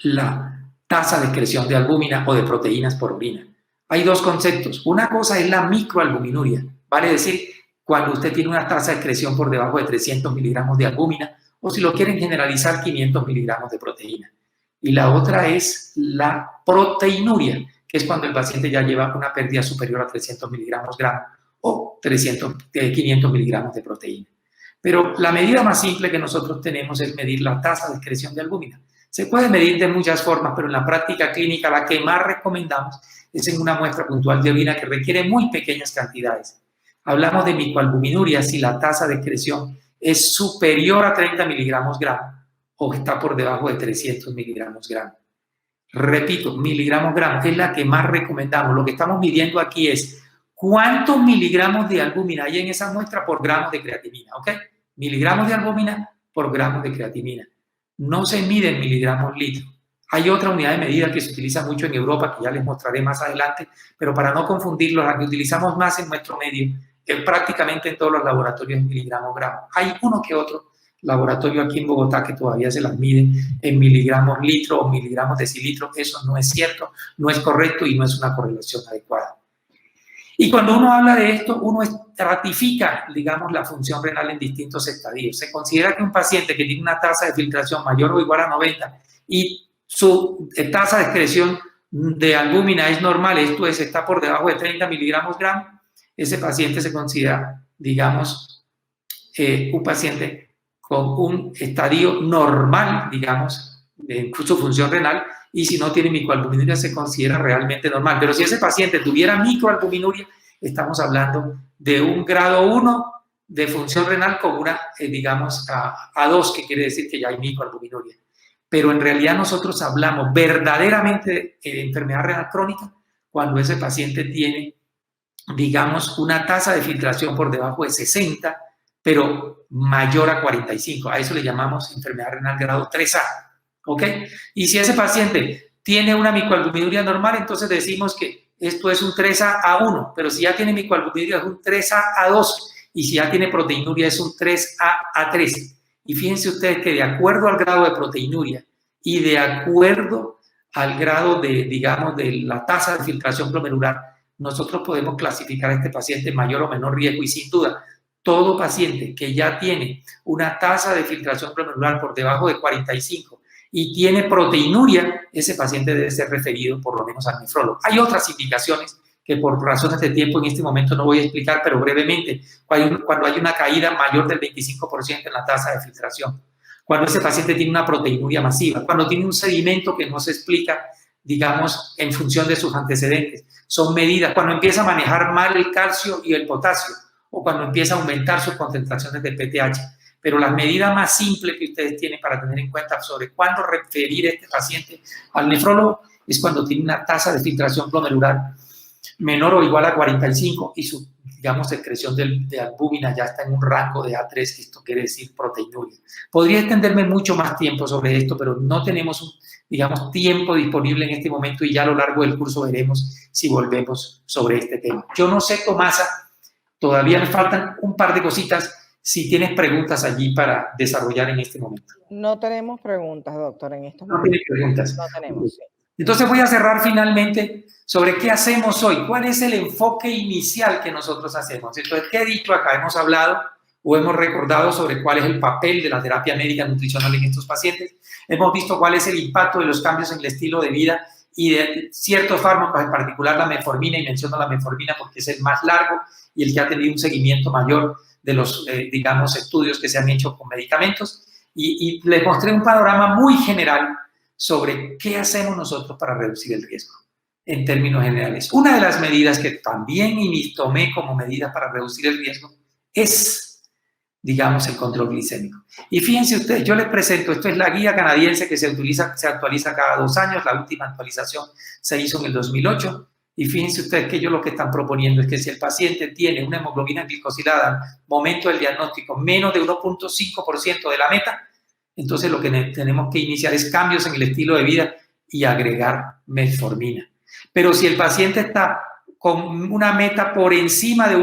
la tasa de excreción de albúmina o de proteínas por orina. Hay dos conceptos. Una cosa es la microalbuminuria, vale decir, cuando usted tiene una tasa de excreción por debajo de 300 miligramos de albúmina, o si lo quieren generalizar, 500 miligramos de proteína. Y la otra es la proteinuria, que es cuando el paciente ya lleva una pérdida superior a 300 miligramos gramo o 500 miligramos de proteína. Pero la medida más simple que nosotros tenemos es medir la tasa de excreción de albúmina. Se puede medir de muchas formas, pero en la práctica clínica la que más recomendamos es en una muestra puntual de orina que requiere muy pequeñas cantidades. Hablamos de microalbuminuria si la tasa de excreción es superior a 30 miligramos gramo o está por debajo de 300 miligramos gramo. Repito, miligramos gramo es la que más recomendamos. Lo que estamos midiendo aquí es cuántos miligramos de albúmina hay en esa muestra por gramos de creatinina, ¿ok? Miligramos de albúmina por gramos de creatinina. No se mide en miligramos litro. Hay otra unidad de medida que se utiliza mucho en Europa, que ya les mostraré más adelante, pero para no confundirlo, la que utilizamos más en nuestro medio es prácticamente en todos los laboratorios en miligramos gramo. Hay uno que otro laboratorio aquí en Bogotá que todavía se las mide en miligramos litro o miligramos decilitro. Eso no es cierto, no es correcto y no es una correlación adecuada. Y cuando uno habla de esto, uno estratifica, digamos, la función renal en distintos estadios. Se considera que un paciente que tiene una tasa de filtración mayor o igual a 90 y su tasa de excreción de albúmina es normal, esto es, está por debajo de 30 miligramos gramo, ese paciente se considera, digamos, un paciente con un estadio normal, digamos, en su función renal, y si no tiene microalbuminuria se considera realmente normal. Pero si ese paciente tuviera microalbuminuria, estamos hablando de un grado 1 de función renal con una, digamos, A2, que quiere decir que ya hay microalbuminuria. Pero en realidad nosotros hablamos verdaderamente de enfermedad renal crónica cuando ese paciente tiene, digamos, una tasa de filtración por debajo de 60, pero mayor a 45. A eso le llamamos enfermedad renal grado 3A, ¿ok? Y si ese paciente tiene una microalbuminuria normal, entonces decimos que esto es un 3A a 1, pero si ya tiene microalbuminuria es un 3A a 2, y si ya tiene proteinuria es un 3A a 3. Y fíjense ustedes que de acuerdo al grado de proteinuria y de acuerdo al grado de, digamos, de la tasa de filtración glomerular, nosotros podemos clasificar a este paciente en mayor o menor riesgo. Y sin duda, todo paciente que ya tiene una tasa de filtración glomerular por debajo de 45 y tiene proteinuria, ese paciente debe ser referido por lo menos al nefrólogo. Hay otras indicaciones que por razones de tiempo en este momento no voy a explicar, pero brevemente, cuando hay una caída mayor del 25% en la tasa de filtración, cuando ese paciente tiene una proteinuria masiva, cuando tiene un sedimento que no se explica, digamos, en función de sus antecedentes. Son medidas cuando empieza a manejar mal el calcio y el potasio, o cuando empieza a aumentar sus concentraciones de PTH. Pero la medida más simple que ustedes tienen para tener en cuenta sobre cuándo referir a este paciente al nefrólogo es cuando tiene una tasa de filtración glomerular menor o igual a 45 y su, digamos, secreción de albúmina ya está en un rango de A3, esto quiere decir proteinuria. Podría extenderme mucho más tiempo sobre esto, pero no tenemos, digamos, tiempo disponible en este momento y ya a lo largo del curso veremos si volvemos sobre este tema. Yo no sé, Tomasa, todavía me faltan un par de cositas, si tienes preguntas allí para desarrollar en este momento. No tenemos preguntas, doctor, en estos No momentos. tiene preguntas. No tenemos, sí. Entonces voy a cerrar finalmente sobre qué hacemos hoy, cuál es el enfoque inicial que nosotros hacemos. Entonces, ¿qué he dicho acá? Hemos hablado o hemos recordado sobre cuál es el papel de la terapia médica nutricional en estos pacientes. Hemos visto cuál es el impacto de los cambios en el estilo de vida y de ciertos fármacos, en particular la metformina, y menciono la metformina porque es el más largo y el que ha tenido un seguimiento mayor de los, digamos, estudios que se han hecho con medicamentos. Y les mostré un panorama muy general sobre qué hacemos nosotros para reducir el riesgo en términos generales. Una de las medidas que también tomé como medida para reducir el riesgo es, digamos, el control glicémico. Y fíjense ustedes, yo les presento, esto es la guía canadiense que se actualiza cada 2 años, la última actualización se hizo en el 2008, y fíjense ustedes que ellos lo que están proponiendo es que si el paciente tiene una hemoglobina glicosilada al momento del diagnóstico menos de 1.5% de la meta, entonces lo que tenemos que iniciar es cambios en el estilo de vida y agregar metformina. Pero si el paciente está con una meta por encima de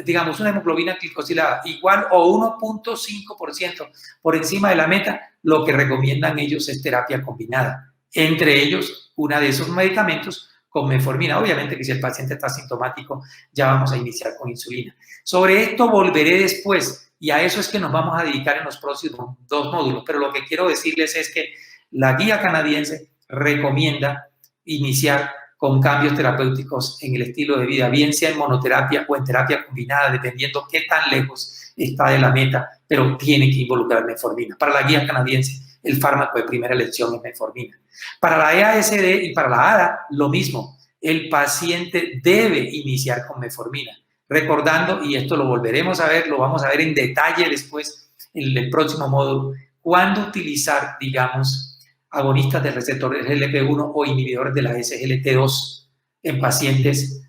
digamos, una hemoglobina glicosilada igual o 1.5% por encima de la meta, lo que recomiendan ellos es terapia combinada. Entre ellos, una de esos medicamentos con metformina. Obviamente que si el paciente está asintomático, ya vamos a iniciar con insulina. Sobre esto volveré después. Y a eso es que nos vamos a dedicar en los próximos 2 módulos. Pero lo que quiero decirles es que la guía canadiense recomienda iniciar con cambios terapéuticos en el estilo de vida, bien sea en monoterapia o en terapia combinada, dependiendo qué tan lejos está de la meta, pero tiene que involucrar metformina. Para la guía canadiense, el fármaco de primera elección es metformina. Para la EASD y para la ADA, lo mismo. El paciente debe iniciar con metformina. Recordando, y esto lo volveremos a ver, lo vamos a ver en detalle después en el próximo módulo, cuándo utilizar, digamos, agonistas del receptor GLP-1 o inhibidores de la SGLT2 en pacientes,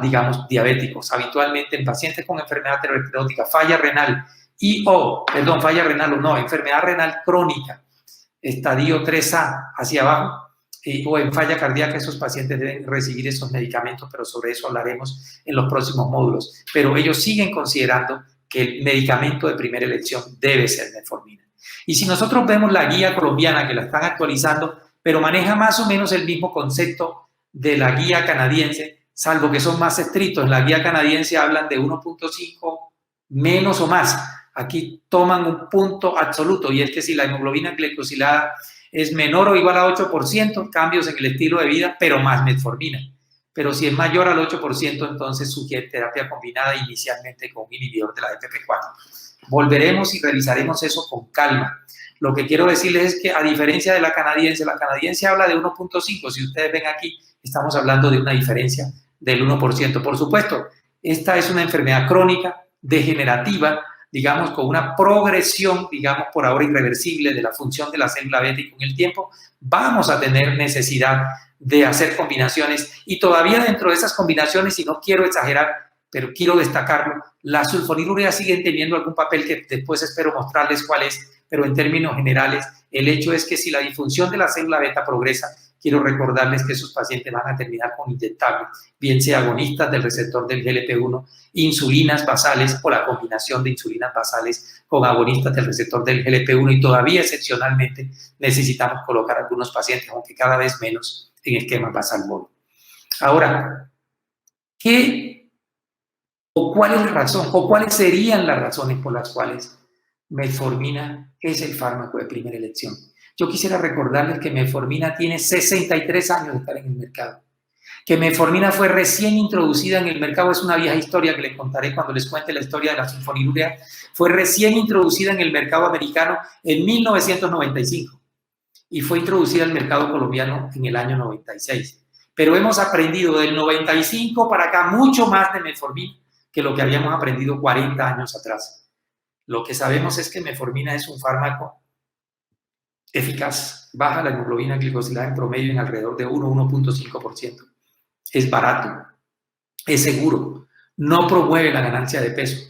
digamos, diabéticos. Habitualmente en pacientes con enfermedad aterosclerótica, falla renal enfermedad renal crónica, estadio 3A hacia abajo, o en falla cardíaca, esos pacientes deben recibir esos medicamentos, pero sobre eso hablaremos en los próximos módulos. Pero ellos siguen considerando que el medicamento de primera elección debe ser metformina. Y si nosotros vemos la guía colombiana, que la están actualizando, pero maneja más o menos el mismo concepto de la guía canadiense, salvo que son más estrictos. En la guía canadiense hablan de 1.5 menos o más. Aquí toman un punto absoluto, y es que si la hemoglobina glicosilada es menor o igual a 8%, cambios en el estilo de vida, pero más metformina. Pero si es mayor al 8%, entonces sugiere terapia combinada inicialmente con un inhibidor de la DPP-4. Volveremos y revisaremos eso con calma. Lo que quiero decirles es que, a diferencia de la canadiense habla de 1.5. Si ustedes ven aquí, estamos hablando de una diferencia del 1%. Por supuesto, esta es una enfermedad crónica, degenerativa, digamos, con una progresión, digamos, por ahora irreversible de la función de la célula beta, y con el tiempo vamos a tener necesidad de hacer combinaciones, y todavía dentro de esas combinaciones, y no quiero exagerar, pero quiero destacarlo, las sulfonilureas siguen teniendo algún papel que después espero mostrarles cuál es, pero en términos generales, el hecho es que si la disfunción de la célula beta progresa, quiero recordarles que esos pacientes van a terminar con inyectables, bien sea agonistas del receptor del GLP-1, insulinas basales o la combinación de insulinas basales con agonistas del receptor del GLP-1, y todavía excepcionalmente necesitamos colocar algunos pacientes, aunque cada vez menos, en esquema basal bolo. Ahora, ¿cuál es la razón o cuáles serían las razones por las cuales metformina es el fármaco de primera elección? Yo quisiera recordarles que metformina tiene 63 años de estar en el mercado. Que metformina fue recién introducida en el mercado, es una vieja historia que les contaré cuando les cuente la historia de la sulfonilurea. Fue recién introducida en el mercado americano en 1995 y fue introducida al mercado colombiano en el año 96. Pero hemos aprendido del 95 para acá mucho más de metformina que lo que habíamos aprendido 40 años atrás. Lo que sabemos es que metformina es un fármaco eficaz, baja la hemoglobina glicosilada en promedio en alrededor de 1,5%. Es barato, es seguro, no promueve la ganancia de peso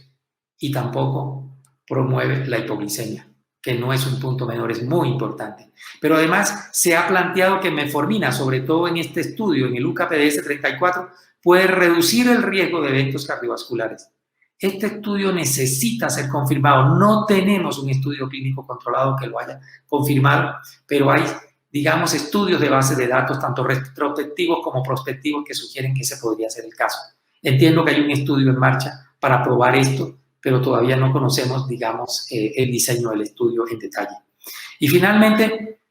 y tampoco promueve la hipoglicemia, que no es un punto menor, es muy importante. Pero además se ha planteado que metformina, sobre todo en este estudio, en el UCAPDS 34, puede reducir el riesgo de eventos cardiovasculares. Este estudio necesita ser confirmado. No tenemos un estudio clínico controlado que lo haya confirmado, pero hay, digamos, estudios de base de datos, tanto retrospectivos como prospectivos, que sugieren que ese podría ser el caso. Entiendo que hay un estudio en marcha para probar esto, pero todavía no conocemos, digamos, el diseño del estudio en detalle. Y finalmente,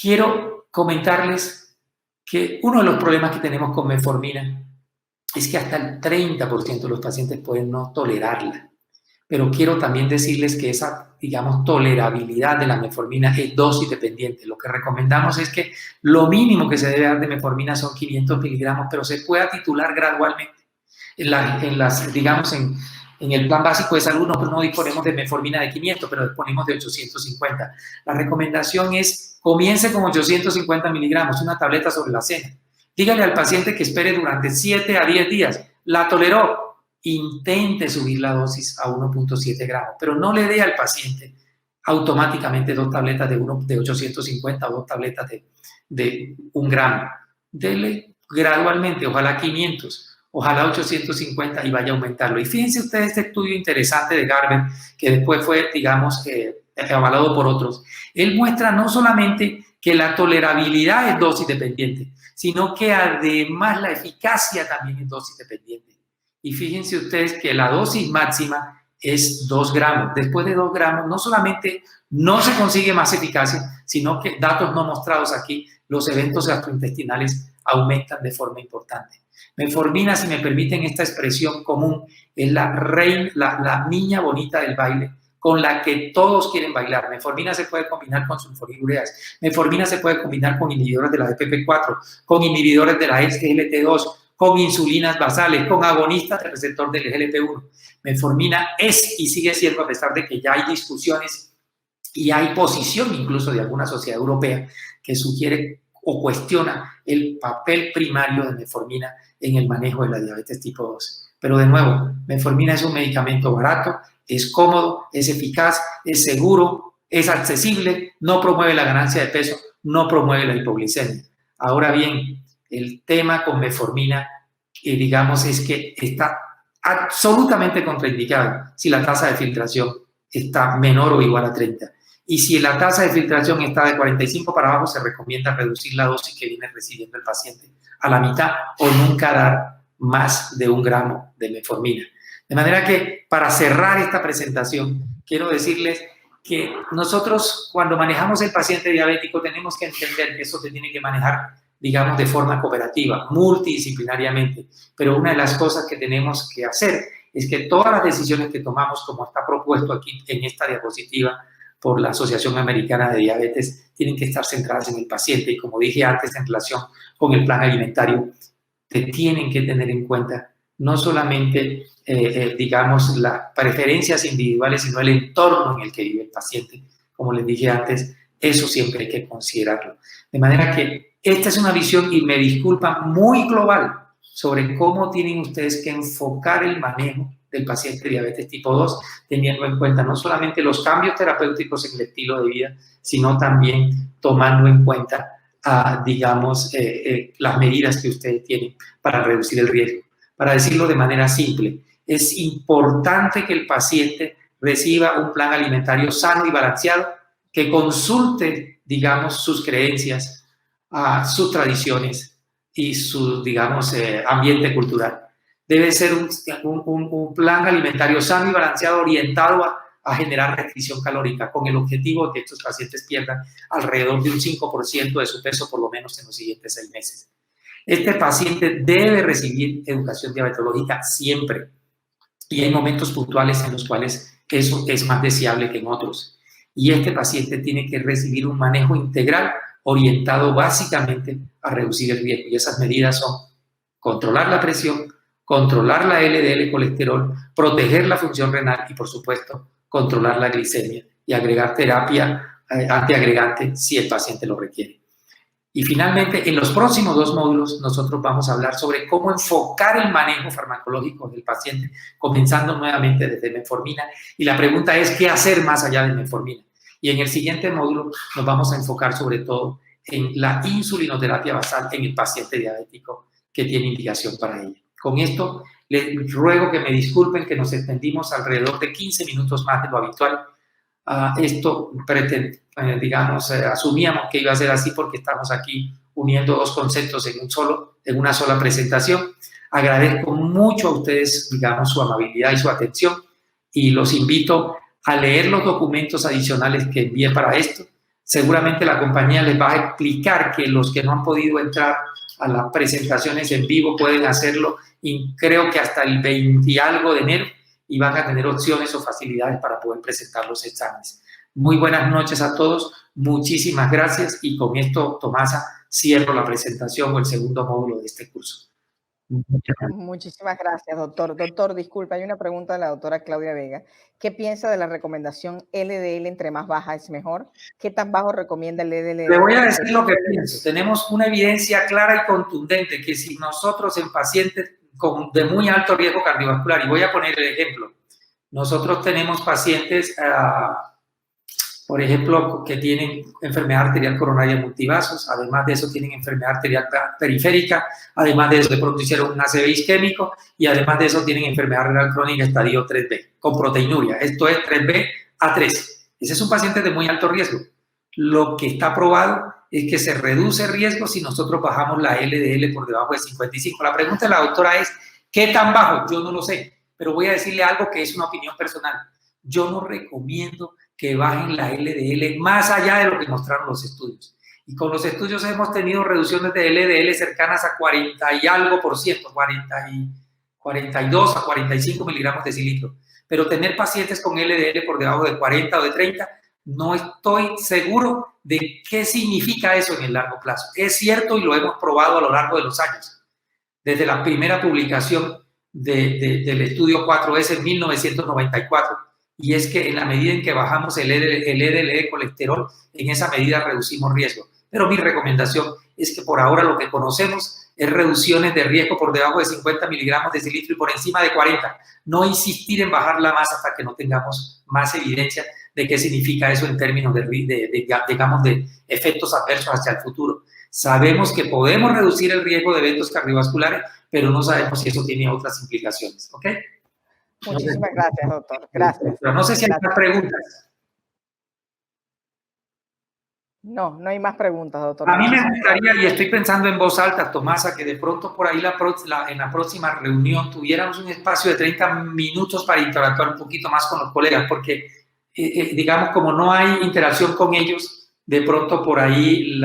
quiero comentarles que uno de los problemas que tenemos con metformina es que hasta el 30% de los pacientes pueden no tolerarla. Pero quiero también decirles que esa, digamos, tolerabilidad de la metformina es dosis dependiente. Lo que recomendamos es que lo mínimo que se debe dar de metformina son 500 miligramos, pero se pueda titular gradualmente. En el plan básico de salud no disponemos de metformina de 500, pero disponemos de 850. La recomendación es comience con 850 miligramos, una tableta sobre la cena. Dígale al paciente que espere durante 7 a 10 días. La toleró, intente subir la dosis a 1,7 gramos, pero no le dé al paciente automáticamente 2 tabletas de 850 o 2 tabletas de 1 gramo. Dele gradualmente, ojalá 500. Ojalá 850 y vaya a aumentarlo. Y fíjense ustedes este estudio interesante de Garber, que después fue, digamos, avalado por otros. Él muestra no solamente que la tolerabilidad es dosis dependiente, sino que además la eficacia también es dosis dependiente. Y fíjense ustedes que la dosis máxima es 2 gramos. Después de 2 gramos, no solamente no se consigue más eficacia, sino que, datos no mostrados aquí, los eventos gastrointestinales aumentan de forma importante. Metformina, si me permiten esta expresión común, es la niña bonita del baile con la que todos quieren bailar. Metformina se puede combinar con sulfonilureas, metformina se puede combinar con inhibidores de la DPP4, con inhibidores de la SGLT2, con insulinas basales, con agonistas del receptor del GLP-1. Metformina es y sigue siendo, a pesar de que ya hay discusiones y hay posición incluso de alguna sociedad europea que sugiere o cuestiona el papel primario de metformina en el manejo de la diabetes tipo 2. Pero de nuevo, metformina es un medicamento barato, es cómodo, es eficaz, es seguro, es accesible, no promueve la ganancia de peso, no promueve la hipoglicemia. Ahora bien, el tema con metformina, digamos, es que está absolutamente contraindicado si la tasa de filtración está menor o igual a 30. Y si la tasa de filtración está de 45 para abajo, se recomienda reducir la dosis que viene recibiendo el paciente a la mitad o nunca dar más de 1 gramo de metformina. De manera que, para cerrar esta presentación, quiero decirles que nosotros, cuando manejamos el paciente diabético, tenemos que entender que eso se tiene que manejar, digamos, de forma cooperativa, multidisciplinariamente. Pero una de las cosas que tenemos que hacer es que todas las decisiones que tomamos, como está propuesto aquí en esta diapositiva, por la Asociación Americana de Diabetes, tienen que estar centradas en el paciente. Y como dije antes, en relación con el plan alimentario, te tienen que tener en cuenta no solamente, digamos, las preferencias individuales, sino el entorno en el que vive el paciente. Como les dije antes, eso siempre hay que considerarlo. De manera que esta es una visión, y me disculpan, muy global sobre cómo tienen ustedes que enfocar el manejo del paciente de diabetes tipo 2, teniendo en cuenta no solamente los cambios terapéuticos en el estilo de vida, sino también tomando en cuenta, digamos, las medidas que ustedes tienen para reducir el riesgo. Para decirlo de manera simple, es importante que el paciente reciba un plan alimentario sano y balanceado, que consulte, digamos, sus creencias, sus tradiciones y su, digamos, ambiente cultural. Debe ser un plan alimentario sano y balanceado, orientado a generar restricción calórica, con el objetivo de que estos pacientes pierdan alrededor de un 5% de su peso por lo menos en los siguientes 6 meses. Este paciente debe recibir educación diabetológica siempre, y hay momentos puntuales en los cuales eso es más deseable que en otros. Y este paciente tiene que recibir un manejo integral orientado básicamente a reducir el riesgo. Y esas medidas son controlar la presión, controlar la LDL colesterol, proteger la función renal y, por supuesto, controlar la glicemia y agregar terapia antiagregante si el paciente lo requiere. Y finalmente, en los próximos 2 módulos, nosotros vamos a hablar sobre cómo enfocar el manejo farmacológico del paciente, comenzando nuevamente desde metformina. Y la pregunta es, ¿qué hacer más allá de metformina? Y en el siguiente módulo nos vamos a enfocar sobre todo en la insulinoterapia basal en el paciente diabético que tiene indicación para ella. Con esto, les ruego que me disculpen que nos extendimos alrededor de 15 minutos más de lo habitual. Esto, asumíamos que iba a ser así porque estamos aquí uniendo 2 conceptos en una sola presentación. Agradezco mucho a ustedes, digamos, su amabilidad y su atención y los invito a leer los documentos adicionales que envié para esto. Seguramente la compañía les va a explicar que los que no han podido entrar a las presentaciones en vivo pueden hacerlo, y creo que hasta el 20 y algo de enero, y van a tener opciones o facilidades para poder presentar los exámenes. Muy buenas noches a todos, muchísimas gracias, y con esto, Tomasa, cierro la presentación o el segundo módulo de este curso. Muchísimas gracias, doctor. Doctor, disculpa, hay una pregunta de la doctora Claudia Vega. ¿Qué piensa de la recomendación LDL entre más baja es mejor? ¿Qué tan bajo recomienda el LDL? Le voy a decir lo que pienso. Tenemos una evidencia clara y contundente que si nosotros en pacientes de muy alto riesgo cardiovascular, y voy a poner el ejemplo, nosotros tenemos pacientes, por ejemplo, que tienen enfermedad arterial coronaria multivasos, además de eso tienen enfermedad arterial periférica, además de eso de pronto hicieron un ACV isquémico y además de eso tienen enfermedad renal crónica estadio 3B, con proteinuria, esto es 3B a 3. Ese es un paciente de muy alto riesgo. Lo que está probado es que se reduce riesgo si nosotros bajamos la LDL por debajo de 55. La pregunta de la doctora es, ¿qué tan bajo? Yo no lo sé, pero voy a decirle algo que es una opinión personal. Yo no recomiendo que bajen la LDL más allá de lo que mostraron los estudios. Y con los estudios hemos tenido reducciones de LDL cercanas a 40 y algo por ciento, 42 a 45 miligramos de decilitro. Pero tener pacientes con LDL por debajo de 40 o de 30, no estoy seguro de qué significa eso en el largo plazo. Es cierto y lo hemos probado a lo largo de los años. Desde la primera publicación del estudio 4S en 1994. Y es que en la medida en que bajamos el LDL colesterol, en esa medida reducimos riesgo. Pero mi recomendación es que por ahora lo que conocemos es reducciones de riesgo por debajo de 50 miligramos de decilitro y por encima de 40. No insistir en bajarla más hasta que no tengamos más evidencia de qué significa eso en términos digamos, de efectos adversos hacia el futuro. Sabemos que podemos reducir el riesgo de eventos cardiovasculares, pero no sabemos si eso tiene otras implicaciones. ¿Ok? Muchísimas gracias, doctor. Gracias. Pero no sé si hay más preguntas. No, no hay más preguntas, doctor. A mí me gustaría, y estoy pensando en voz alta, Tomasa, que de pronto por ahí en la próxima reunión tuviéramos un espacio de 30 minutos para interactuar un poquito más con los colegas, porque, digamos, como no hay interacción con ellos, de pronto por ahí,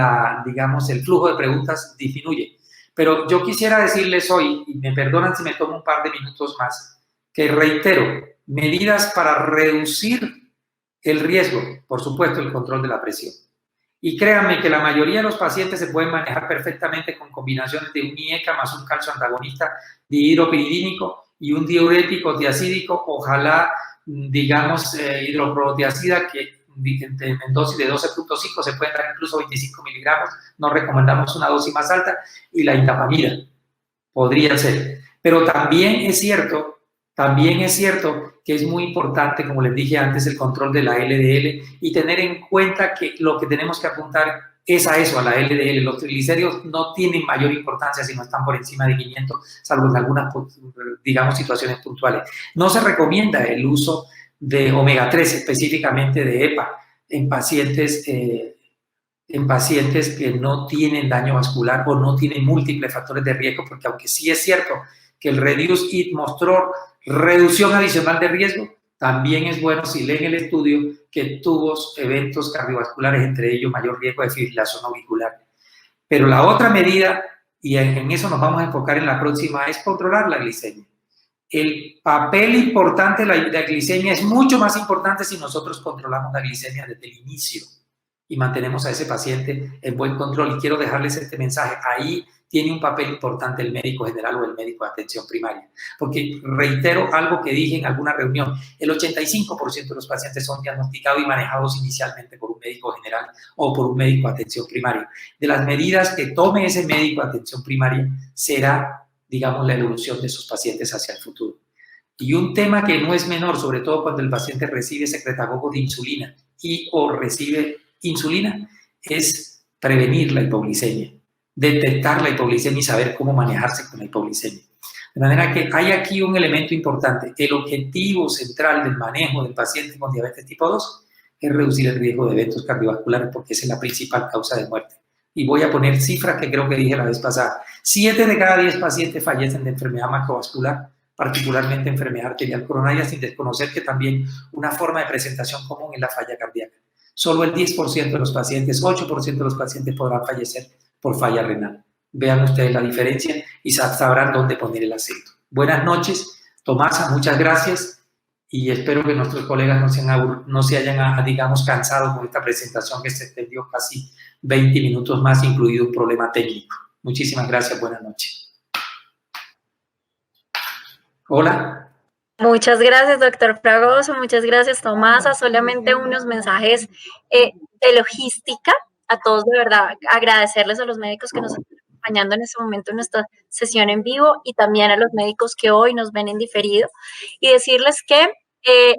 digamos, el flujo de preguntas disminuye. Pero yo quisiera decirles hoy, y me perdonan si me tomo un par de minutos más, que reitero, medidas para reducir el riesgo, por supuesto, el control de la presión. Y créanme que la mayoría de los pacientes se pueden manejar perfectamente con combinaciones de un IECA más un calcio antagonista dihidropiridínico y un diurético diacídico, ojalá, digamos, hidroprotiacida, que en dosis de 12.5 se pueden dar incluso 25 miligramos, no recomendamos una dosis más alta, y la indapamida podría ser. Pero también es cierto que es muy importante, como les dije antes, el control de la LDL y tener en cuenta que lo que tenemos que apuntar es a eso, a la LDL. Los triglicéridos no tienen mayor importancia si no están por encima de 500, salvo en algunas, digamos, situaciones puntuales. No se recomienda el uso de omega 3, específicamente de EPA, en pacientes que no tienen daño vascular o no tienen múltiples factores de riesgo, porque aunque sí es cierto que el REDUCE-IT mostró reducción adicional de riesgo, también es bueno si leen el estudio que tuvo eventos cardiovasculares, entre ellos mayor riesgo de fibrilación auricular. Pero la otra medida, y en eso nos vamos a enfocar en la próxima, es controlar la glicemia. El papel importante de la glicemia es mucho más importante si nosotros controlamos la glicemia desde el inicio y mantenemos a ese paciente en buen control. Y quiero dejarles este mensaje. Ahí tiene un papel importante el médico general o el médico de atención primaria. Porque reitero algo que dije en alguna reunión, el 85% de los pacientes son diagnosticados y manejados inicialmente por un médico general o por un médico de atención primaria. De las medidas que tome ese médico de atención primaria será, digamos, la evolución de sus pacientes hacia el futuro. Y un tema que no es menor, sobre todo cuando el paciente recibe secretagogos de insulina y o recibe insulina, es prevenir la hipoglicemia, detectar la hipoglicemia y saber cómo manejarse con la hipoglicemia. De manera que hay aquí un elemento importante. El objetivo central del manejo del paciente con diabetes tipo 2 es reducir el riesgo de eventos cardiovasculares porque esa es la principal causa de muerte. Y voy a poner cifras que creo que dije la vez pasada. 7 de cada 10 pacientes fallecen de enfermedad macrovascular, particularmente enfermedad arterial coronaria, sin desconocer que también una forma de presentación común es la falla cardíaca. Solo el 10% de los pacientes, 8% de los pacientes podrán fallecer por falla renal. Vean ustedes la diferencia y sabrán dónde poner el acento. Buenas noches, Tomasa, muchas gracias y espero que nuestros colegas no se hayan, digamos, cansado con esta presentación que se extendió casi 20 minutos más, incluido un problema técnico. Muchísimas gracias, buenas noches. Hola. Muchas gracias, doctor Fragoso. Muchas gracias, Tomasa. Solamente unos mensajes de logística. A todos, de verdad, agradecerles a los médicos que nos están acompañando en este momento en nuestra sesión en vivo y también a los médicos que hoy nos ven en diferido. Y decirles que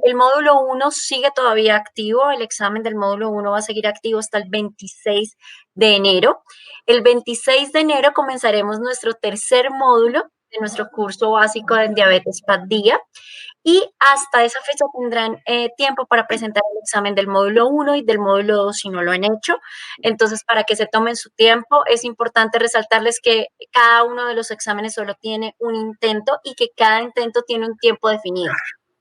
el módulo 1 sigue todavía activo. El examen del módulo 1 va a seguir activo hasta el 26 de enero. El 26 de enero comenzaremos nuestro tercer módulo de nuestro curso básico en diabetes PAD-DIA y hasta esa fecha tendrán tiempo para presentar el examen del módulo 1 y del módulo 2 si no lo han hecho. Entonces, para que se tomen su tiempo, es importante resaltarles que cada uno de los exámenes solo tiene un intento y que cada intento tiene un tiempo definido.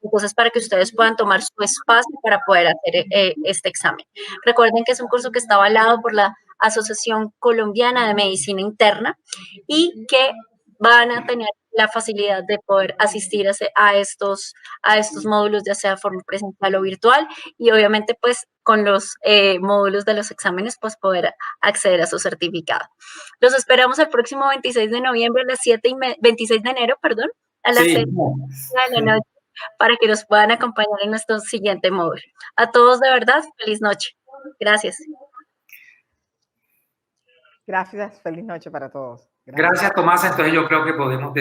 Entonces, para que ustedes puedan tomar su espacio para poder hacer este examen. Recuerden que es un curso que está avalado por la Asociación Colombiana de Medicina Interna y que van a tener la facilidad de poder asistir a estos módulos, ya sea de forma presencial o virtual, y obviamente pues con los módulos de los exámenes pues poder acceder a su certificado. Los esperamos el próximo 26 de noviembre a las 26 de enero, perdón, a las 6 de la noche, para que nos puedan acompañar en nuestro siguiente módulo. A todos, de verdad, feliz noche. Gracias. Gracias, feliz noche para todos. Gracias, Tomás. Entonces yo creo que podemos